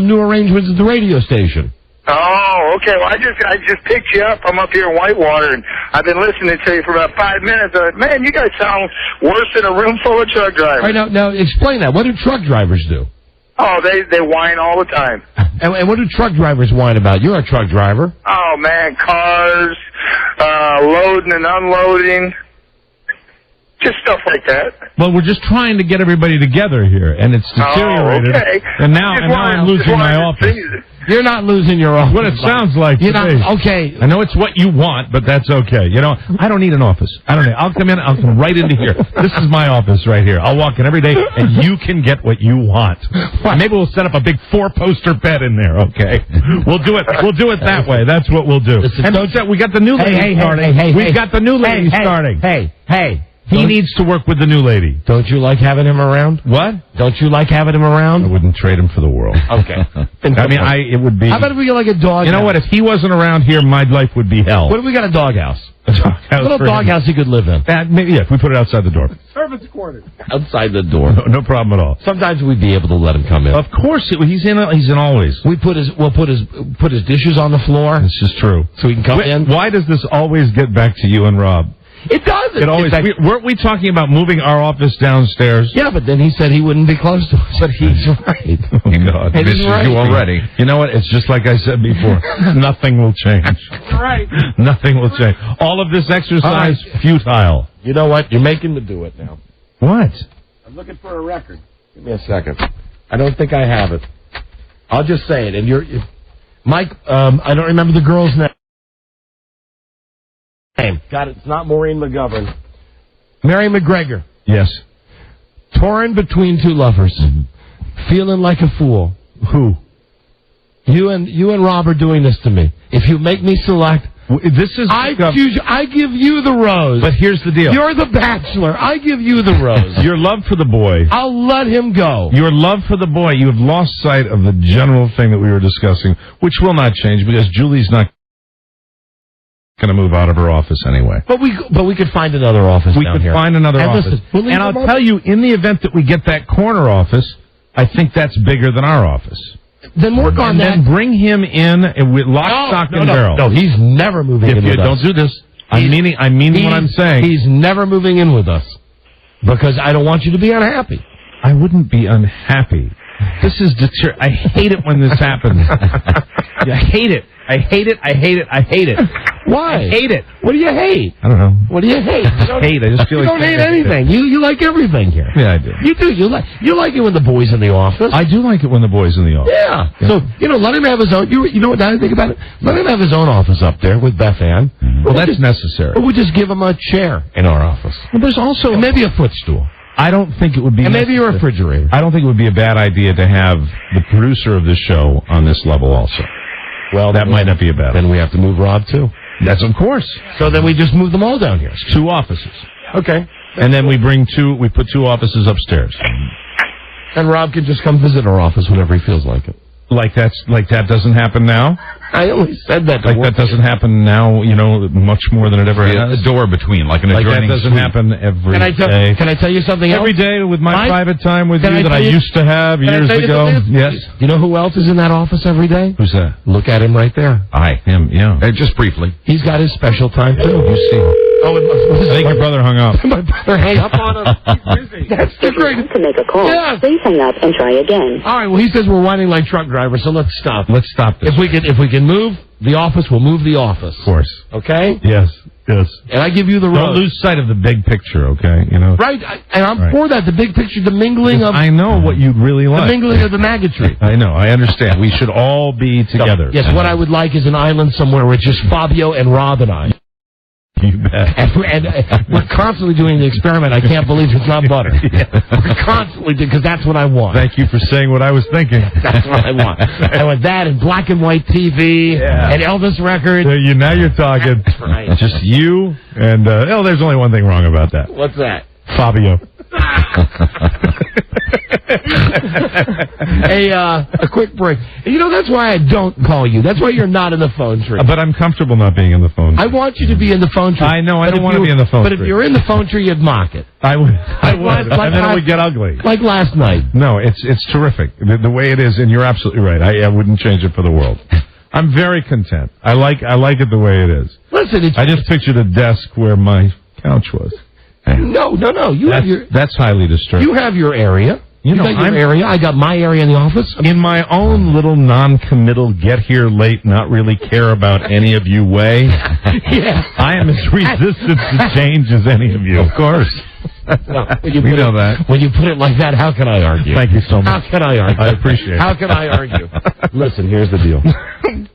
new arrangements at the radio station. Oh, okay. Well, I just picked you up. I'm up here in Whitewater, and I've been listening to you for about 5 minutes. Man, you guys sound worse than a room full of truck drivers. All right, now explain that. What do truck drivers do? Oh, they whine all the time. And what do truck drivers whine about? You're a truck driver. Oh, man, cars, loading and unloading, Just stuff like that. Well, we're just trying to get everybody together here, and it's deteriorated. Oh, okay. And now I'm losing my office. You're not losing your office. What it sounds like You're to me. not, okay. I know it's what you want, but that's okay. You know, I don't need an office. I don't need. I'll come in. I'll come right into here. This is my office right here. I'll walk in every day, and you can get what you want. Maybe we'll set up a big 4-poster bed in there. Okay, we'll do it. We'll do it that way. That's what we'll do. Listen, and we got the new lady starting. We've got the new lady starting. Hey. He needs to work with the new lady. Don't you like having him around? What? Don't you like having him around? I wouldn't trade him for the world. Okay. I mean, it would be. How about if we get like a dog? You know what? If he wasn't around here, my life would be hell. What if we got a doghouse? A little doghouse he could live in. Maybe, if we put it outside the door. Servants' quarters. Outside the door. No problem at all. Sometimes we'd be able to let him come in. Of course, he's in always. We'll put his dishes on the floor. This is true. So he can come in. Why does this always get back to you and Rob? It doesn't. It always. Weren't we talking about moving our office downstairs? Yeah, but then he said he wouldn't be close to us. But he's right. Oh, God. And he's right. You already. You know what? It's just like I said before. Nothing will change. Right. Nothing will change. All of this exercise, futile. You know what? You're making me do it now. What? I'm looking for a record. Give me a second. I don't think I have it. I'll just say it. And Mike, I don't remember the girl's name. God, it's not Maureen McGovern. Mary McGregor. Yes. Torn between two lovers. Feeling like a fool. Who? You and Rob are doing this to me. If you make me select, I give you the rose. But here's the deal. You're the bachelor. I give you the rose. Your love for the boy. I'll let him go. Your love for the boy. You have lost sight of the general thing that we were discussing, which will not change because Julie's not going to move out of her office anyway. But we could find another office down here. We could find another office. Listen, and I'll tell you, in the event that we get that corner office, I think that's bigger than our office. Then work on that. And then bring him in with lock, stock, and barrel. No, he's never moving in with us. Don't do this. I mean what I'm saying. He's never moving in with us. Because I don't want you to be unhappy. I wouldn't be unhappy. This is I hate it when this happens. I hate it. I hate it. I hate it. I hate it. Why? I hate it. What do you hate? I don't know. What do you hate? I just feel you like don't hate anything. You like everything here. Yeah, I do. You do. You like it when the boy's in the office. I do like it when the boy's in the office. Yeah. So let him have his own. You know what I think about it? Let him have his own office up there with Beth Ann. Well, that's necessary. Or we just give him a chair in our office. Well, there's also maybe a footstool. I don't think it would be. And maybe a refrigerator. I don't think it would be a bad idea to have the producer of the show on this level also. Well, that might not be a bad. Then we have to move Rob too. That's of course. So then we just move them all down here. It's 2 offices. Okay. And then we put 2 offices upstairs. And Rob can just come visit our office whenever he feels like it. Like that doesn't happen now? I only said that. Like that doesn't happen now, much more than it ever has. A door between, like an adjoining that doesn't suite. happen every day. Can I tell you something else? Every day with my private time with you that I used to have years ago. Yes. You know who else is in that office every day? Who's that? Look at him right there. Him, yeah. Just briefly. He's got his special time, too. You see. Oh, I think your brother hung up. My brother hung up on him. He's busy. That's the greatest. To make a call, please hang up and try again. All right, well, he says we're whining like truck drivers, so let's stop. Let's stop this. If we can move the office, we'll move the office. Of course. Okay? Yes. And I give you the road. Don't lose sight of the big picture, okay? Right, and I'm for that, the big picture, the mingling of... I know what you'd really like. The mingling of the maggotry. I know, I understand. We should all be together. Yes, what I would like is an island somewhere where it's just Fabio and Rob and I. You bet. And we're constantly doing the experiment. I can't believe it's not butter. We're constantly doing, because that's what I want. Thank you for saying what I was thinking. That's what I want. I want that and black and white TV and Elvis records. Now you're talking. That's right. Just you and, there's only one thing wrong about that. What's that? Fabio. A quick break. That's why I don't call you. That's why you're not in the phone tree. But I'm comfortable not being in the phone tree. I want you to be in the phone tree. I know, I don't want to be in the phone tree. But if you're in the phone tree, you'd mock it. I would. And then it would get ugly. Like last night. No, it's terrific. The way it is, and you're absolutely right. I wouldn't change it for the world. I'm very content. I like it the way it is. Listen, I just pictured a desk where my couch was. No. That's highly disturbing. You have your area. You got your area. I got my area in the office. In my own little non-committal, get here late, not really care about any of you way. Yeah. I am as resistant to change as any of you. Of course. No, We know that. When you put it like that, how can I argue? Thank you so much. How can I argue? I appreciate it. How can I argue? Listen, here's the deal.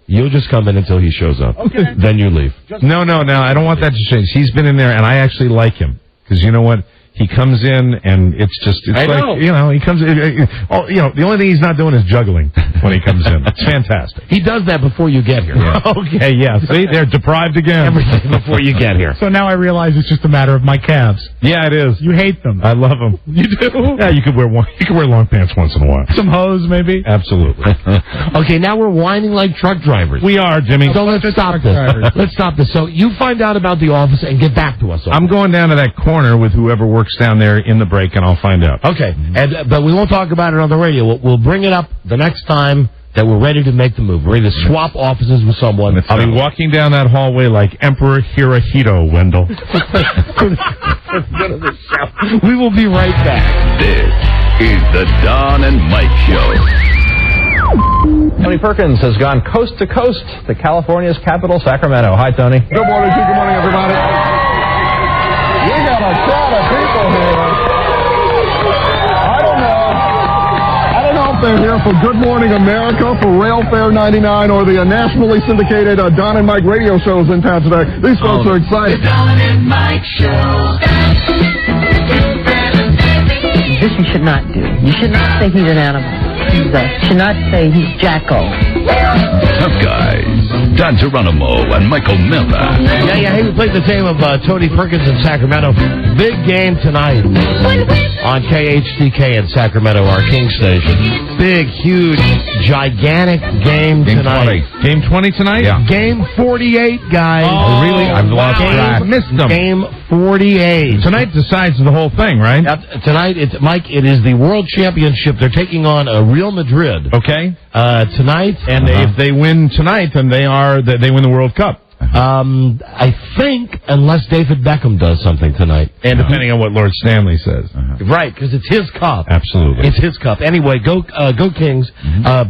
You'll just come in until he shows up. Okay. Then you leave. No, I don't want that to change. He's been in there, and I actually like him. Because you know what? He comes in, and it's I like, know. he comes in. The only thing he's not doing is juggling when he comes in. It's fantastic. He does that before you get here. Yeah. Okay, yeah. See, they're deprived again. Everything before you get here. So now I realize it's just a matter of my calves. Yeah, it is. You hate them. I love them. You do? Yeah, you could wear long pants once in a while. Some hose, maybe? Absolutely. Okay, now we're whining like truck drivers. We are, Jimmy. So let's stop this. Let's stop this. So you find out about the office and get back to us. I'm going down to that corner with whoever works down there in the break, and I'll find out. Okay, but we won't talk about it on the radio. We'll bring it up the next time that we're ready to make the move. We're ready to swap offices with someone. I'll be walking down that hallway like Emperor Hirohito, Wendell. We will be right back. This is the Don and Mike Show. Tony Perkins has gone coast to coast to California's capital, Sacramento. Hi, Tony. Good morning, Good morning, everybody. We got a crowd of people here. I don't know if they're here for Good Morning America, for Rail Fair 99, or the nationally syndicated Don and Mike radio shows in town today. These folks are excited. The Don and Mike Show. This you should not do. You should not say he's an animal. You should not say he's Jacko. Tough Guys, Don Geronimo and Michael Milner. Yeah. Hey, we played the game of Tony Perkins in Sacramento. Big game tonight on KHCK in Sacramento, our King station. Big, huge, gigantic game tonight. 20. Game 20 tonight? Yeah. Game 48, guys. Oh, really? I've lost track. Missed them. Game 48. Tonight decides the whole thing, right? Tonight, Mike, it is the World Championship. They're taking on Real Madrid. Okay. Tonight. And if they win tonight, then they win the World Cup. I think, unless David Beckham does something tonight. And depending on what Lord Stanley says. Right, because it's his cup. Absolutely. It's his cup. Anyway, go Kings.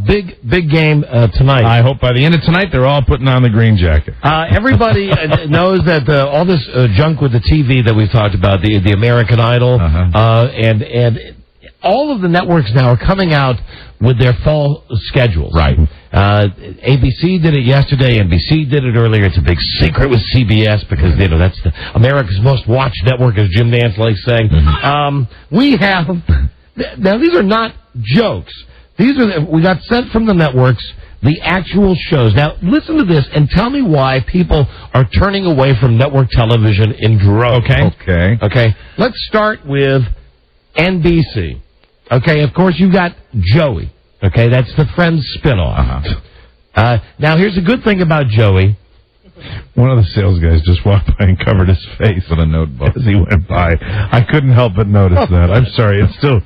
Big game tonight. I hope by the end of tonight they're all putting on the green jacket. Everybody knows that all this junk with the TV that we've talked about, the American Idol, and all of the networks now are coming out with their fall schedules. Right. ABC did it yesterday. NBC did it earlier. It's a big secret with CBS because that's America's most watched network, as Jim Nantz likes saying. We have now. These are not jokes. We got sent from the networks the actual shows. Now listen to this and tell me why people are turning away from network television in droves. Okay. Let's start with NBC. Okay, of course, you've got Joey. Okay, that's the Friends spinoff. Now, here's a good thing about Joey. One of the sales guys just walked by and covered his face with a notebook as he went by. I couldn't help but notice that. I'm sorry, it still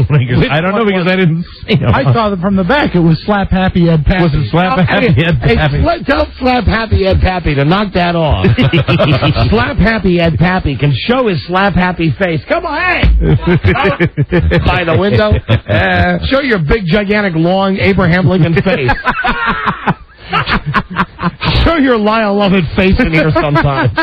lingers. I don't know because I didn't see him. I saw them from the back. It was Slap Happy Ed Pappy. Was it Slap Happy Ed Pappy? Tell Slap Happy Ed Pappy to knock that off. Slap Happy Ed Pappy can show his Slap Happy face. Come on, hey! By the window. Show your big, gigantic, long Abraham Lincoln face. Show your Lyle Lovett face in here sometime.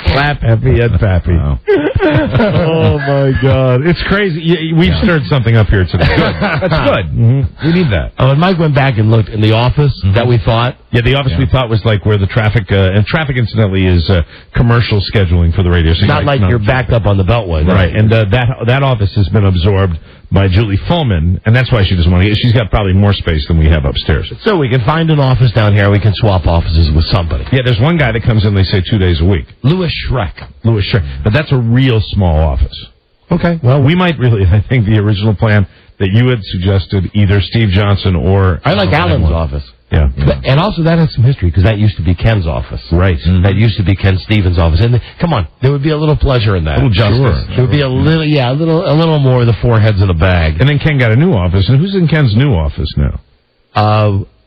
Slap Happy Ed Pappy. Wow. Oh, my God. It's crazy. We've stirred something up here today. Good. That's good. Mm-hmm. We need that. Oh, and Mike went back and looked in the office that we thought. Yeah, the office we thought was like where the traffic, and traffic incidentally is commercial scheduling for the radio. So not like you're backed up on the Beltway. Right, and that office has been absorbed by Julie Fullman, and that's why she doesn't want to get. She's got probably more space than we have upstairs. So we can find an office down here. We can swap offices with somebody. Yeah, there's one guy that comes in, they say 2 days a week. Louis Schreck. But that's a real small office. Okay. Well, we might really, I think the original plan that you had suggested, either Steve Johnson or... I like Alan's office. Yeah. And also that has some history, because that used to be Ken's office. Right. That used to be Ken Stevens' office. And come on, there would be a little pleasure in that. A little justice. Sure. There would be a little more of the four heads in a bag. And then Ken got a new office. And who's in Ken's new office now?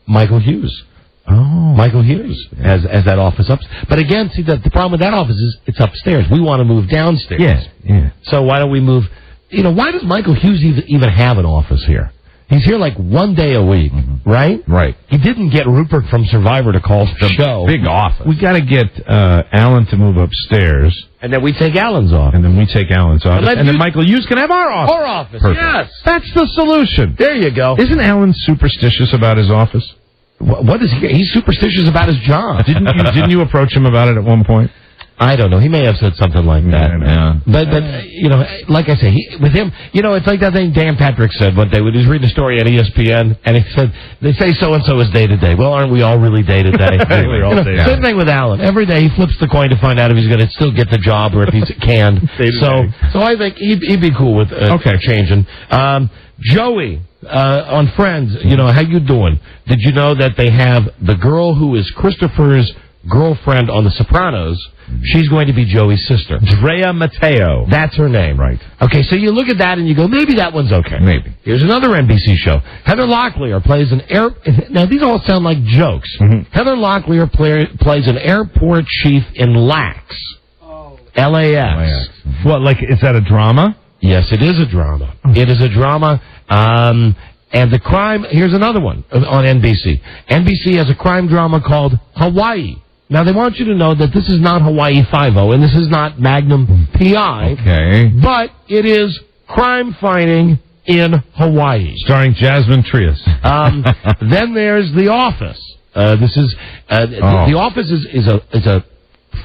Michael Hughes. Oh. Michael Hughes as that office up. But again, see, the problem with that office is it's upstairs. We want to move downstairs. Yeah. So why don't we move... why does Michael Hughes even have an office here? He's here like one day a week, right? Right. He didn't get Rupert from Survivor to call the show. Big office. We got to get Alan to move upstairs. And then we take Alan's off. And then we take Alan's office. let And then you- Michael Hughes can have our office. Our office, Perfect. yes. That's the solution. There you go. Isn't Alan superstitious about his office? What is he? He's superstitious about his job. Didn't you approach him about it at one point? I don't know. He may have said something like that. Yeah. But you know, like I say, with him, you know, it's like that thing Dan Patrick said one day when he was reading a story on ESPN, and he said, they say so-and-so is day-to-day. Well, aren't we all really day-to-day? We're all day-to-day. Same thing with Alan. Every day he flips the coin to find out if he's going to still get the job or if he's canned. So I think he'd be cool with changing. Joey, on Friends, you know, how you doing? Did you know that they have the girl who is Christopher's girlfriend on The Sopranos? She's going to be Joey's sister. Drea Matteo. That's her name. Right. Okay, so you look at that and you go, maybe that one's okay. Maybe. Here's another NBC show. Heather Locklear plays an now these all sound like jokes. Heather Locklear plays an airport chief in LAX. LAX. What, like, is that a drama? Yes, it is a drama. It is a drama. And the crime, here's another one on NBC. NBC has a crime drama called Hawaii. Now, they want you to know that this is not Hawaii Five-0, and this is not Magnum P.I., Okay. but it is crime fighting in Hawaii. Starring Jasmine Trias. Then there's The Office. The Office is a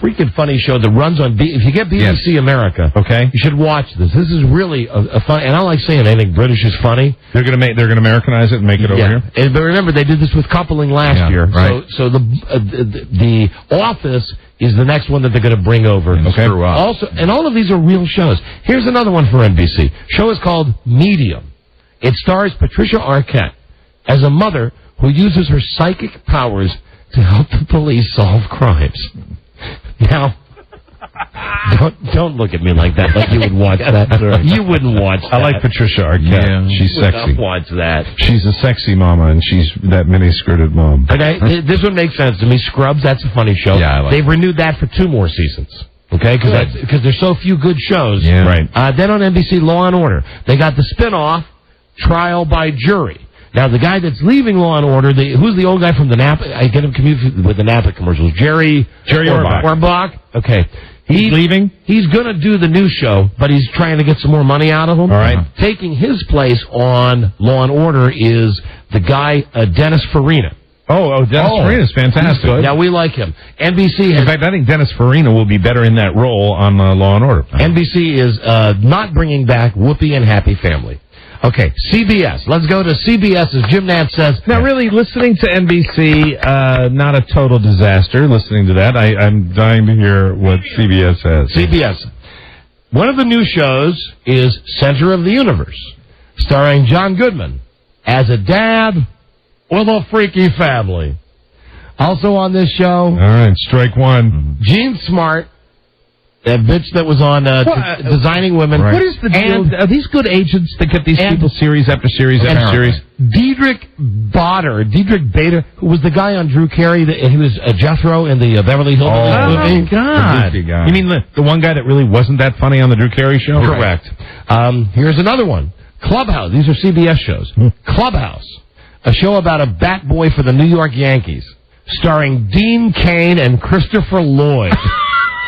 freaking funny show that runs on if you get BBC America, okay, you should watch this. This is really a fun, and I like saying anything British is funny. They're gonna Americanize it and make it over here. But remember, they did this with coupling last year. Right. So the Office is the next one that they're going to bring over. Okay. Also, and all of these are real shows. Here's another one for NBC. Show is called Medium. It stars Patricia Arquette as a mother who uses her psychic powers to help the police solve crimes. Now, don't look at me like that. Like you would watch that. You wouldn't watch that. I like Patricia Arquette. Yeah. She's You would sexy. not watch that. She's a sexy mama, and she's that mini-skirted mom. But this one makes sense to me. Scrubs, that's a funny show. Yeah, I like They've renewed that for 2 more seasons. Okay, because there's so few good shows. Yeah. Right. Then on NBC, Law and Order, they got the spinoff Trial by Jury. Now, the guy that's leaving Law and Order, who's the old guy from the Napa? I get him confused with the Napa commercials. Jerry Orbach. Okay. He's leaving? He's going to do the new show, but he's trying to get some more money out of him. All right. Taking his place on Law and Order is the guy, Dennis Farina. Oh, Dennis Farina's fantastic. Now, we like him. NBC has... In fact, I think Dennis Farina will be better in that role on Law and Order. NBC is not bringing back Whoopi and Happy Family. Okay, CBS. Let's go to CBS, as Jim Nantz says. Now, really, listening to NBC, not a total disaster. Listening to that, I'm dying to hear what CBS has. CBS. One of the new shows is Center of the Universe, starring John Goodman as a dad with a freaky family. Also on this show... All right, strike one. Gene Smart, that bitch that was on Designing Women. Right. What is the deal? Are these good agents that get these people series after series after series? Diedrich Bader, who was the guy on Drew Carey, he was Jethro in the Beverly Hills movie. Oh, God. You mean the one guy that really wasn't that funny on the Drew Carey show? Correct. Here's another one. Clubhouse. These are CBS shows. Clubhouse, a show about a bat boy for the New York Yankees, starring Dean Cain and Christopher Lloyd.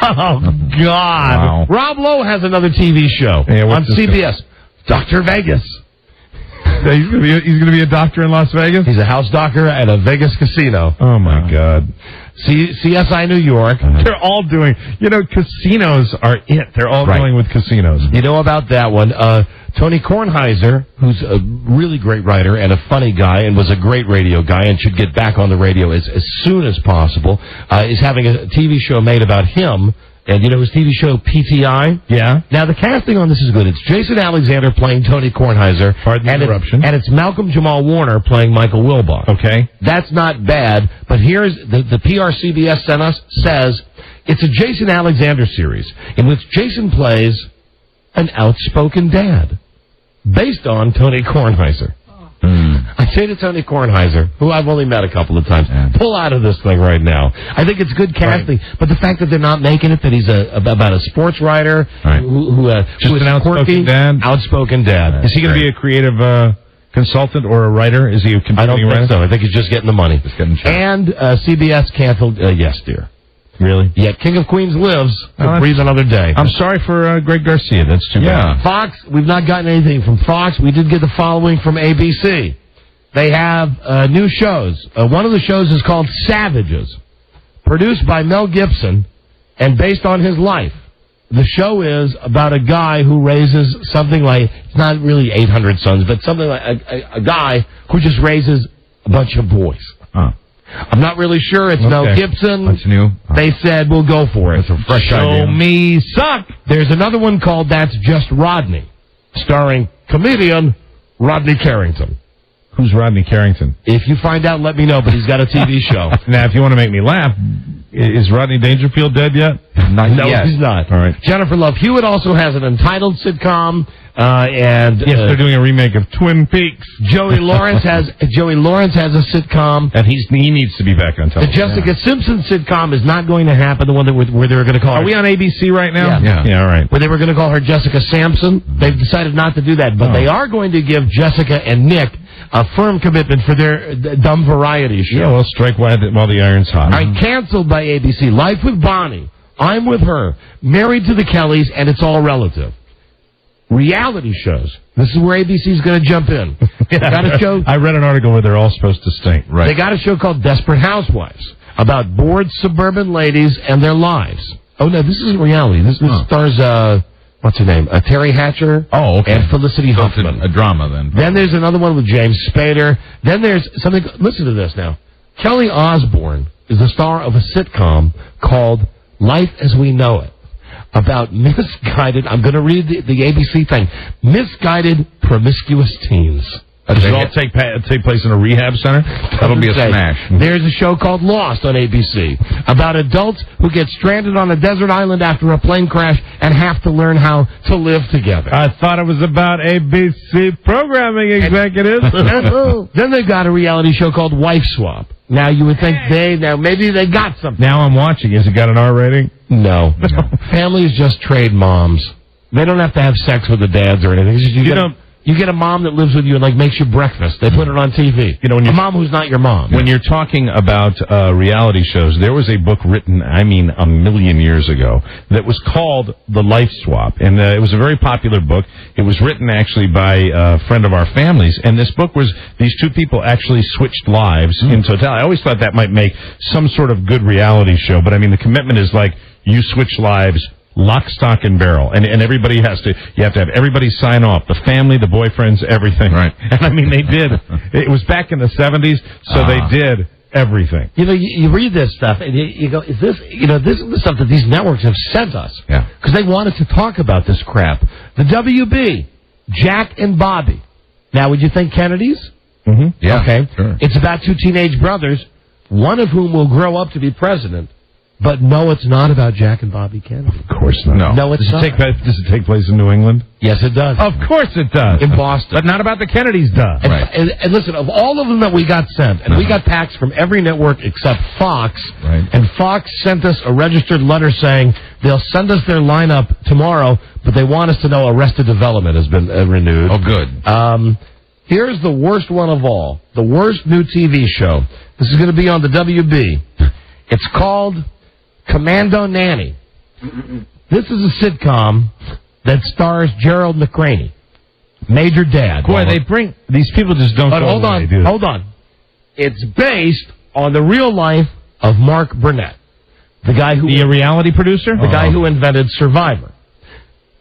Oh, God. Wow. Rob Lowe has another TV show on CBS. Dr. Vegas. He's going to be a doctor in Las Vegas? He's a house doctor at a Vegas casino. Oh, my God. CSI New York. They're all doing, casinos are it. They're all going with casinos. You know about that one. Tony Kornheiser, who's a really great writer and a funny guy and was a great radio guy and should get back on the radio as soon as possible, is having a TV show made about him. And his TV show PTI? Yeah. Now, the casting on this is good. It's Jason Alexander playing Tony Kornheiser. Pardon the interruption. And it's Malcolm Jamal Warner playing Michael Wilbach. Okay. That's not bad, but here's the PR CBS sent us says it's a Jason Alexander series in which Jason plays an outspoken dad based on Tony Kornheiser. I say to Tony Kornheiser, who I've only met a couple of times, pull out of this thing right now. I think it's good casting, but the fact that they're not making it, that he's about a sports writer who just is an outspoken quirky, dad. Outspoken dad. Is he going to be a creative consultant or a writer? Is he a continuing I don't think writer? so. I think he's just getting the money. And CBS canceled Yes Dear. Really? Yet King of Queens lives to that's- breathe another day. I'm sorry for Greg Garcia. That's too bad. Fox, we've not gotten anything from Fox. We did get the following from ABC. They have new shows. One of the shows is called Savages, produced by Mel Gibson and based on his life. The show is about a guy who raises something like, it's not really 800 sons, but something like a guy who just raises a bunch of boys. Huh. I'm not really sure. It's Mel Gibson. That's new. They said, we'll go for it. That's a fresh Show idea. me suck. There's another one called That's Just Rodney, starring comedian Rodney Carrington. Who's Rodney Carrington? If you find out, let me know, but he's got a TV show. Now, if you want to make me laugh, is Rodney Dangerfield dead yet? No, he's not. All right. Jennifer Love Hewitt also has an entitled sitcom, and Yes, they're doing a remake of Twin Peaks. Joey Lawrence has a sitcom, and he needs to be back on the television. Jessica Simpson sitcom is not going to happen. The one where they're going to call her. Are we on ABC right now? Yeah. All right. Where they were going to call her Jessica Sampson. They've decided not to do that, but they are going to give Jessica and Nick a firm commitment for their dumb variety show. Yeah, well, strike while the iron's hot. All right, canceled by ABC. Life with Bonnie. I'm with her. Married to the Kellys, and it's all relative. Reality shows. This is where ABC's going to jump in. They got a show. I read an article where they're all supposed to stink. Right. They got a show called Desperate Housewives about bored suburban ladies and their lives. Oh no, this isn't reality. This stars what's her name? Terry Hatcher. Oh, okay. And Felicity So it's Huffman. a drama then. Then there's another one with James Spader. Then there's something. Listen to this now. Kelly Osbourne is the star of a sitcom called Life as We Know It, about misguided. I'm going to read the ABC thing. Misguided, promiscuous teens. Does it all take place in a rehab center? That'll be a smash. There's a show called Lost on ABC about adults who get stranded on a desert island after a plane crash and have to learn how to live together. I thought it was about ABC programming executives. Then they've got a reality show called Wife Swap. Now you would think maybe they got something. Now I'm watching. Has it got an R rating? No. Families just trade moms. They don't have to have sex with the dads or anything. It's just you get a mom that lives with you and makes you breakfast. They put it on TV. You know, when a mom who's not your mom. When you're talking about reality shows, there was a book written, a million years ago, that was called The Life Swap. And it was a very popular book. It was written actually by a friend of our family's. And this book was, these two people actually switched lives in totality. I always thought that might make some sort of good reality show. But the commitment is you switch lives, lock, stock, and barrel. And everybody you have to have everybody sign off. The family, the boyfriends, everything. Right. And they did. It was back in the 70s, so they did everything. You read this stuff, and you go, is this, this is the stuff that these networks have sent us. Yeah. Because they wanted to talk about this crap. The WB, Jack and Bobby. Now, would you think Kennedy's? Mm-hmm. Yeah. Okay. Sure. It's about two teenage brothers, one of whom will grow up to be president. But no, it's not about Jack and Bobby Kennedy. Of course not. No, it's not. Does it take place in New England? Yes, it does. Of course it does. In Boston. But not about the Kennedys, does. And listen, of all of them that we got sent, and we got packs from every network except Fox, and Fox sent us a registered letter saying they'll send us their lineup tomorrow, but they want us to know Arrested Development has been renewed. Oh, good. Here's the worst one of all, the worst new TV show. This is going to be on the WB. It's called Commando Nanny. This is a sitcom that stars Gerald McRaney, Major Dad. Boy, these people just don't. But hold on. It's based on the real life of Mark Burnett, the guy who a reality producer, the guy who invented Survivor.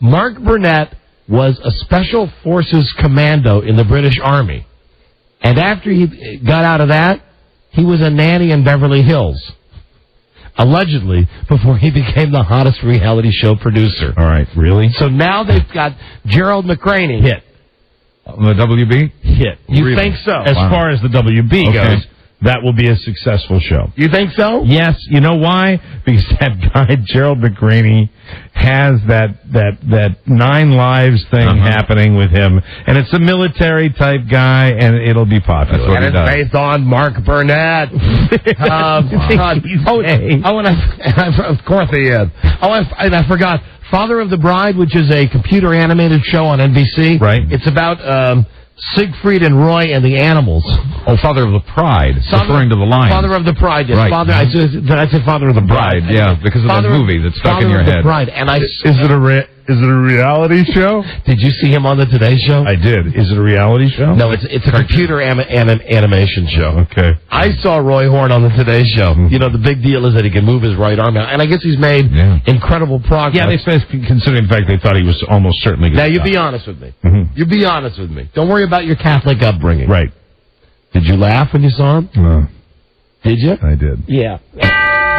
Mark Burnett was a special forces commando in the British Army, and after he got out of that, he was a nanny in Beverly Hills. Allegedly, before he became the hottest reality show producer. All right, really? So now they've got Gerald McRaney. Hit. On the WB? Hit. You Really? think so? As far as the WB goes, that will be a successful show. You think so? Yes. You know why? Because that guy, Gerald McRaney, has that 9 Lives thing happening with him. And it's a military-type guy, and it'll be popular. That's what And he it's does. based on Mark Burnett. Of course he is. And I forgot. Father of the Bride, which is a computer-animated show on NBC. Right. It's about Siegfried and Roy and the Animals. Oh, Father of the Pride, referring to the lion. Father of the Pride, yes. Right. Father, did I say Father of the Bride? Yeah, because of that movie that's stuck in your head. Father of the Pride, and Is it a reality show? Did you see him on the Today Show? I did. Is it a reality show? No, it's a computer animation show. Okay. I saw Roy Horn on the Today Show. You know, the big deal is that he can move his right arm out, and I guess he's made incredible progress. Yeah, they said, considering the fact they thought he was almost certainly going to Now, you die. be honest with me. Mm-hmm. You be honest with me. Don't worry about your Catholic upbringing. Right. Did you laugh when you saw him? No. Did you? I did. Yeah.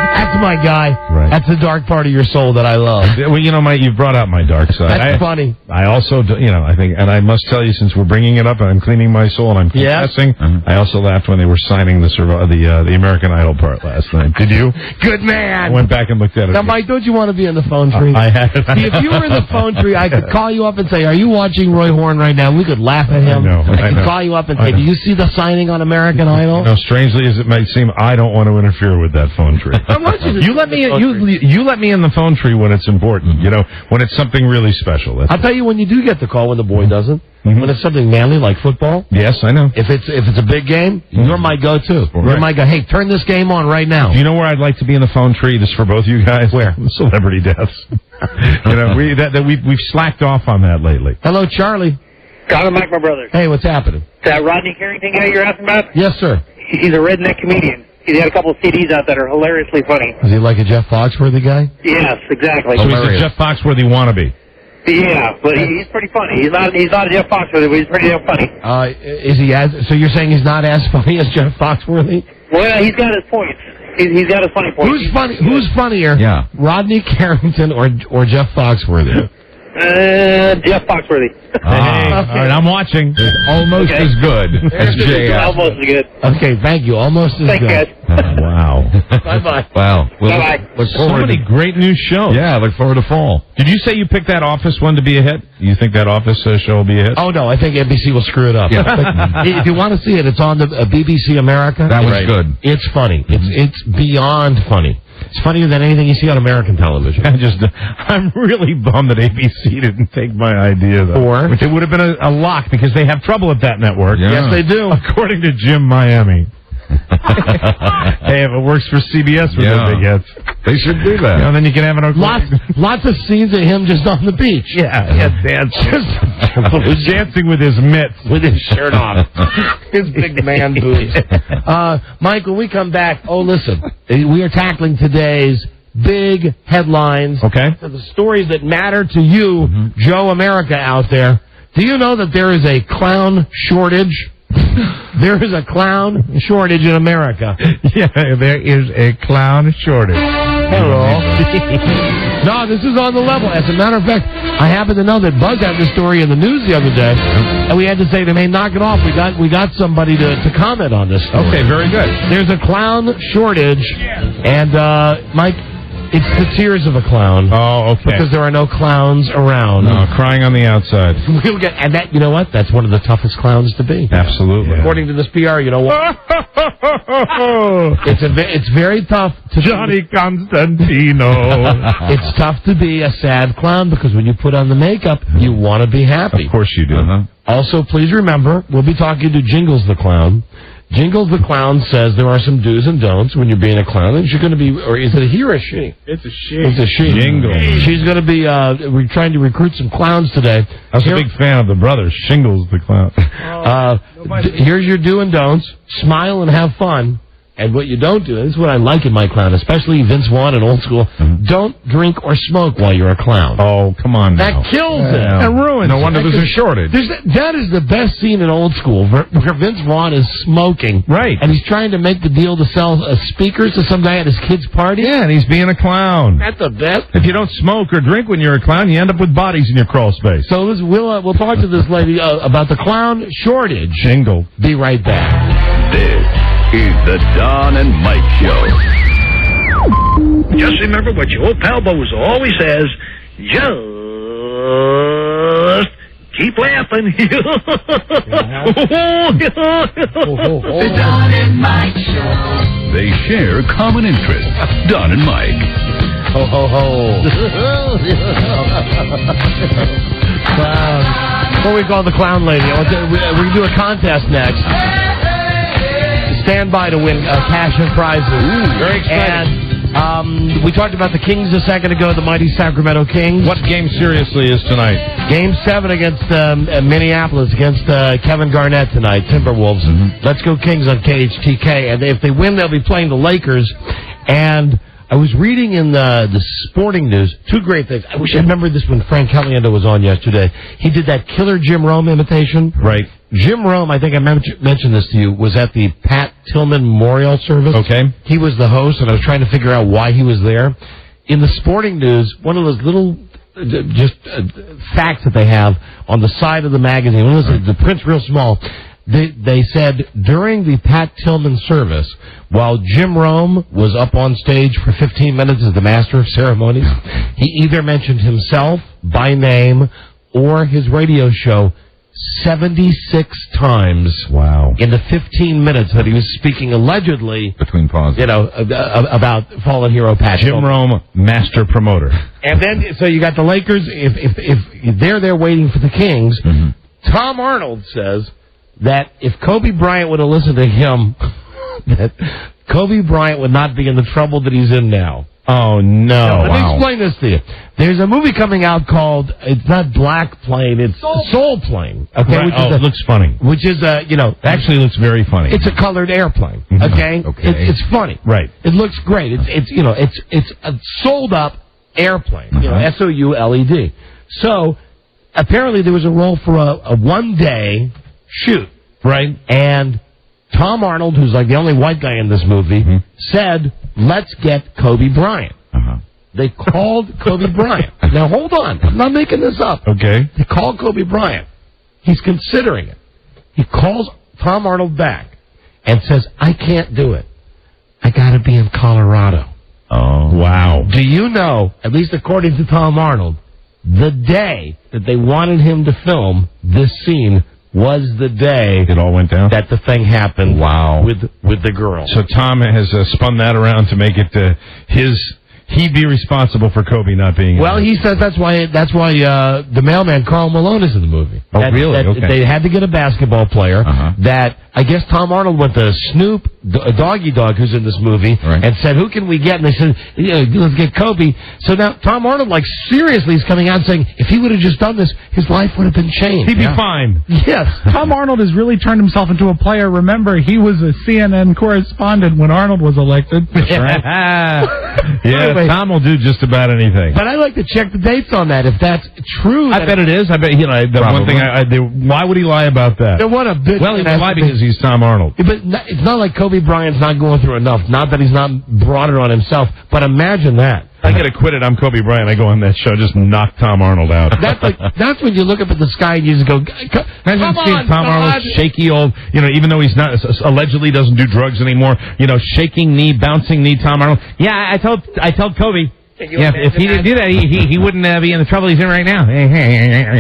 That's my guy. Right. That's the dark part of your soul that I love. Well, you know, you've brought out my dark side. That's funny. I also, I think, and I must tell you, since we're bringing it up and I'm cleaning my soul and I'm confessing, I also laughed when they were signing the American Idol part last night. Did you? Good man. I went back and looked at it. Now, Mike, don't you want to be in the phone tree? I had. See, if you were in the phone tree, I could call you up and say, "Are you watching Roy Horn right now?" We could laugh at him. I could call you up and say, "Do you see the signing on American Idol?" No, strangely as it might seem, I don't want to interfere with that phone tree. You let me. You let me in the phone tree when it's important. You know, when it's something really special. I'll tell you when you do get the call when the boy doesn't. When it's something manly like football. Yes, I know. If it's a big game, you're my go-to. You're my guy. Hey, turn this game on right now. Do you know where I'd like to be in the phone tree? This is for both you guys. Where? Celebrity deaths. We've slacked off on that lately. Hello, Charlie. Got him, Mike, my brother. Hey, what's happening? That Rodney Carrington guy you're asking about? Yes, sir. He's a redneck comedian. He's got a couple of CDs out that are hilariously funny. Is he like a Jeff Foxworthy guy? Yes, exactly. So he's a Jeff Foxworthy wannabe. Yeah, but he's pretty funny. He's not a Jeff Foxworthy, but he's pretty damn funny. Is he so you're saying he's not as funny as Jeff Foxworthy? Well, he's got his points. He's got his funny points. Who's funnier? Yeah. Rodney Carrington or Jeff Foxworthy? Jeff Foxworthy. All right, I'm watching. Almost as good as JF. Almost as good. Okay, thank you. Almost as Thanks, good. guys. Wow. Bye-bye. Wow. Bye-bye. So many great new shows. Yeah, look forward to fall. Did you say you picked that Office one to be a hit? You think that Office show will be a hit? Oh, no, I think NBC will screw it up. Yeah. But if you want to see it, it's on the BBC America. That was good. It's funny. It's beyond funny. It's funnier than anything you see on American television. I'm really bummed that ABC didn't take my idea, though. Or? It would have been a lock because they have trouble at that network. Yeah. Yes, they do. According to Jim Miami. Hey, if it works for CBS with their big hits. They should do that. And then you can have an Lots of scenes of him just on the beach. dancing with his mitts. With his shirt off. His big man boobs. Mike, when we come back, listen, we are tackling today's big headlines. Okay. The stories that matter to you, Joe America out there. Do you know that there is a clown shortage? There is a clown shortage in America. Yeah, there is a clown shortage. Hello. No, this is on the level. As a matter of fact, I happen to know that Buzz had this story in the news the other day, and we had to say to him, "Hey, knock it off. We got somebody to comment on this story." Okay, very good. There's a clown shortage, and Mike, it's the tears of a clown. Oh, okay. Because there are no clowns around. No, crying on the outside. We'll get, and that, you know what? That's one of the toughest clowns to be. Absolutely. According to this PR, you know what? It's very tough to Johnny Constantino. It's tough to be a sad clown because when you put on the makeup, you want to be happy. Of course you do. Also, please remember, we'll be talking to Jingles the Clown. Jingles the Clown says there are some do's and don'ts when you're being a clown. And she's going to be, or is it a he or a she? It's a she. It's a she. Jingles. She's going to be, we're trying to recruit some clowns today. I was a big fan of the brothers, Shingles the Clown. Here's your do and don'ts. Smile and have fun. And what you don't do, and this is what I like in my clown, especially Vince Vaughn and old school, don't drink or smoke while you're a clown. Oh, come on now. That kills it. That ruins No wonder there's a shortage. That is the best scene in old school, where Vince Vaughn is smoking. Right. And he's trying to make the deal to sell speakers to some guy at his kid's party. Yeah, and he's being a clown. That's the best. If you don't smoke or drink when you're a clown, you end up with bodies in your crawl space. So we'll talk to this lady about the clown shortage. Jingle. Be right back. This is the Don and Mike Show. Just remember what your old pal Bozo always says. Just keep laughing. The Don and Mike Show. They share common interests. Don and Mike. Ho, ho, ho. Clown. what we call the clown lady. We're going to do a contest next. Stand by to win cash and prizes. Ooh, very exciting. And we talked about the Kings a second ago, the mighty Sacramento Kings. What game seriously is tonight? Game 7 against Minneapolis, against Kevin Garnett tonight, Timberwolves. Let's go Kings on KHTK. And if they win, they'll be playing the Lakers. And I was reading in the sporting news, two great things. I wish I remembered this when Frank Caliendo was on yesterday. He did that killer Jim Rome imitation. Right. Jim Rome, I think I mentioned this to you, was at the Pat Tillman Memorial Service. Okay. He was the host, and I was trying to figure out why he was there. In the sporting news, one of those little facts that they have on the side of the magazine, one of those, the print's real small, they said during the Pat Tillman service, while Jim Rome was up on stage for 15 minutes as the master of ceremonies, he either mentioned himself by name or his radio show 76 times. Wow. In the 15 minutes that he was speaking allegedly between pauses, about fallen hero Pat Jim Rome, master promoter. And then, so you got the Lakers. If they're there waiting for the Kings, Tom Arnold says that if Kobe Bryant would have listened to him, that Kobe Bryant would not be in the trouble that he's in now. Oh, no. Let me explain this to you. There's a movie coming out called, it's not Black Plane, it's Soul Plane. Okay, right. It looks funny. Which is, actually looks very funny. It's a colored airplane. Okay? It's funny. Right. It looks great. It's a sold up airplane. SOULED. So, apparently there was a role for a one-day shoot. Right. And Tom Arnold, who's like the only white guy in this movie, said, let's get Kobe Bryant. They called Kobe Bryant. Now, hold on. I'm not making this up. Okay. They called Kobe Bryant. He's considering it. He calls Tom Arnold back and says, I can't do it. I got to be in Colorado. Oh, wow. Do you know, at least according to Tom Arnold, the day that they wanted him to film this scene was the day it all went down, that the thing happened. Wow. with the girl. So Tom has spun that around to make it he'd be responsible for Kobe not being. Well, he says that's why the mailman Karl Malone is in the movie. Oh, really? Okay. They had to get a basketball player that I guess Tom Arnold went to Snoop Doggy Dog, who's in this movie, and said, "Who can we get?" And they said, "Let's get Kobe." So now Tom Arnold, seriously, is coming out saying, if he would have just done this, his life would have been changed. He'd be fine. Yes. Tom Arnold has really turned himself into a player. Remember, he was a CNN correspondent when Arnold was elected. That's right. Yeah, Anyway, Tom will do just about anything. But I'd like to check the dates on that, if that's true. I bet it is. I bet, the one thing, why would he lie about that? What a bitch. Well, he would lie because he's Tom Arnold. But it's not like Kobe Bryant's not going through enough. Not that he's not brought it on himself, but imagine that. I get acquitted. I'm Kobe Bryant. I go on that show, just knock Tom Arnold out. That's when you look up at the sky and you just go, imagine seeing Tom Arnold's shaky old, even though he's not, allegedly doesn't do drugs anymore, shaking knee, bouncing knee Tom Arnold. Yeah, I told Kobe. Yeah, if he didn't do that, he wouldn't be in the trouble he's in right now.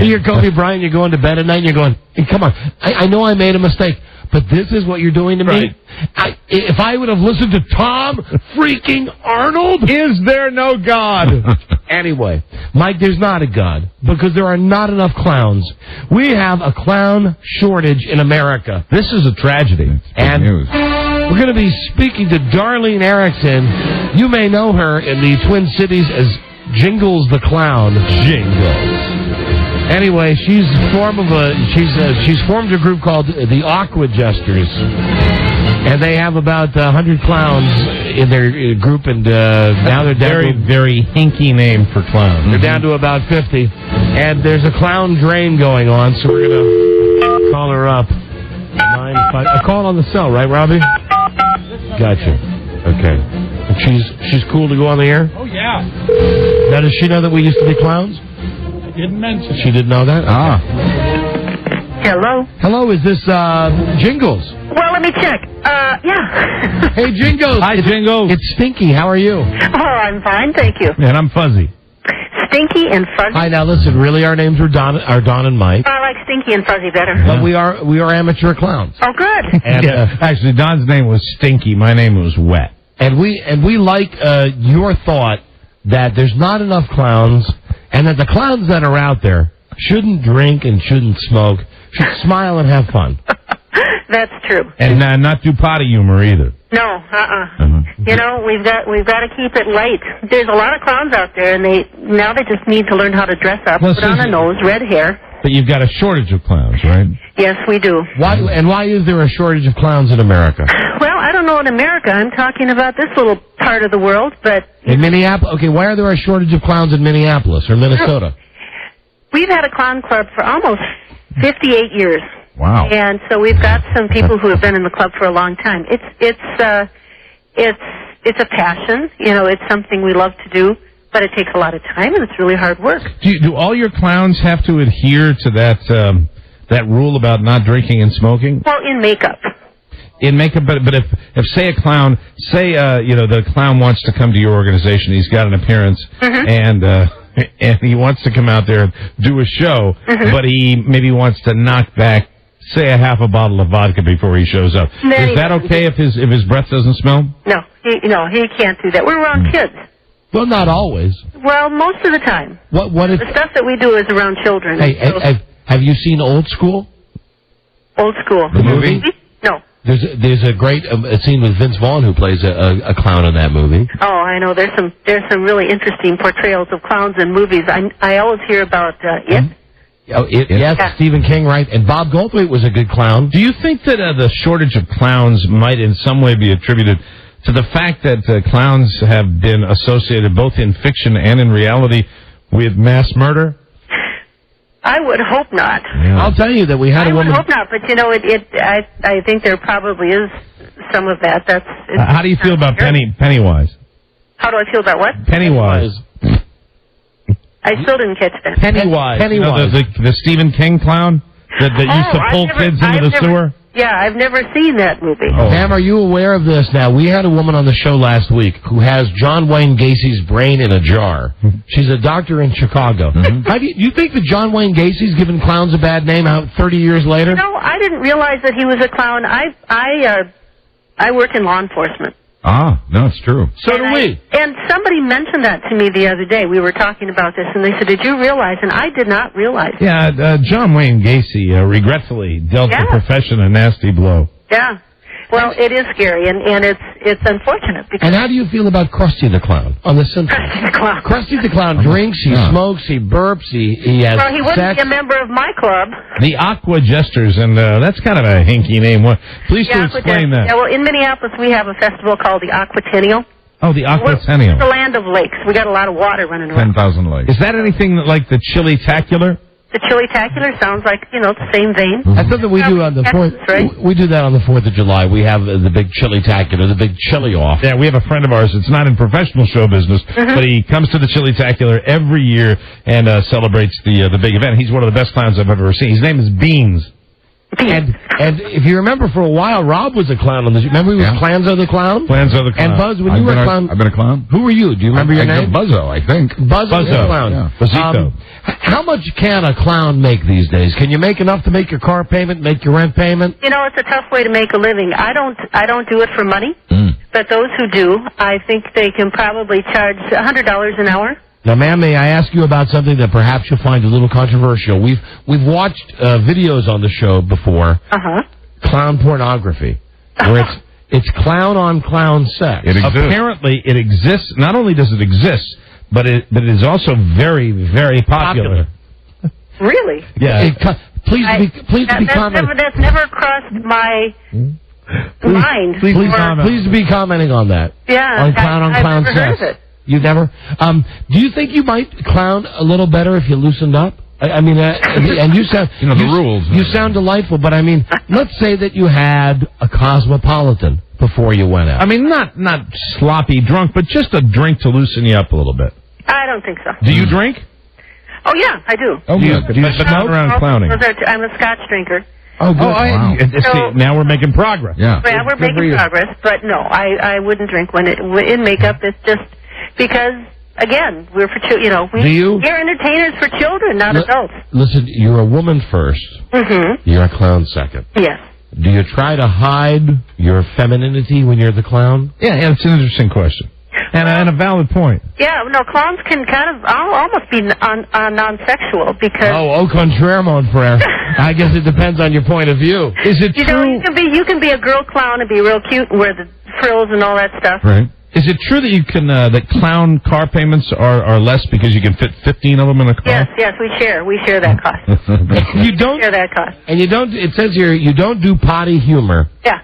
You're Kobe Bryant, you're going to bed at night and you're going, hey, come on, I know I made a mistake, but this is what you're doing to me? If I would have listened to Tom freaking Arnold? Is there no God? Anyway, Mike, there's not a God, because there are not enough clowns. We have a clown shortage in America. This is a tragedy. And we're going to be speaking to Darlene Erickson. You may know her in the Twin Cities as Jingles the Clown. Jingles. Anyway, she's formed a group called the Aqua Jesters, and they have about 100 clowns in their group, and now they're down very hinky name for clowns. They're down to about 50, and there's a clown drain going on, so we're gonna call her up. 9-5. I call on the cell, right, Robbie? Gotcha. Okay. And she's cool to go on the air? Oh yeah. Now, does she know that we used to be clowns? Didn't mention. She didn't know that? Hello? Hello, is this Jingles? Well, let me check. Yeah. Hey, Jingles. Hi, Jingles. It's Stinky. How are you? Oh, I'm fine, thank you. And I'm Fuzzy. Stinky and Fuzzy? Hi, now listen, really our names are Don and Mike. I like Stinky and Fuzzy better. But we are amateur clowns. Oh, good. And, actually, Don's name was Stinky. My name was Wet. And we like your thought that there's not enough clowns, and that the clowns that are out there shouldn't drink and shouldn't smoke, should smile and have fun. That's true. And not do potty humor either. No, You know, we've got to keep it light. There's a lot of clowns out there, and they just need to learn how to dress up, put on a nose, red hair. But you've got a shortage of clowns, right? Yes, we do. Why is there a shortage of clowns in America? Well, I don't know in America. I'm talking about this little part of the world, but... In Minneapolis? Okay, why are there a shortage of clowns in Minneapolis or Minnesota? We've had a clown club for almost 58 years. Wow. And so we've got some people who have been in the club for a long time. It's a passion. You know, it's something we love to do, but it takes a lot of time, and it's really hard work. Do all your clowns have to adhere to that rule about not drinking and smoking? Well, in makeup. In makeup, but if say a clown, the clown wants to come to your organization, he's got an appearance, and he wants to come out there and do a show, but he maybe wants to knock back, say, a half a bottle of vodka before he shows up. Is that okay if his breath doesn't smell? No, he can't do that. We're around kids. Well, not always. Well, most of the time. What if the stuff that we do is around children? Hey, have you seen Old School? Old School. The movie? No. There's a great scene with Vince Vaughn who plays a clown in that movie. Oh, I know. There's some really interesting portrayals of clowns in movies. I always hear about It. Oh, yes, Stephen King, right? And Bob Goldthwait was a good clown. Do you think that the shortage of clowns might in some way be attributed to the fact that clowns have been associated both in fiction and in reality with mass murder? I would hope not. Yeah. I'll tell you that we had a woman... I would hope not, but I think there probably is some of that. How do you feel about Pennywise? How do I feel about what? Pennywise. I still didn't catch that. Pennywise. You know, the Stephen King clown that used to pull kids into the sewer? Yeah, I've never seen that movie. Oh. Pam, are you aware of this now? We had a woman on the show last week who has John Wayne Gacy's brain in a jar. She's a doctor in Chicago. Do you think that John Wayne Gacy's given clowns a bad name out 30 years later? No, I didn't realize that he was a clown. I work in law enforcement. Ah, no, it's true. So do we. And somebody mentioned that to me the other day. We were talking about this, and they said, "Did you realize?" And I did not realize. Yeah, John Wayne Gacy regretfully dealt the profession a nasty blow. Yeah. Well, it is scary, and it's unfortunate. Because and how do you feel about Krusty the Clown on The Simpsons? Krusty the Clown. Krusty the Clown drinks, he smokes, he burps, he has Well, he wouldn't be a member of my club. The Aqua Jesters, and that's kind of a hinky name. Please do explain that. Yeah, well, in Minneapolis, we have a festival called the Aquatennial. Oh, the Aquatennial. It's the land of lakes. We got a lot of water running around. 10,000 lakes. Is that anything like the Chili-tacular? The Chili-tacular sounds like, the same vein. That's something we do on the 4th. Right? We do that on the 4th of July. We have the big Chili-tacular, the big chili off. Yeah, we have a friend of ours. It's not in professional show business, but he comes to the Chili-tacular every year and celebrates the big event. He's one of the best clowns I've ever seen. His name is Beans. And if you remember, for a while, Rob was a clown on this. Remember, he was Clanzo the Clown? Clanzo the Clown. And Buzz, when you were a clown... I've been a clown. Who were you? Do you remember your name? Buzzo, I think. Buzzo the Clown. Yeah. Buzzito. How much can a clown make these days? Can you make enough to make your car payment, make your rent payment? It's a tough way to make a living. I don't do it for money, but those who do, I think they can probably charge $100 an hour. Now, ma'am, may I ask you about something that perhaps you'll find a little controversial? We've watched videos on the show before. Clown pornography, where it's clown on clown sex. It exists. Apparently, it exists. Not only does it exist, but it is also very, very popular. Really? Yeah. Please be commenting. That's never crossed my mind. Please be commenting on that. Yeah. On clown sex. Heard of it. You've never? Do you think you might clown a little better if you loosened up? I mean, and you sound... the rules. You sound delightful, but I mean, let's say that you had a Cosmopolitan before you went out. I mean, not sloppy drunk, but just a drink to loosen you up a little bit. I don't think so. Do you drink? Oh, yeah, I do. Oh, good. But not around clowning. I'm a Scotch drinker. Oh, good. Wow. See, now we're making progress. Yeah, we're making progress, but no, I wouldn't drink in makeup. It's just because... Again, we're for we're entertainers for children, not adults. Listen, you're a woman first. You're a clown second. Yes. Do you try to hide your femininity when you're the clown? Yeah, it's an interesting question. and a valid point. Yeah, no, clowns can kind of almost be non-sexual because... Au contraire, mon frère. I guess it depends on your point of view. Is it you true? know, you can be a girl clown and be real cute and wear the frills and all that stuff. Right. Is it true that you can that clown car payments are less because you can fit 15 of them in a car? Yes, we share that cost. You don't share that cost. And you don't. It says here you don't do potty humor. Yeah.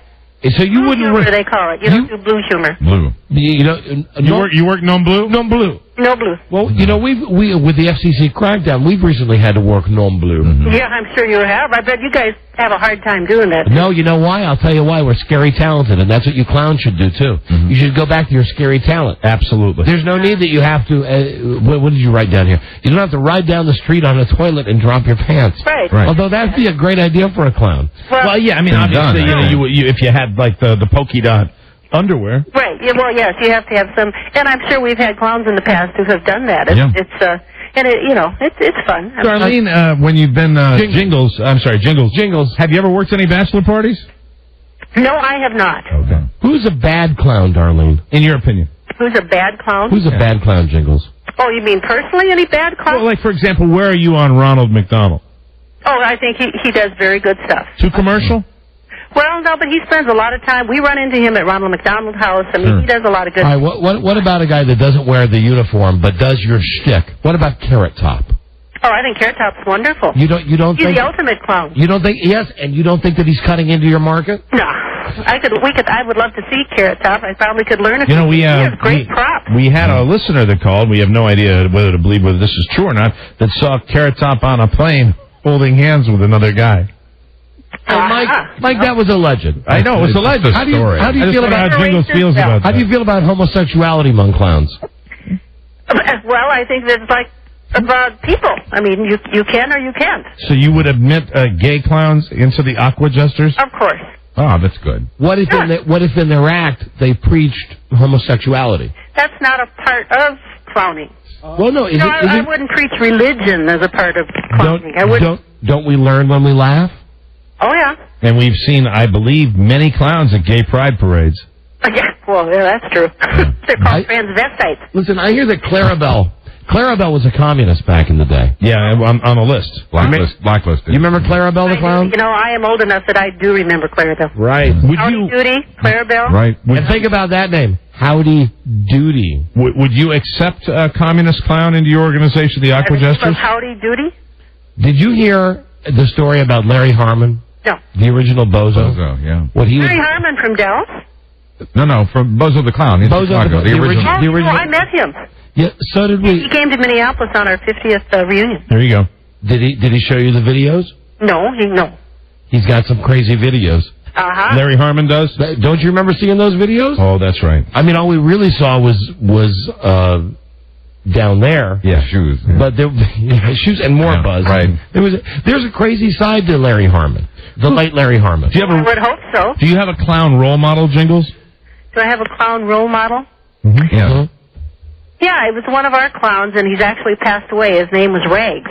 So you blue wouldn't. Humor, they call it. You don't do blue humor. Blue. You work non blue? Non blue. No blue. Well, you know, we with the FCC crackdown, we've recently had to work non blue. Mm-hmm. Yeah, I'm sure you have. I bet you guys have a hard time doing that. No, you know why? I'll tell you why. We're scary talented, and that's what you clowns should do too. Mm-hmm. You should go back to your scary talent. Absolutely. There's no need that you have to. What did you write down here? You don't have to ride down the street on a toilet and drop your pants. Right. Although that'd be a great idea for a clown. Well, yeah. I mean, obviously, you if you had like the polka dot underwear. Right. Yeah, well, yes, you have to have some, and I'm sure we've had clowns in the past who have done that. It's fun. Darlene, when you've been Jingles, have you ever worked any bachelor parties? No, I have not. Okay. Who's a bad clown, Darlene? In your opinion? Who's a bad clown? Who's a bad clown, Jingles? Oh, you mean personally any bad clowns? Well, like, for example, where are you on Ronald McDonald? Oh, I think he does very good stuff. Too commercial? Well, no, but he spends a lot of time. We run into him at Ronald McDonald House. I mean, he does a lot of good All right, what about a guy that doesn't wear the uniform but does your shtick? What about Carrot Top? Oh, I think Carrot Top's wonderful. You don't He's think the ultimate clown. You don't think and you don't think that he's cutting into your market? No. I would love to see Carrot Top. I probably could learn a few. You know, he has great props. We had a listener that called. We have no idea whether to believe whether this is true or not. That saw Carrot Top on a plane holding hands with another guy. Mike, that was a legend. I know, it's a legend. How do you feel about how Jingles feels about that? How do you feel about homosexuality among clowns? Well, I think that's like about people. I mean, you can or you can't. So you would admit gay clowns into the Aqua Jesters? Of course. Oh, that's good. What if in their act they preached homosexuality? That's not a part of clowning. Well, no. I wouldn't preach religion as a part of clowning. Don't we learn when we laugh? Oh, yeah. And we've seen, I believe, many clowns at gay pride parades. Yeah, well, yeah, that's true. They're called transvestites. Listen, I hear that Clarabelle was a communist back in the day. Yeah, on a list. Blacklisted. You remember Clarabelle the clown? You know, I am old enough that I do remember Clarabelle. Right. Howdy Doody, Clarabelle. Right. And think about that name. Howdy Doody. Would you accept a communist clown into your organization, the Aqua Jesters? Howdy Doody? Did you hear the story about Larry Harmon? No. The original Bozo? Bozo, yeah. Larry Harmon from Dallas? No, from Bozo the Clown. He's Bozo the original. Oh, I met him. Yeah, so did we. He came to Minneapolis on our 50th reunion. There you go. Did he show you the videos? No, He's got some crazy videos. Uh-huh. Larry Harmon does? Don't you remember seeing those videos? Oh, that's right. I mean, all we really saw was down there. Yeah, shoes. Yeah. But there shoes and more buzz. Right. There's a crazy side to Larry Harmon. The late Larry Harmon. I would hope so. Do you have a clown role model, Jingles? Do I have a clown role model? Mm-hmm. Yeah. Mm-hmm. Yeah, he was one of our clowns, and he's actually passed away. His name was Rags.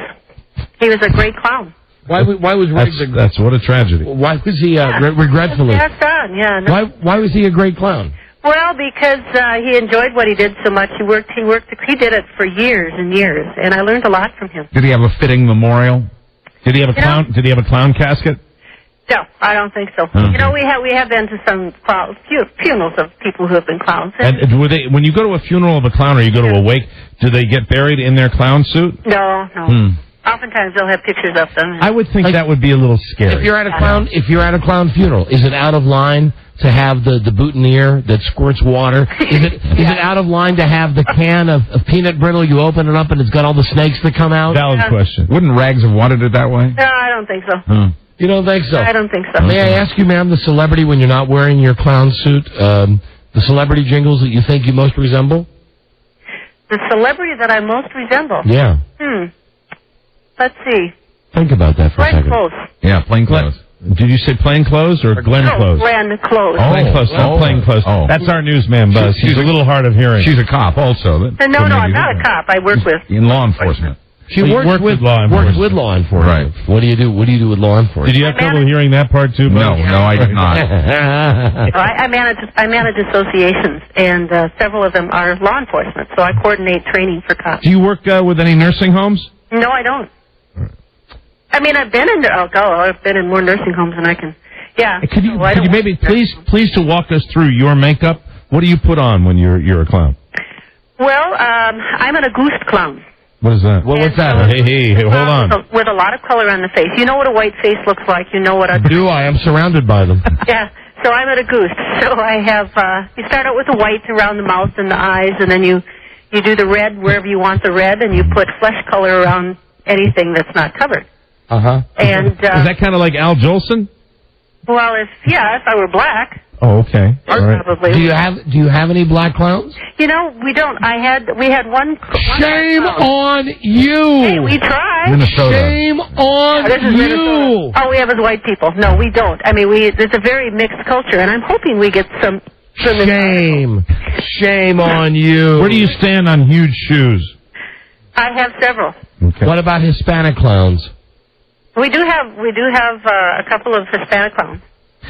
He was a great clown. Why was Rags that's what a tragedy. Why was he regretfully? Passed on, yeah. No. Why was he a great clown? Well, because he enjoyed what he did so much. He did it for years and years, and I learned a lot from him. Did he have a fitting memorial? Did he have a clown? Did he have a clown casket? No, I don't think so. Okay. You know, we have been to some funerals of people who have been clowns. And were they, when you go to a funeral of a clown or you go to a wake, do they get buried in their clown suit? No. Oftentimes they'll have pictures of them. I would think that would be a little scary. If you're at a clown funeral, is it out of line to have the boutonniere that squirts water? Is it out of line to have the can of peanut brittle? You open it up and it's got all the snakes that come out. Valid question. Wouldn't Rags have wanted it that way? No, I don't think so. You don't think so? I don't think so. May I ask you, ma'am, the celebrity when you're not wearing your clown suit, the celebrity Jingles that you think you most resemble? The celebrity that I most resemble? Yeah. Let's see. Think about that for a second. Glenn Close. Yeah, plain clothes. Did you say plain clothes or Glenn Close? Glenn Close. Plain clothes, not plain clothes. That's our newsman, Buzz. He's a little hard of hearing. She's a cop also. No, I'm not a cop. I work with. In law enforcement. She So you works worked with law enforcement. Works with law enforcement. Right. What do you do? What do you do with law enforcement? Did you have trouble hearing that part too? No, I did not. I manage associations, and several of them are law enforcement, so I coordinate training for cops. Do you work with any nursing homes? No, I don't. I mean, I've been in I've been in more nursing homes than I can. Yeah. Could you so maybe please to walk us through your makeup? What do you put on when you're a clown? Well, I'm an Auguste clown. What is that? What's that? Hey, hold on. With a lot of color on the face. You know what a white face looks like. You know what a... Do I? I'm surrounded by them. Yeah. So I'm at Auguste. So I have, you start out with the white around the mouth and the eyes, and then you do the red wherever you want the red, and you put flesh color around anything that's not covered. Uh-huh. And, is that kind of like Al Jolson? Well, if I were black... Oh, okay. All right. Probably. Do you have any black clowns? You know, we don't. We had one. Shame on you. Hey, we try. Minnesota. Shame on this is you. Minnesota. All we have is white people. No, we don't. I mean, it's a very mixed culture, and I'm hoping we get some. Shame on you. Where do you stand on huge shoes? I have several. Okay. What about Hispanic clowns? We do have a couple of Hispanic clowns.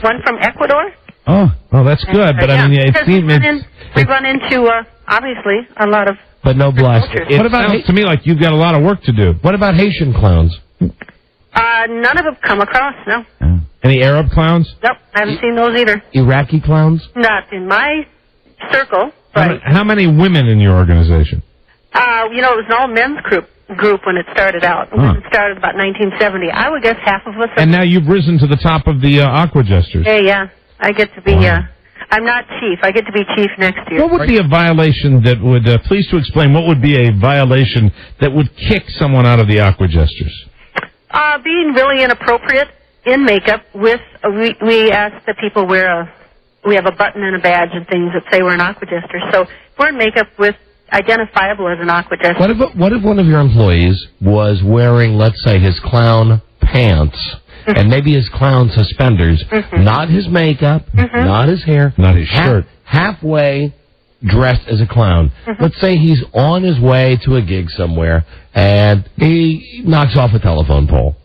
One from Ecuador. Oh, that's good. But I mean, it seems we run into obviously a lot of. But no blacks. What about sounds to me like you've got a lot of work to do. What about Haitian clowns? None of them come across. No. Any Arab clowns? Nope, I haven't seen those either. Iraqi clowns? Not in my circle. But How many women in your organization? It was an all men's group when it started out. It started about 1970. I would guess half of us. And now you've risen to the top of the Aquajesters. Hey, yeah. I get to be, I'm not chief. I get to be chief next year. What would be a violation that would, please to explain, what would be a violation that would kick someone out of the Aquajesters? Being really inappropriate in makeup with, we ask that people we have a button and a badge and things that say we're an Aquajester. So if we're in makeup with identifiable as an Aquajester. What if one of your employees was wearing, let's say, his clown pants and maybe his clown suspenders, not his makeup, not his hair, not his shirt, halfway dressed as a clown. Let's say he's on his way to a gig somewhere and he knocks off a telephone pole.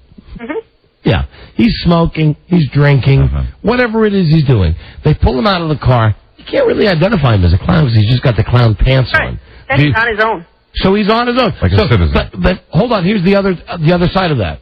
Yeah, he's smoking, he's drinking, whatever it is he's doing. They pull him out of the car. You can't really identify him as a clown because he's just got the clown pants on. Then he's on his own. So he's on his own. Like a citizen. But hold on, here's the other side of that.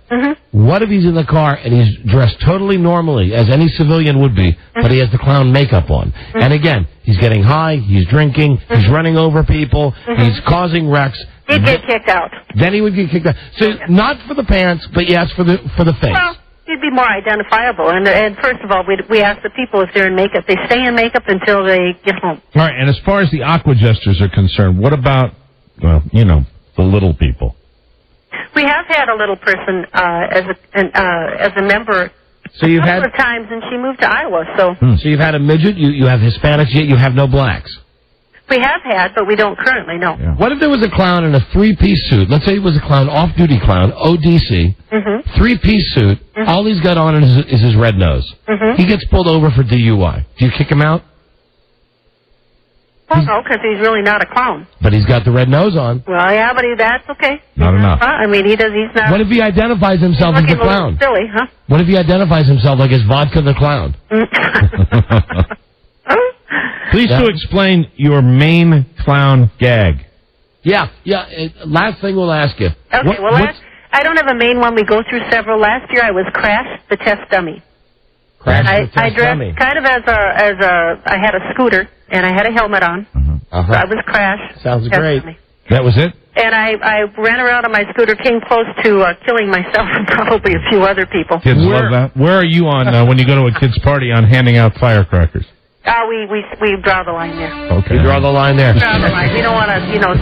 What if he's in the car and he's dressed totally normally, as any civilian would be, but he has the clown makeup on? And again, he's getting high, he's drinking, he's running over people, he's causing wrecks. He'd get kicked out. Then he would get kicked out. So not for the pants, but yes, for the face. Well, he'd be more identifiable. And first of all, we ask the people if they're in makeup, they stay in makeup until they get home. All right, and as far as the Aquajesters are concerned, what about, the little people? We have had a little person as a member So you've a had couple of times, and she moved to Iowa. So So you've had a midget, you have Hispanics, yet you have no blacks. we have had, but we don't currently. No. Yeah. What if there was a clown in a three-piece suit? Let's say it was a clown, off-duty clown, ODC, three-piece suit. All he's got on is his red nose. He gets pulled over for DUI. Do you kick him out? Well, no, because he's really not a clown. But he's got the red nose on. Well, yeah, but that's okay. Not enough. I mean, he's not. What if he identifies himself as the looking a little clown? silly, huh? What if he identifies himself like as Vodka the Clown? Please to explain your main clown gag. Yeah. Last thing we'll ask you. Okay, I don't have a main one. We go through several. Last year I was Crash the Test Dummy. Crash the Test I dressed Dummy. kind of I had a scooter and I had a helmet on. So I was Crash. Sounds Test great. Dummy. That was it? And I ran around on my scooter, came close to killing myself and probably a few other people. Kids love that. Where are you on when you go to a kid's party on handing out firecrackers? We draw the line there. Okay. You draw the line there. Draw the line. We don't want to,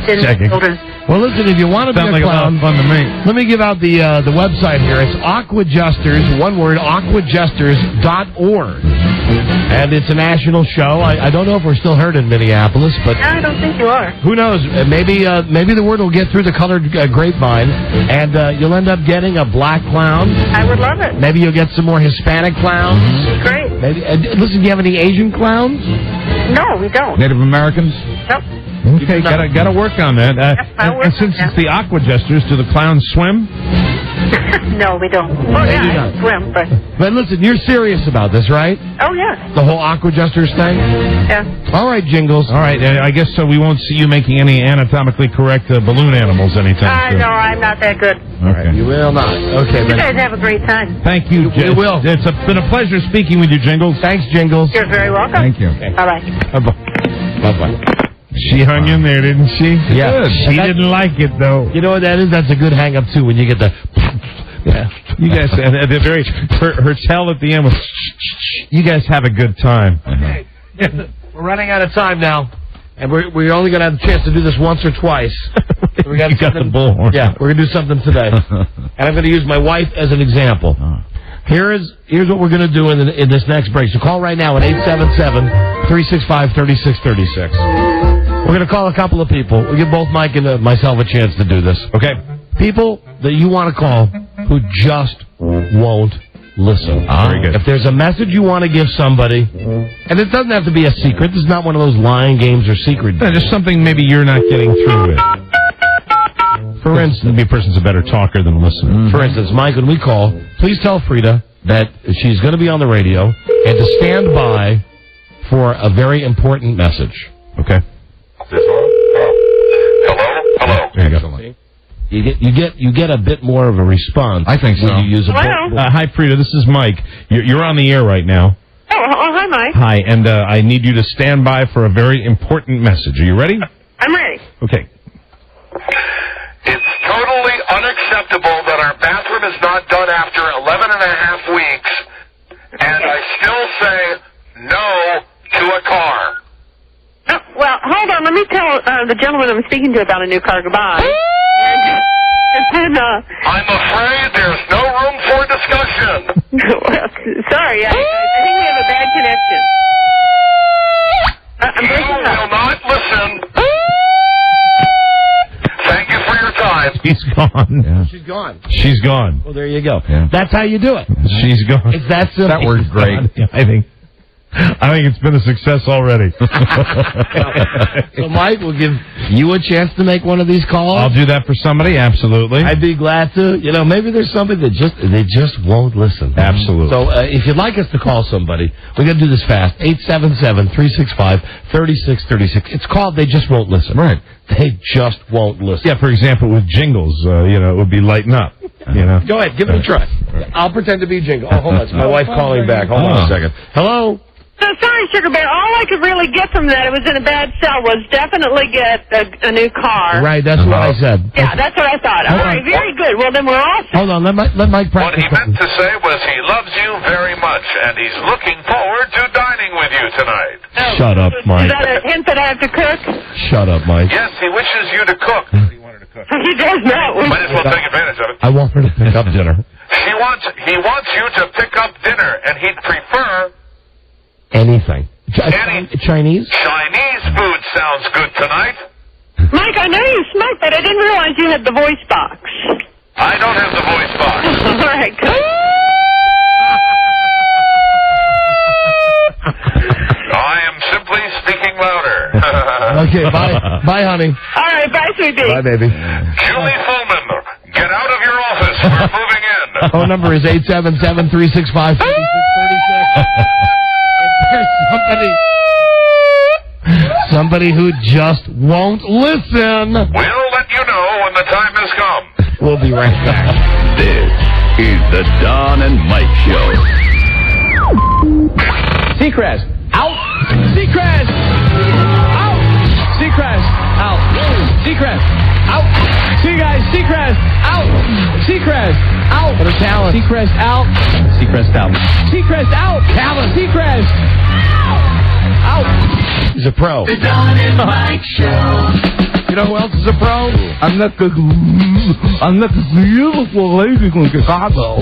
send children. Well, listen, if you want to be Sounds a like clown, a lot of fun to me. let me give out the website here. It's Aquajesters, one word, aquajesters.org. And it's a national show. I don't know if we're still heard in Minneapolis, but I don't think you are. who knows? Maybe the word will get through the colored grapevine, and you'll end up getting a black clown. I would love it. Maybe you'll get some more Hispanic clowns. Great. Maybe, listen, do you have any Asian clowns? No, we don't. Native Americans? Nope. Okay, gotta work on that. And since it's the Aqua Jesters, do the clowns swim? No, we don't. No, they do not. I swim, but... But listen, you're serious about this, right? Oh, yes. The whole Aqua Jesters thing? Yeah. All right, Jingles. All right, I guess so we won't see you making any anatomically correct balloon animals anytime soon. No, I'm not that good. Okay. You will not. Okay, You guys have a great time. Thank you. We will. It's been a pleasure speaking with you, Jingles. Thanks, Jingles. You're very welcome. Thank you. Bye-bye. Bye-bye. She hung in there, didn't she? Yeah. Good. She didn't like it, though. You know what that is? That's a good hang-up, too, when you get the... Yeah. You guys, at the very... Her tell at the end was... You guys have a good time. Okay. We're running out of time now. And we're only going to have a chance to do this once or twice. We got the bullhorn. Yeah, we're going to do something today. And I'm going to use my wife as an example. Here's what we're going to do in this next break. So call right now at 877-365-3636. We're going to call a couple of people. We'll give both Mike and myself a chance to do this. Okay? People that you want to call who just won't listen. Very good. If there's a message you want to give somebody, and it doesn't have to be a secret. This is not one of those lying games or secret games. Just something maybe you're not getting through with. For instance, maybe a person's a better talker than listener. For instance, Mike, when we call, please tell Frida that she's going to be on the radio and to stand by for a very important message. Okay. Hello. There you go. You get a bit more of a response. I think so. When you use a Hi, Frida. This is Mike. You're on the air right now. Oh, hi, Mike. Hi, and I need you to stand by for a very important message. Are you ready? I'm ready. Okay. It's totally unacceptable that our bathroom is not done after 11 and a half weeks, and I still say no to a car. Oh, well, hold on. Let me tell the gentleman I'm speaking to about a new car goodbye. And then, I'm afraid there's no room for discussion. well, sorry, I think we have a bad connection. You will not listen. Thank you for your time. She's gone. Yeah. She's gone. She's gone. Well, there you go. Yeah. That's how you do it. She's gone. It's that simple. That worked great. I think it's been a success already. So, Mike, we'll give you a chance to make one of these calls. I'll do that for somebody, absolutely. I'd be glad to. You know, maybe there's somebody that they just won't listen. Absolutely. So, if you'd like us to call somebody, we're going to do this fast. 877-365-3636. It's called They Just Won't Listen. Right. They just won't listen. Yeah, for example, with Jingles, it would be Lighten Up. Go ahead, give it a try. I'll pretend to be Jingle. Oh, hold on. It's my wife calling back. Hold on a second. Hello? Sorry, Sugar Bear. All I could really get from that, it was in a bad cell, was definitely get a new car. Right, that's what I said. Yeah, that's what I thought. All right, very good. Well, then we're all set. Hold on, let Mike What practice. he meant to say was he loves you very much, and he's looking forward to dining with you tonight. Shut up, Mike. Is that a hint that I have to cook? Shut up, Mike. Yes, he wishes you to cook. He does not. Might as well take advantage of it. I want her to pick up dinner. He wants you to pick up dinner, and he'd prefer Anything. Chinese? Chinese food sounds good tonight. Mike, I know you smoke, but I didn't realize you had the voice box. I don't have the voice box. All right, good. I am simply speaking louder. Okay, bye. Bye, honey. All right, bye, sweetie. Bye, baby. Julie Fullman, get out of your office. We're moving in. Phone number is 877-365-3636. There's somebody who just won't listen. We'll let you know when the time has come. We'll be right back. This is the Don and Mike Show. Seacrest, out. Seacrest, out. Seacrest, out. Seacrest, out. See you guys, Seacrest, out. Seacrest, out. What a talent. Seacrest, out. Seacrest, out. Seacrest, out. Talent. Seacrest, out. He's a pro. The Don and Mike Show. You know who else is a pro? I'm not the beautiful lady from Chicago.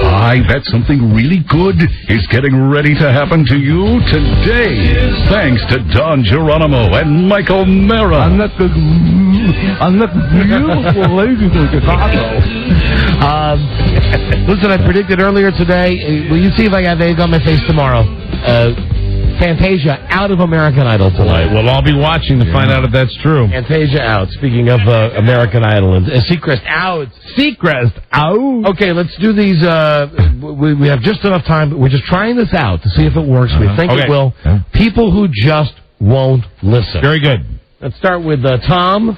I bet something really good is getting ready to happen to you today. Thanks to Don Geronimo and Michael Mara. I'm not the beautiful lady from Chicago. Listen, I predicted earlier today. Will you see if I got egg on my face tomorrow? Fantasia out of American Idol tonight. We'll all be watching to find out if that's true. Fantasia out. Speaking of American Idol. And Seacrest out. Seacrest out. Okay, let's do these. We have just enough time. We're just trying this out to see if it works. We think it will. People who just won't listen. Very good. Let's start with Tom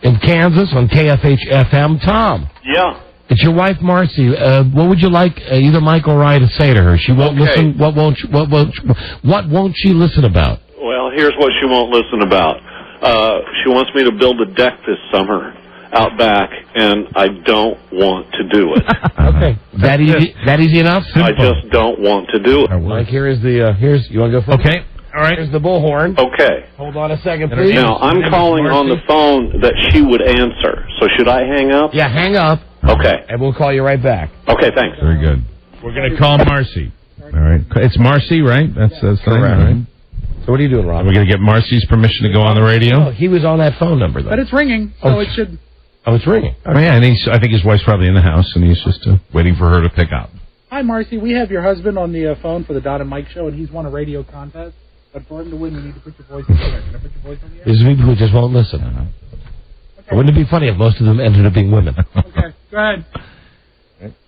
in Kansas on KFH-FM. Tom. Yeah. It's your wife, Marcy. What would you like either Mike or I to say to her? She won't listen. What won't she listen about? Well, here's what she won't listen about. She wants me to build a deck this summer out back, and I don't want to do it. Okay. That easy enough? I just don't want to do it. Mike, you want to go first? Okay. All right. Here's the bullhorn. Okay. Hold on a second, please. Now, I'm calling on the phone that she would answer. So should I hang up? Yeah, hang up. Okay. And we'll call you right back. Okay, thanks. Very good. We're going to call Marcy. All right. It's Marcy, right? That's correct. Right? So what are you doing, Rob? We're going to get Marcy's permission to go on the radio? Oh, he was on that phone number, though. But it's ringing, so it should... Oh, it's ringing. Oh, yeah, and I think his wife's probably in the house, and he's just waiting for her to pick up. Hi, Marcy. We have your husband on the phone for the Don and Mike show, and he's won a radio contest. But for him to win, you need to put your voice on the air. Can I put your voice on the air? There's people who just won't listen. Okay. Wouldn't it be funny if most of them ended up being women? Okay, go ahead.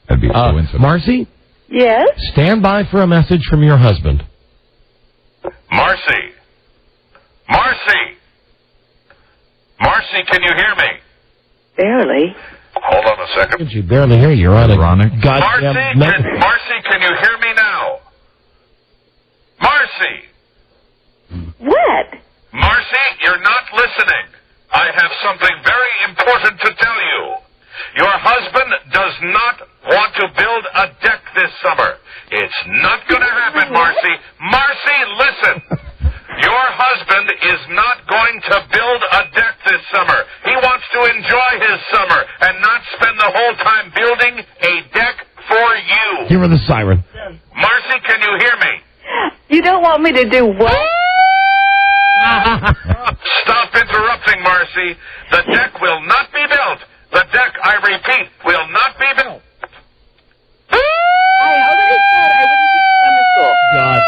That'd be a coincidence. Marcy? Yes? Stand by for a message from your husband. Marcy! Marcy! Marcy, can you hear me? Barely. Hold on a second. Did you barely hear you? You're on Ironic. a goddamn... Marcy, can you hear me now? Marcy! What? Marcy, you're not listening. I have something very important to tell you. Your husband does not want to build a deck this summer. It's not going to happen, Marcy. Marcy, listen. Your husband is not going to build a deck this summer. He wants to enjoy his summer and not spend the whole time building a deck for you. Give her the siren. Marcy, can you hear me? You don't want me to do what? Stop interrupting, Marcy. The deck will not be built. The deck, I repeat, will not be built. I already said I wouldn't teach summer school. God.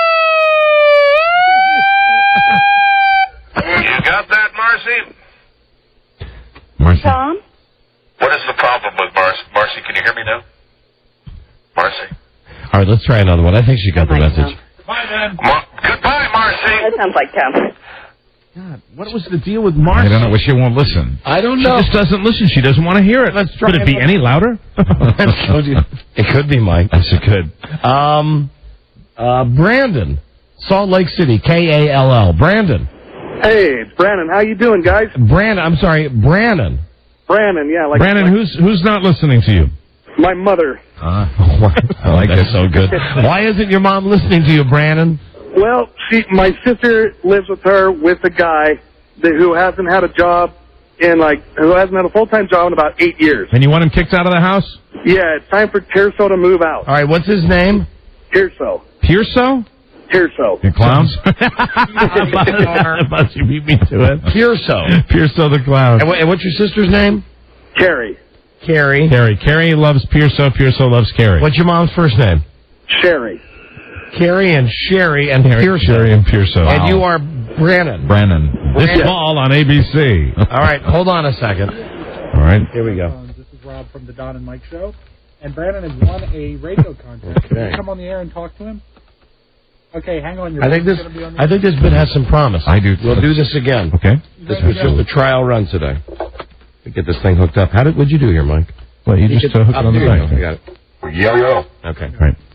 You got that, Marcy? Marcy. Tom? What is the problem with Marcy? Marcy, can you hear me now? Marcy? All right, let's try another one. I think she got the message. Bye, then. Goodbye, Marcy. That sounds like Tom. God, what was the deal with Marcy? I don't know. Well, she won't listen. I don't know. She just doesn't listen. She doesn't want to hear it. Let's try Could it be any louder? It could be, Mike. Yes, it could. Brandon, Salt Lake City, KALL. Brandon. Hey, it's Brandon. How you doing, guys? Brandon, yeah. Brandon, who's not listening to you? My mother. I like That's so good. Why isn't your mom listening to you, Brandon? Well, my sister lives with her with a guy who hasn't had a job who hasn't had a full-time job in about 8 years. And you want him kicked out of the house? Yeah, it's time for Tirso to move out. All right, what's his name? Tirso. Pearso? Tirso. You clowns? You beat me to it. Pearso. Pearso the clown. And what's your sister's name? Carrie. Carrie. Carrie loves Pearso. Pearso loves Carrie. What's your mom's first name? Sherry. Carrie and Sherry and Pearso. Sherry and Pearso. And you are Brandon. This fall on ABC. All right, hold on a second. All right. Here we go. This is Rob from the Don and Mike show. And Brandon has won a radio contest. Okay. Can you come on the air and talk to him? Okay, hang on. I think this bit has some promise. I do. We'll do this again. Okay. This was just a trial run today. To get this thing hooked up. What'd you do here, Mike? Well, you just hook it on the back. I got it. Yo. Okay.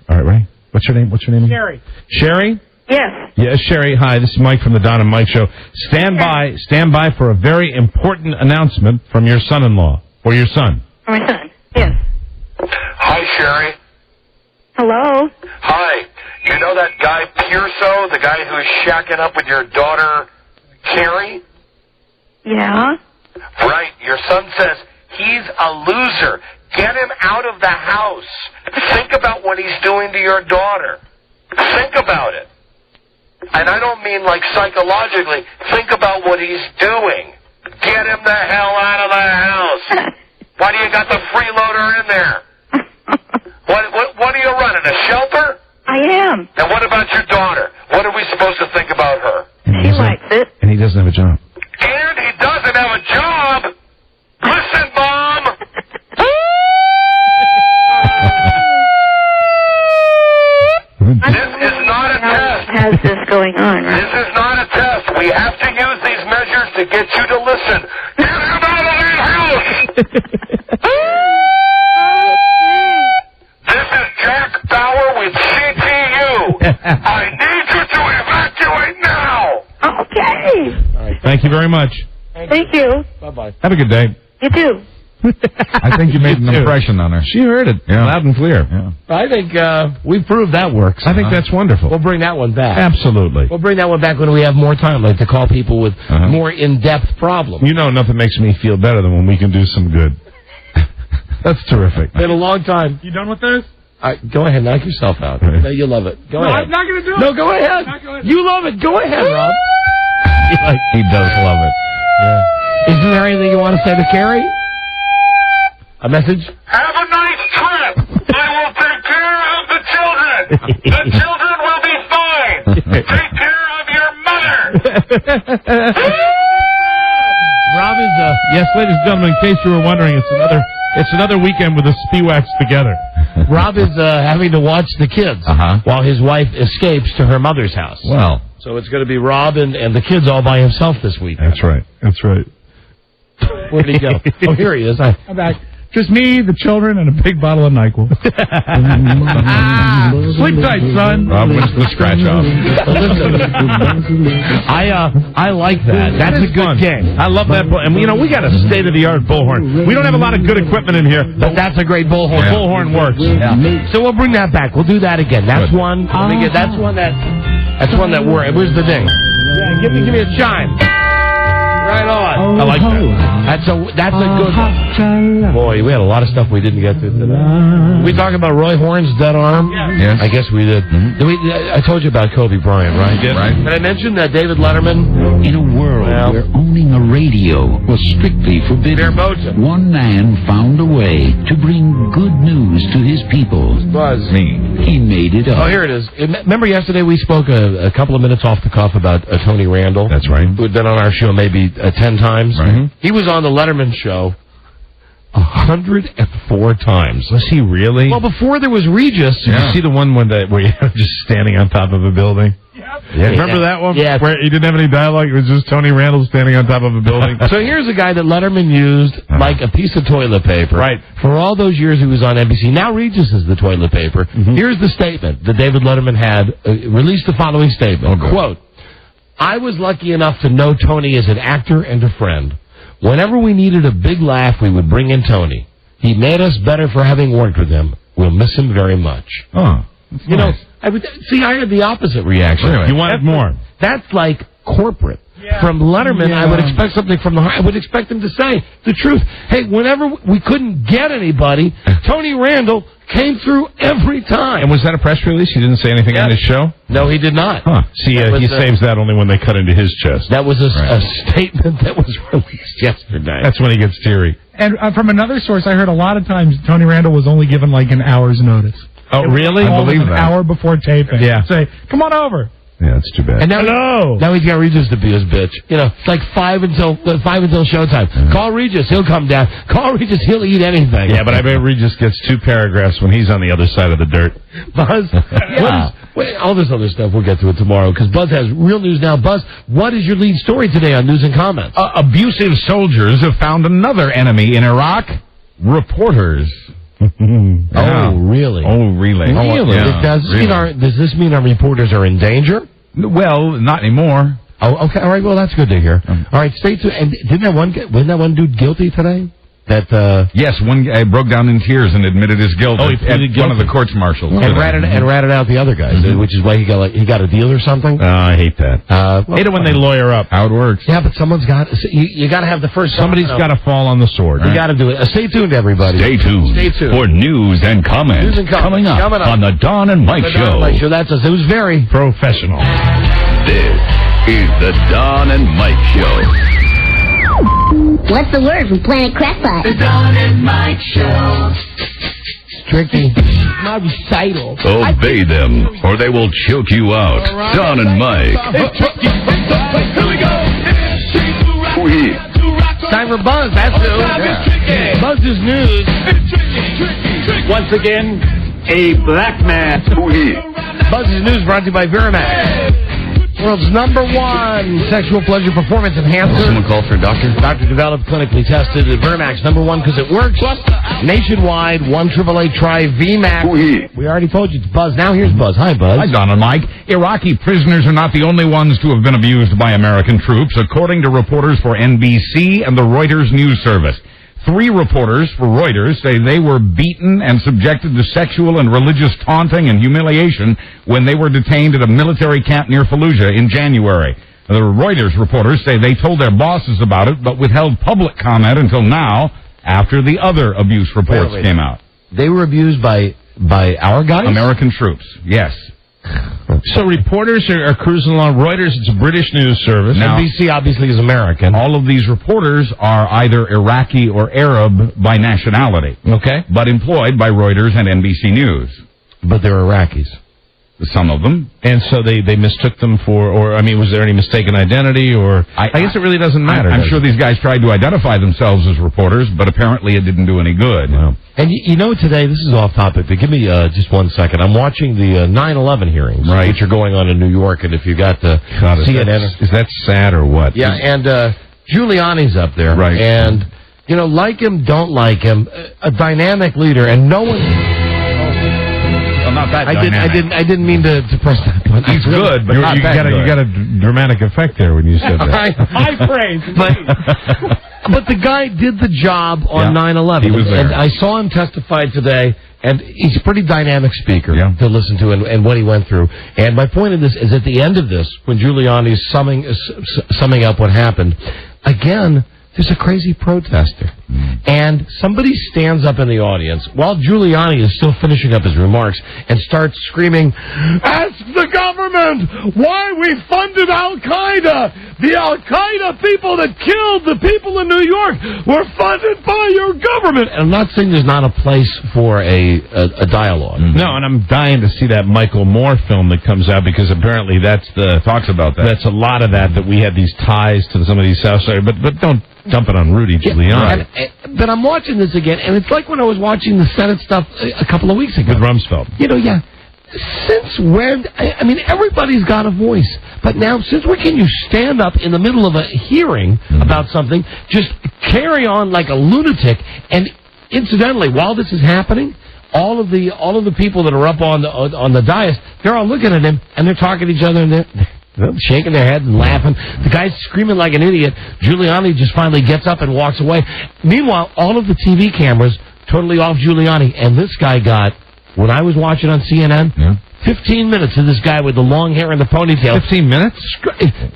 All right, ready? What's your name? Sherry. Sherry? Yes. Yes, Sherry. Hi, this is Mike from the Don and Mike show. Stand by for a very important announcement from your son-in-law or your son. My son. Yes. Hi, Sherry. Hello? Hi. You know that guy Pearso, the guy who's shacking up with your daughter, Carrie? Yeah? Right. Your son says he's a loser. Get him out of the house. Think about what he's doing to your daughter. Think about it. And I don't mean like psychologically. Think about what he's doing. Get him the hell out of the house. Why do you got the freeloader in there? What are you running, a shelter? I am. And what about your daughter? What are we supposed to have a job. And he doesn't have a job. Listen, Mom. This is not a test. Has this going on, right? This is not a test. We have to use these measures to get you to listen. Get him out of that house. This is Jack Bauer with CTU. I need you to evacuate now. Okay. All right. Thank you very much. Thank you. Bye-bye. Have a good day. You too. I think you made an impression on her. She heard it loud and clear. Yeah. I think we proved that works. I think that's wonderful. We'll bring that one back. Absolutely. We'll bring that one back when we have more time, like to call people with more in-depth problems. You know, nothing makes me feel better than when we can do some good. That's terrific. Been a long time. You done with this? Go ahead, knock yourself out. No, you love it. Go ahead. I'm not going to do it. No, go ahead. You love it. Go ahead, Rob. He does love it. Yeah. Isn't there anything you want to say to Carrie? A message? Have a nice trip. I will take care of the children. The children will be fine. Take care of your mother. Rob is, yes, ladies and gentlemen, in case you were wondering, it's another weekend with the Spiewaks together. Rob is having to watch the kids while his wife escapes to her mother's house. Well. So it's going to be Rob and the kids all by himself this week. That's right. That's right. Where did he go? Oh, here he is. I'm back. Just me, the children, and a big bottle of NyQuil. Sleep tight, son. Rob wins the scratch off. I like that. That's a good game. I love that. And, we got a state-of-the-art bullhorn. We don't have a lot of good equipment in here, but that's a great bullhorn. Yeah. Bullhorn works. Yeah. So we'll bring that back. We'll do that again. That's one. That's one that works. Where's the ding? Yeah, give me a chime. Right on. I like that. That's a good one. Boy, we had a lot of stuff we didn't get to today. We talk about Roy Horn's dead arm? Yes. I guess we did. I told you about Kobe Bryant, right? Right. Did I mention that David Letterman? In a world where owning a radio was strictly forbidden, one man found a way to bring good news to his people. Buzz. Me. He made it up. Oh, here it is. Remember yesterday we spoke a couple of minutes off the cuff about Tony Randall? That's right. Who had been on our show maybe 10 times. Right. He was on the Letterman show 104 times. Was he really? Well, before there was Regis. Did you see the one where you were just standing on top of a building? Yeah. Remember that one? Yeah. Where he didn't have any dialogue? It was just Tony Randall standing on top of a building. So here's a guy that Letterman used like a piece of toilet paper. Right. For all those years he was on NBC. Now Regis is the toilet paper. Here's the statement that David Letterman had. Released the following statement. Quote, I was lucky enough to know Tony as an actor and a friend. Whenever we needed a big laugh, we would bring in Tony. He made us better for having worked with him. We'll miss him very much. Oh, you know, I had the opposite reaction. Really? You wanted more. That's like corporate. From Letterman, I would expect something from the heart. I would expect him to say the truth. Hey, whenever we couldn't get anybody, Tony Randall came through every time. And was that a press release? He didn't say anything on his show? No, he did not. Huh. See, he saves that only when they cut into his chest. That was a statement that was released yesterday. That's when he gets teary. And from another source, I heard a lot of times Tony Randall was only given like an hour's notice. Oh, really? I believe that. An hour before taping. Yeah. Say, come on over. Yeah, that's too bad. And now he's got Regis to be his bitch. You know, it's like 5 until showtime. Call Regis, he'll come down. Call Regis, he'll eat anything. Yeah, but I bet Regis gets 2 paragraphs when he's on the other side of the dirt. Buzz, all this other stuff, we'll get to it tomorrow, because Buzz has real news now. Buzz, what is your lead story today on News and Comments? Abusive soldiers have found another enemy in Iraq. Reporters. Oh, really? Oh, really? Really? Does this mean our reporters are in danger? Well, not anymore. Oh, okay. All right. Well, that's good to hear. All right. Stay tuned. And wasn't that one dude guilty today? Yes, one guy broke down in tears and admitted his guilt he at one of the courts-martials. And ratted out the other guys, which is why he got a deal or something. I hate that. Hate it when they lawyer up. How it works. Yeah, but someone's got you got to have the first. Somebody's got to fall on the sword. You got to do it. Stay tuned, everybody. Stay tuned for News and Comments coming up on the Don and Mike Show. That's us. It was very professional. This is the Don and Mike Show. What's the word from Planet Crackpot? The Don and Mike Show. Tricky. My recital. Obey them, or they will choke you out. Don and Mike. Here we go. Time for Buzz. That's who. Yeah. Buzz's news. Once again, a black man. Buzz's news brought to you by Verimax. World's #1 sexual pleasure performance enhancer. Someone call for a doctor? Doctor developed, clinically tested. Verimax, #1 because it works. Nationwide, 1-888-TRY VMAX. We already told you it's Buzz. Now here's Buzz. Hi, Buzz. Hi, Don and Mike. Iraqi prisoners are not the only ones to have been abused by American troops, according to reporters for NBC and the Reuters news service. 3 reporters for Reuters say they were beaten and subjected to sexual and religious taunting and humiliation when they were detained at a military camp near Fallujah in January. The Reuters reporters say they told their bosses about it, but withheld public comment until now, after the other abuse reports came out. They were abused by our guys? American troops, yes. So reporters are cruising along. Reuters, it's a British news service. Now, NBC obviously is American. All of these reporters are either Iraqi or Arab by nationality. Okay. But employed by Reuters and NBC News. But they're Iraqis. Some of them. And so they mistook them for, was there any mistaken identity? Or I guess it really doesn't matter. I'm sure these guys tried to identify themselves as reporters, but apparently it didn't do any good. Wow. And you know, today, this is off topic, but give me just 1 second. I'm watching the 9/11 hearings, which are going on in New York, and if you got the CNN... Is that sad or what? Yeah, and Giuliani's up there. Right. And, like him, don't like him, a dynamic leader, and no one... Not that I didn't mean to press that button. He's good, but you not that good. You got a dramatic effect there when you said that. High praise. But the guy did the job on 9/11. He was there. And I saw him testify today, and he's a pretty dynamic speaker to listen to and what he went through. And my point in this is at the end of this, when Giuliani's summing up what happened, again, there's a crazy protester. And somebody stands up in the audience while Giuliani is still finishing up his remarks and starts screaming, "Ask the government why we funded Al-Qaeda. The Al-Qaeda people that killed the people in New York were funded by your government." And I'm not saying there's not a place for a dialogue. No, and I'm dying to see that Michael Moore film that comes out, because apparently that's talks about that. That's a lot of that we had these ties to some of these South Side, but don't dump it on Rudy Giuliani. But I'm watching this again, and it's like when I was watching the Senate stuff a couple of weeks ago. With Rumsfeld. Since when? I mean, everybody's got a voice. But now, since when can you stand up in the middle of a hearing about something, just carry on like a lunatic, and incidentally, while this is happening, all of the people that are up on the dais, they're all looking at him, and they're talking to each other, and they're shaking their heads and laughing. The guy's screaming like an idiot. Giuliani just finally gets up and walks away. Meanwhile, all of the TV cameras totally off Giuliani. And this guy got, when I was watching on CNN, 15 minutes of this guy with the long hair and the ponytail. 15 minutes?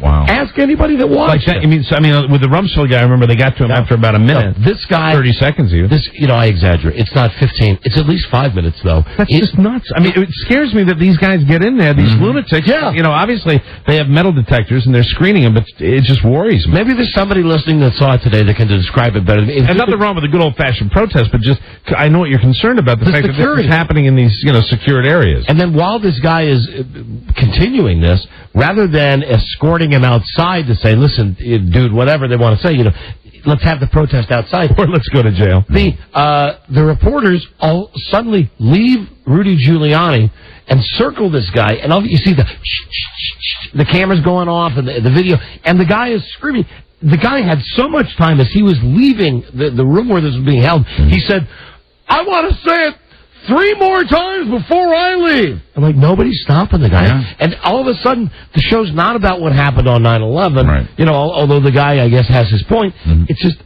Wow. Ask anybody that watched that. With the Rumsfeld guy, I remember they got to him after about a minute. No, this guy... 30 seconds even. I exaggerate. It's not 15. It's at least 5 minutes, though. That's just nuts. I mean, it scares me that these guys get in there, these lunatics. Yeah. Obviously, they have metal detectors, and they're screening them, but it just worries me. Maybe there's somebody listening that saw it today that can describe it better than me. And nothing wrong with a good old-fashioned protest, but just, I know what you're concerned about, the fact that this is happening in these, secured areas. And then while this guy is continuing this, rather than escorting him outside to say, "Listen, dude, whatever they want to say, let's have the protest outside, or let's go to jail." The reporters all suddenly leave Rudy Giuliani and circle this guy, and you see the cameras going off and the video, and the guy is screaming. The guy had so much time as he was leaving the room where this was being held. He said, "I want to say it 3 more times before I leave." I'm like, nobody's stopping the guy. Yeah. And all of a sudden, the show's not about what happened on 9/11. Right. Although the guy, I guess, has his point. It's just,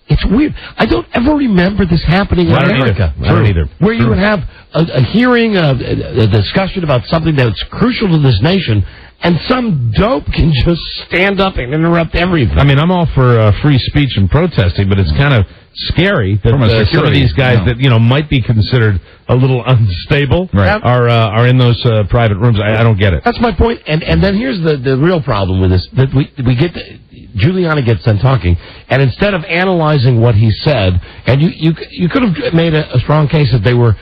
it's weird. I don't ever remember this happening in America. I don't either. Where you would have a hearing, a discussion about something that's crucial to this nation, and some dope can just stand up and interrupt everything. I mean, I'm all for free speech and protesting, but it's kind of scary that some of these guys that might be considered a little unstable are in those private rooms. I don't get it. That's my point. And then here's the real problem with this: that we get Giuliani gets done talking, and instead of analyzing what he said, and you could have made a strong case that they were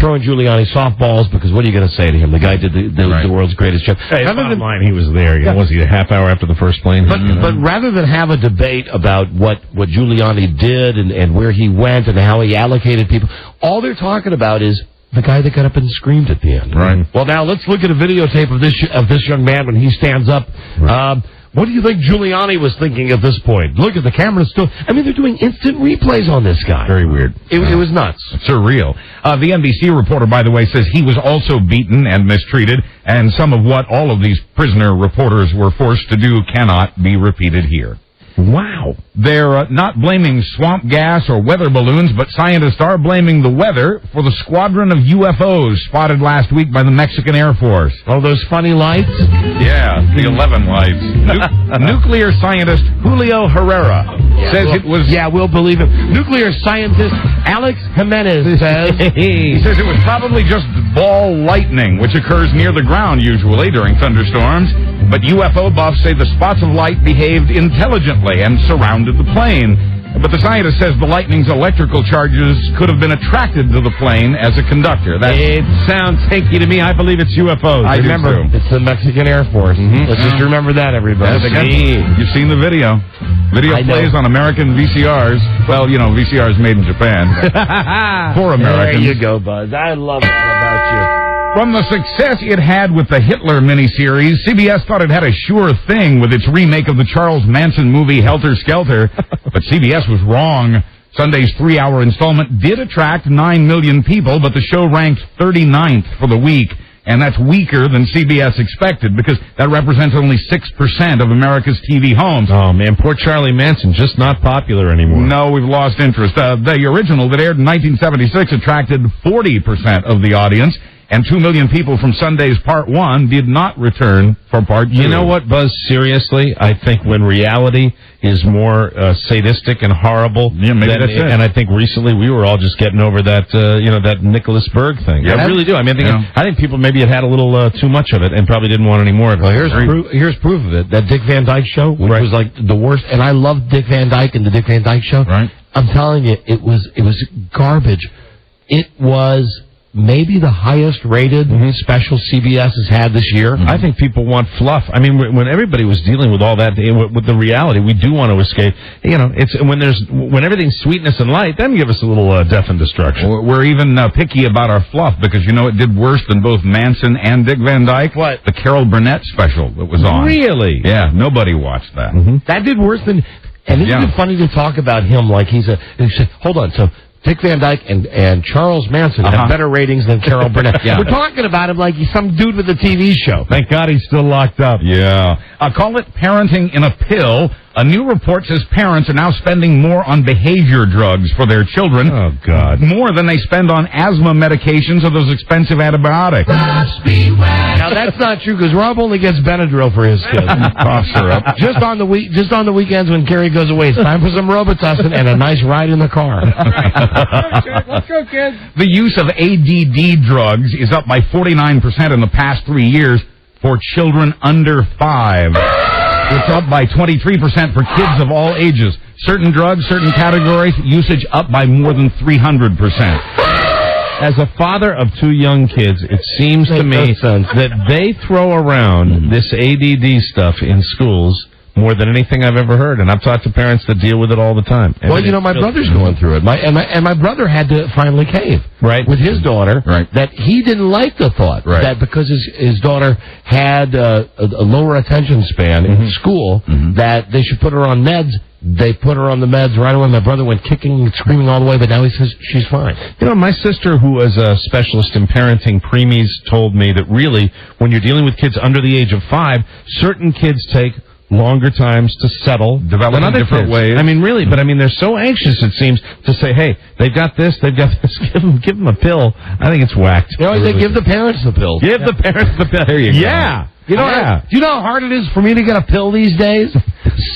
throwing Giuliani softballs because what are you going to say to him? The guy did the world's greatest joke. Hey, bottom line, he was there. You know, was he a half hour after the first plane? But rather than have a debate about what Giuliani did and where he went and how he allocated people, all they're talking about is the guy that got up and screamed at the end. Right. Well, now let's look at a videotape of this young man when he stands up. Right. What do you think Giuliani was thinking at this point? Look at the camera still. I mean, they're doing instant replays on this guy. Very weird. It was nuts. Surreal. The NBC reporter, by the way, says he was also beaten and mistreated, and some of what all of these prisoner reporters were forced to do cannot be repeated here. Wow. They're not blaming swamp gas or weather balloons, but scientists are blaming the weather for the squadron of UFOs spotted last week by the Mexican Air Force. Oh, those funny lights? Yeah, the 11 lights. Nuclear scientist Julio Herrera says it was... Yeah, we'll believe him. Nuclear scientist Alex Jimenez says... He says it was probably just ball lightning, which occurs near the ground usually during thunderstorms. But UFO buffs say the spots of light behaved intelligently and surrounded the plane. But the scientist says the lightning's electrical charges could have been attracted to the plane as a conductor. It sounds hinky to me. I believe it's UFOs. I remember. It's the Mexican Air Force. Let's just remember that, everybody. You've seen the video. Video plays on American VCRs. Well, you know, VCRs made in Japan. For Americans. There you go, Buzz. I love it about you. From the success it had with the Hitler miniseries, CBS thought it had a sure thing with its remake of the Charles Manson movie Helter Skelter. But CBS was wrong. Sunday's 3-hour installment did attract 9 million people, but the show ranked 39th for the week. And that's weaker than CBS expected because that represents only 6% of America's TV homes. Oh, man, poor Charlie Manson, just not popular anymore. No, we've lost interest. The original that aired in 1976 attracted 40% of the audience. And 2 million people from Sunday's Part 1 did not return for Part 2. You know what, Buzz? Seriously, I think when reality is more sadistic and horrible, maybe that's it. And I think recently we were all just getting over that, that Nicholas Berg thing. Yeah, I really do. I mean, I think people maybe had a little too much of it and probably didn't want any more of it. Well, here's proof of it. That Dick Van Dyke Show, which was like the worst, and I loved Dick Van Dyke and the Dick Van Dyke Show. Right. I'm telling you, it was garbage. It was maybe the highest rated special CBS has had this year. I think people want fluff. I mean, when everybody was dealing with all that, with the reality, we do want to escape. You know, it's when everything's sweetness and light, then give us a little death and destruction. We're even picky about our fluff because, you know, it did worse than both Manson and Dick Van Dyke. What? The Carol Burnett special that was on. Really? Yeah, nobody watched that. That did worse than... And isn't it funny to talk about him like he's a... Hold on, so... Dick Van Dyke and Charles Manson have better ratings than Carol Burnett. We're talking about him like he's some dude with a TV show. Thank God he's still locked up. Yeah. Call it parenting in a pill. A new report says parents are now spending more on behavior drugs for their children. Oh, God. More than they spend on asthma medications or those expensive antibiotics. Now, that's not true, because Rob only gets Benadryl for his kids. Cough syrup. Just on the weekends when Carrie goes away, it's time for some Robitussin and a nice ride in the car. Let's go, kids. The use of ADD drugs is up by 49% in the past 3 years for children under 5. It's up by 23% for kids of all ages. Certain drugs, certain categories, usage up by more than 300%. As a father of 2 young kids, it seems to me that they throw around this ADD stuff in schools more than anything I've ever heard, and I've talked to parents that deal with it all the time. Well, you know, my brother's going through it. My brother had to finally cave with his daughter. That he didn't like the thought that because his daughter had a lower attention span in school, that they should put her on meds. They put her on the meds right away. My brother went kicking and screaming all the way, but now he says she's fine. You know, my sister, who was a specialist in parenting preemies, told me that really, when you're dealing with kids under the age of 5, certain kids take longer times to settle, develop in other different ways. I mean, really, but I mean, they're so anxious, it seems, to say, hey, they've got this, give them a pill. I think it's whacked. You know, they give the parents the pill. Give the parents the pill. There you go. Yeah. You know, do you know how hard it is for me to get a pill these days?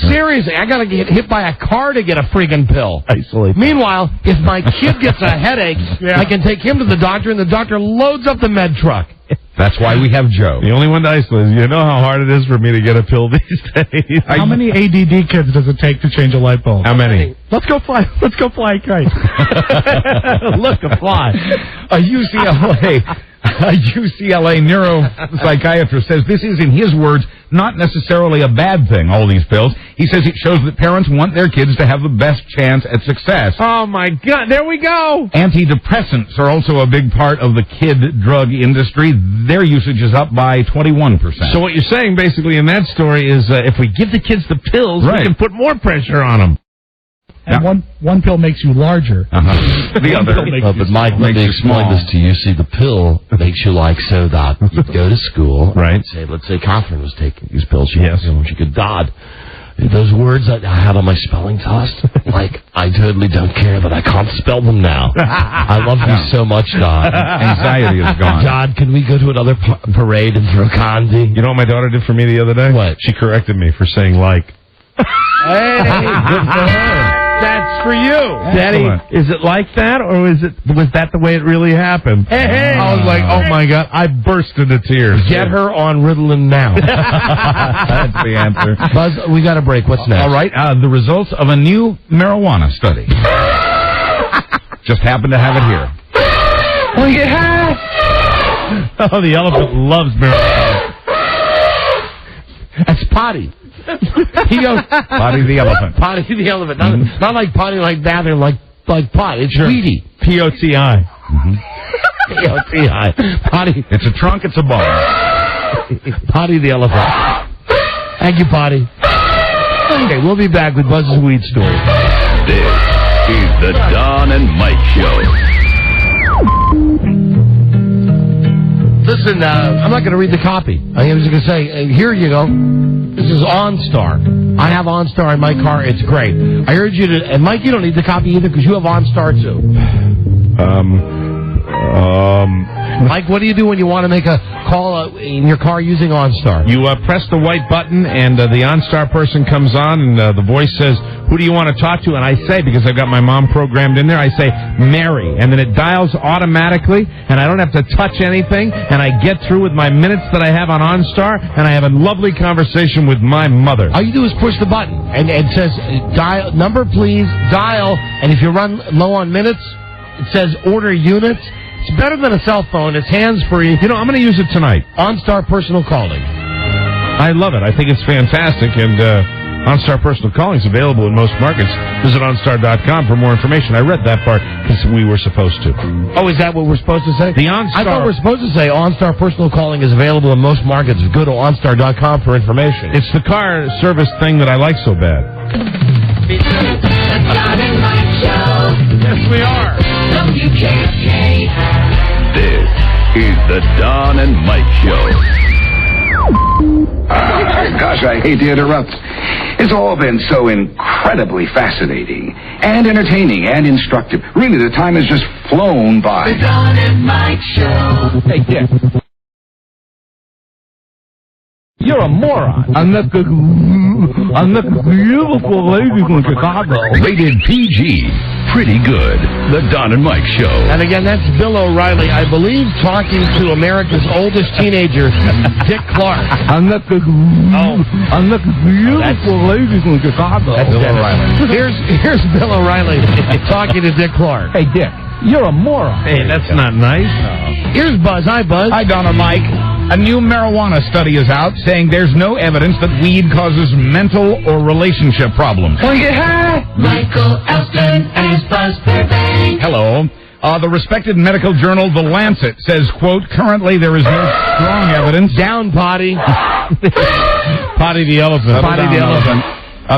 Seriously, I got to get hit by a car to get a freaking pill. Isolate. Meanwhile, if my kid gets a headache, I can take him to the doctor, and the doctor loads up the med truck. That's why we have Joe. The only one to isolate is, you know how hard it is for me to get a pill these days. How many ADD kids does it take to change a light bulb? How many? Let's go fly a kite. Look, a fly. A UCLA neuropsychiatrist says this is, in his words, not necessarily a bad thing, all these pills. He says it shows that parents want their kids to have the best chance at success. Oh, my God. There we go. Antidepressants are also a big part of the kid drug industry. Their usage is up by 21%. So what you're saying, basically, in that story is if we give the kids the pills, we can put more pressure on them. And one pill makes you larger. The other but Mike, let me explain this to you. See, the pill makes you like so that you go to school, right? Say, let's say Catherine was taking these pills. She could dod. Those words that I had on my spelling test, like, I totally don't care that I can't spell them now. I love you so much, Dodd. Anxiety is gone. Dodd, can we go to another parade and throw candy? You know what my daughter did for me the other day? What? She corrected me for saying like. Hey, good for her. That's for you. Daddy, is it like that, or was that the way it really happened? Hey. I was like, oh, my God. I burst into tears. Get her on Ritalin now. That's the answer. Buzz, we got a break. What's next? All right, the results of a new marijuana study. Just happened to have it here. Well, yeah. Oh, the elephant loves marijuana. That's potty. He goes, Potty the elephant. Potty the elephant. Not like potty like that, or like pot. It's weedy. P-O-T-I. P-O-T-I. Potty. It's a trunk, it's a ball. Potty the elephant. Thank you, Potty. Okay, we'll be back with Buzz's weed story. This is the Don and Mike Show. Listen, I'm not going to read the copy. I was going to say, here you go. This is OnStar. I have OnStar in my car. It's great. I urge you to... And, Mike, you don't need the copy either because you have OnStar, too. Mike, what do you do when you want to make a call in your car using OnStar? You press the white button, and the OnStar person comes on, and the voice says, who do you want to talk to? And I say, because I've got my mom programmed in there, I say, Mary. And then it dials automatically, and I don't have to touch anything, and I get through with my minutes that I have on OnStar, and I have a lovely conversation with my mother. All you do is push the button, and it says, dial, number please, dial, and if you run low on minutes, it says order units. It's better than a cell phone. It's hands-free. You know, I'm going to use it tonight. OnStar Personal Calling. I love it. I think it's fantastic, and OnStar Personal Calling is available in most markets. Visit OnStar.com for more information. I read that part because we were supposed to. Oh, is that what we're supposed to say? The OnStar... I thought we were supposed to say OnStar Personal Calling is available in most markets. Go to OnStar.com for information. It's the car service thing that I like so bad. The Don and Mike Show. Yes, we are. WKK. This is the Don and Mike Show. Gosh, I hate to interrupt. It's all been so incredibly fascinating and entertaining and instructive. Really, the time has just flown by. The Don and Mike Show. Hey, Dick. You're a moron. I'm not a beautiful lady from Chicago. Rated PG. Pretty good. The Don and Mike Show. And again, that's Bill O'Reilly, I believe, talking to America's oldest teenager, Dick Clark. I'm not a beautiful lady from Chicago. That's Bill O'Reilly. Here's Bill O'Reilly talking to Dick Clark. Hey, Dick, you're a moron. Hey, that's not nice. Here's Buzz. Hi, Buzz. Hi, Don and Mike. A new marijuana study is out saying there's no evidence that weed causes mental or relationship problems. Well, yeah. Michael Elston and his Buzz Burbank. Hello. The respected medical journal The Lancet says, quote, currently there is no strong evidence. Down, Potty. Potty the elephant. Potty the elephant.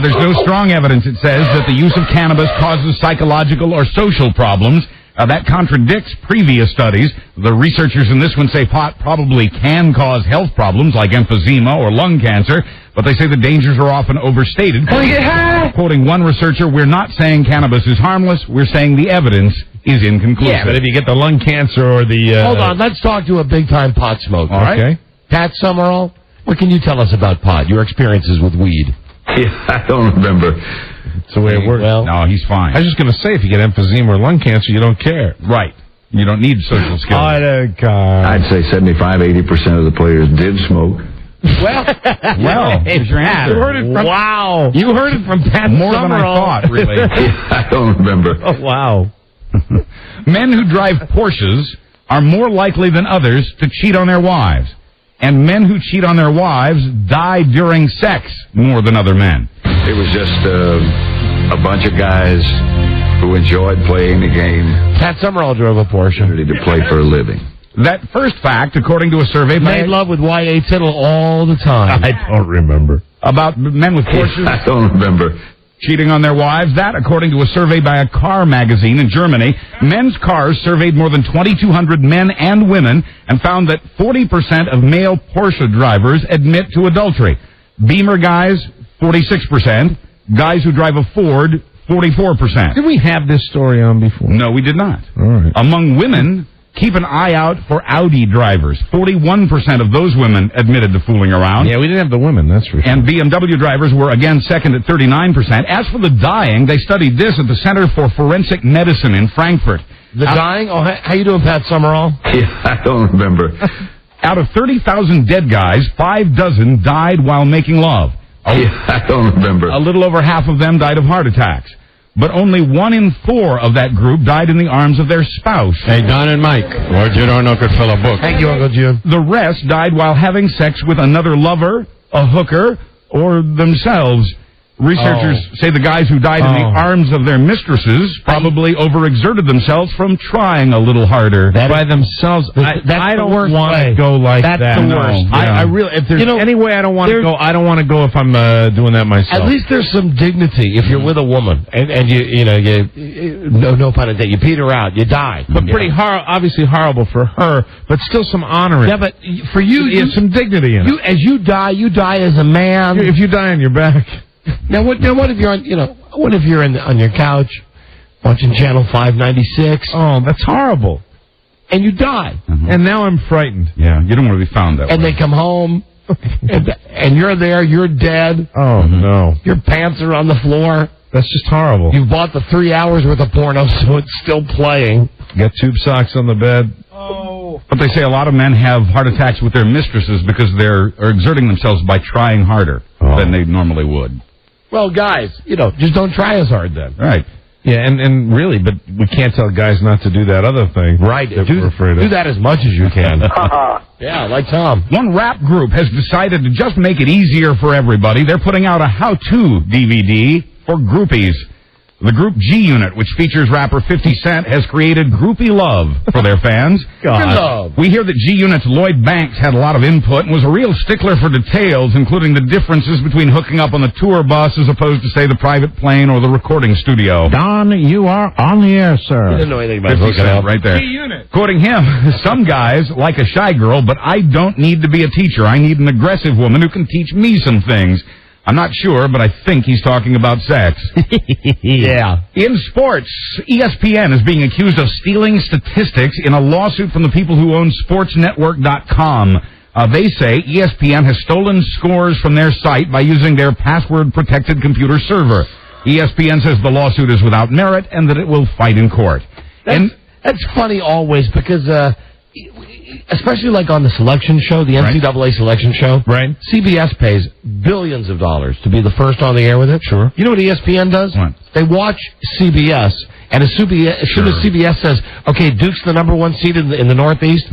There's no strong evidence, it says, that the use of cannabis causes psychological or social problems. That contradicts previous studies. The researchers in this one say pot probably can cause health problems like emphysema or lung cancer, but they say the dangers are often overstated. Oh, yeah. Quoting one researcher, we're not saying cannabis is harmless, we're saying the evidence is inconclusive. Yeah, but if you get the lung cancer or the... Hold on, let's talk to a big-time pot smoker. All right. Okay. Pat Summerall, what can you tell us about pot, your experiences with weed? Yeah, I don't remember. It's the way it works. Well, no, he's fine. I was just going to say, if you get emphysema or lung cancer, you don't care. Right. You don't need social skills. I'd say 75-80% of the players did smoke. Well, here's your answer. You heard it from, Wow. You heard it from Pat More than I Summerall. thought, really. I don't remember. Oh, wow. Men who drive Porsches are more likely than others to cheat on their wives. And men who cheat on their wives die during sex more than other men. It was just a bunch of guys who enjoyed playing the game. Pat Summerall drove a Porsche. To play for a living. That first fact, according to a survey by... Made love with Y.A. Tittle all the time. I don't remember. About men with Porsches... I don't remember. Cheating on their wives. That, according to a survey by a car magazine in Germany, men's cars surveyed more than 2,200 men and women and found that 40% of male Porsche drivers admit to adultery. Beamer guys, 46%. Guys who drive a Ford, 44%. Did we have this story on before? No, we did not. All right. Among women, keep an eye out for Audi drivers. 41% of those women admitted to fooling around. Yeah, we didn't have the women, that's for sure. And BMW drivers were again second at 39%. As for the dying, they studied this at the Center for Forensic Medicine in Frankfurt. The dying? Oh, how you doing, Pat Summerall? Yeah, I don't remember. Out of 30,000 dead guys, 6 died while making love. Yeah, I don't remember. A little over half of them died of heart attacks. But only 1 in 4 of that group died in the arms of their spouse. Hey, Don and Mike, where'd you know could fill a book? Thank you, Uncle June. The rest died while having sex with another lover, a hooker, or themselves. Researchers say the guys who died in the arms of their mistresses probably overexerted themselves from trying a little harder. By themselves. I don't want to go like that. That's the worst. No. I really, if there's any way I don't want to go, I don't want to go if I'm doing that myself. At least there's some dignity if you're with a woman and you no pun intended, you peter out, you die. But pretty obviously horrible for her, but still some honor in it. Yeah, but for you, there's some dignity in it. As you die as a man. If you die on your back. Now, what if you're on your couch watching Channel 596? Oh, that's horrible. And you die. And now I'm frightened. Yeah, you don't want to be found that way. And they come home, and you're there, you're dead. Oh, no. Your pants are on the floor. That's just horrible. You bought the 3 hours worth of porno, so it's still playing. Got tube socks on the bed. Oh. But they say a lot of men have heart attacks with their mistresses because they're exerting themselves by trying harder than they normally would. Well, guys, just don't try as hard then. Right. Yeah, and really, but we can't tell guys not to do that other thing. Right. We're afraid of. Do that as much as you can. Yeah, like Tom. One rap group has decided to just make it easier for everybody. They're putting out a how-to DVD for groupies. The group G Unit, which features rapper 50 Cent, has created groupie love for their fans. God. Good love. We hear that G Unit's Lloyd Banks had a lot of input and was a real stickler for details, including the differences between hooking up on the tour bus as opposed to, say, the private plane or the recording studio. Don, you are on the air, sir. You didn't know anything about 50 hooking Cent up. right there. G Unit. Quoting him, some guys like a shy girl, but I don't need to be a teacher. I need an aggressive woman who can teach me some things. I'm not sure, but I think he's talking about sex. Yeah. In sports, ESPN is being accused of stealing statistics in a lawsuit from the people who own SportsNetwork.com. They say ESPN has stolen scores from their site by using their password-protected computer server. ESPN says the lawsuit is without merit and that it will fight in court. That's funny always because... especially like on the selection show, the NCAA selection show. Right. CBS pays billions of dollars to be the first on the air with it. Sure. You know what ESPN does? What? They watch CBS, and as soon as CBS says, okay, Duke's the number 1 seed in the Northeast,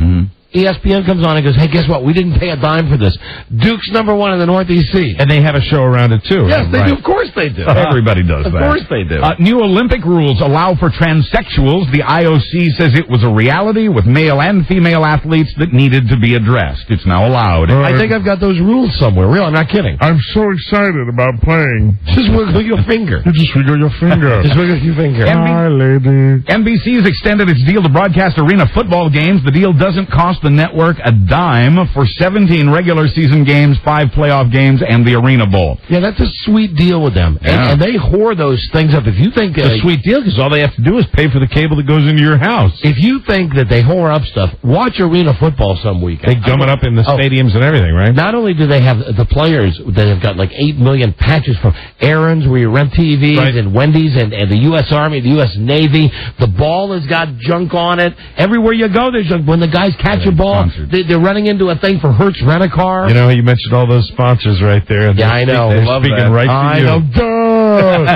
ESPN comes on and goes, hey, guess what? We didn't pay a dime for this. Duke's number 1 in the Northeast seed. And they have a show around it, too. Yes, they do. Of course they do. Everybody does of that. Of course they do. New Olympic rules allow for transsexuals. The IOC says it was a reality with male and female athletes that needed to be addressed. It's now allowed. I think I've got those rules somewhere. Real, I'm not kidding. I'm so excited about playing. Just wiggle your finger. You just wiggle your finger. Just wiggle your finger. Hi, lady. NBC has extended its deal to broadcast arena football games. The deal doesn't cost the network a dime for 17 regular season games, 5 playoff games, and the Arena Bowl. Yeah, that's a sweet deal with them. Yeah. And they whore those things up. If you think... It's a sweet deal because all they have to do is pay for the cable that goes into your house. If you think that they whore up stuff, watch Arena football some weekend. They gum it up in the stadiums and everything, right? Not only do they have the players that have got like 8 million patches from Aaron's, where you rent TVs, Right. and Wendy's, and the U.S. Army, the U.S. Navy. The ball has got junk on it. Everywhere you go, there's junk. When the guys catch a ball, they're running into a thing for Hertz Rent-A-Car. You know, you mentioned all those sponsors right there. And Yeah, I know. They're Love speaking that. right to I you. know. Duh.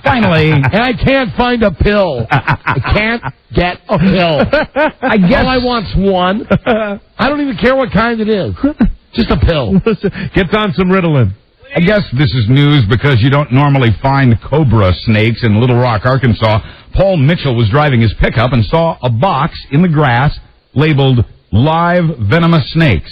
Finally. And I can't find a pill. I can't get a pill. I guess All I want's one. I don't even care what kind it is. Just a pill. Gets on some Ritalin. I guess this is news because you don't normally find cobra snakes in Little Rock, Arkansas. Paul Mitchell was driving his pickup and saw a box in the grass labeled live venomous snakes.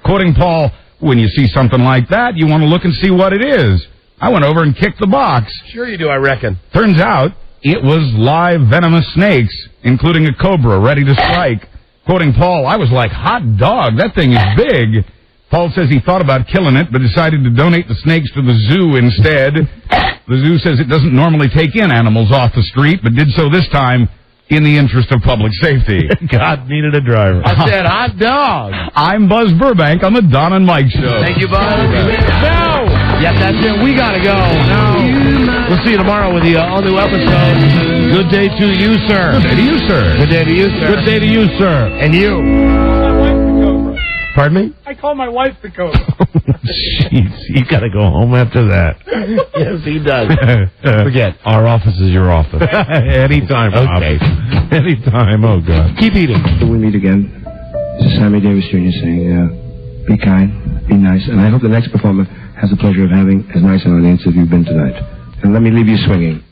Quoting Paul, when you see something like that, you want to look and see what it is. I went over and kicked the box. Sure you do, I reckon. Turns out it was live venomous snakes, including a cobra ready to strike. Quoting Paul, I was like, hot dog, that thing is big. Paul says he thought about killing it, but decided to donate the snakes to the zoo instead. The zoo says it doesn't normally take in animals off the street, but did so this time in the interest of public safety. God needed a driver. I said hot dog. I'm Buzz Burbank on the Don and Mike Show. Thank you, Buzz. No. Yes, that's it. We got to go. No. We'll see you tomorrow with the all-new episode. Good day to you, sir. Good day to you, sir. Good day to you, sir. Good day to you, sir. And you. Pardon me? I call my wife the coach. Jeez, you got to go home after that. Yes, he does. Forget, our office is your office. Anytime, Rob. Okay. Anytime, oh, God. Keep eating. When we meet again, this is Sammy Davis Jr. saying, be kind, be nice, and I hope the next performer has the pleasure of having as nice an audience as you've been tonight. And let me leave you swinging.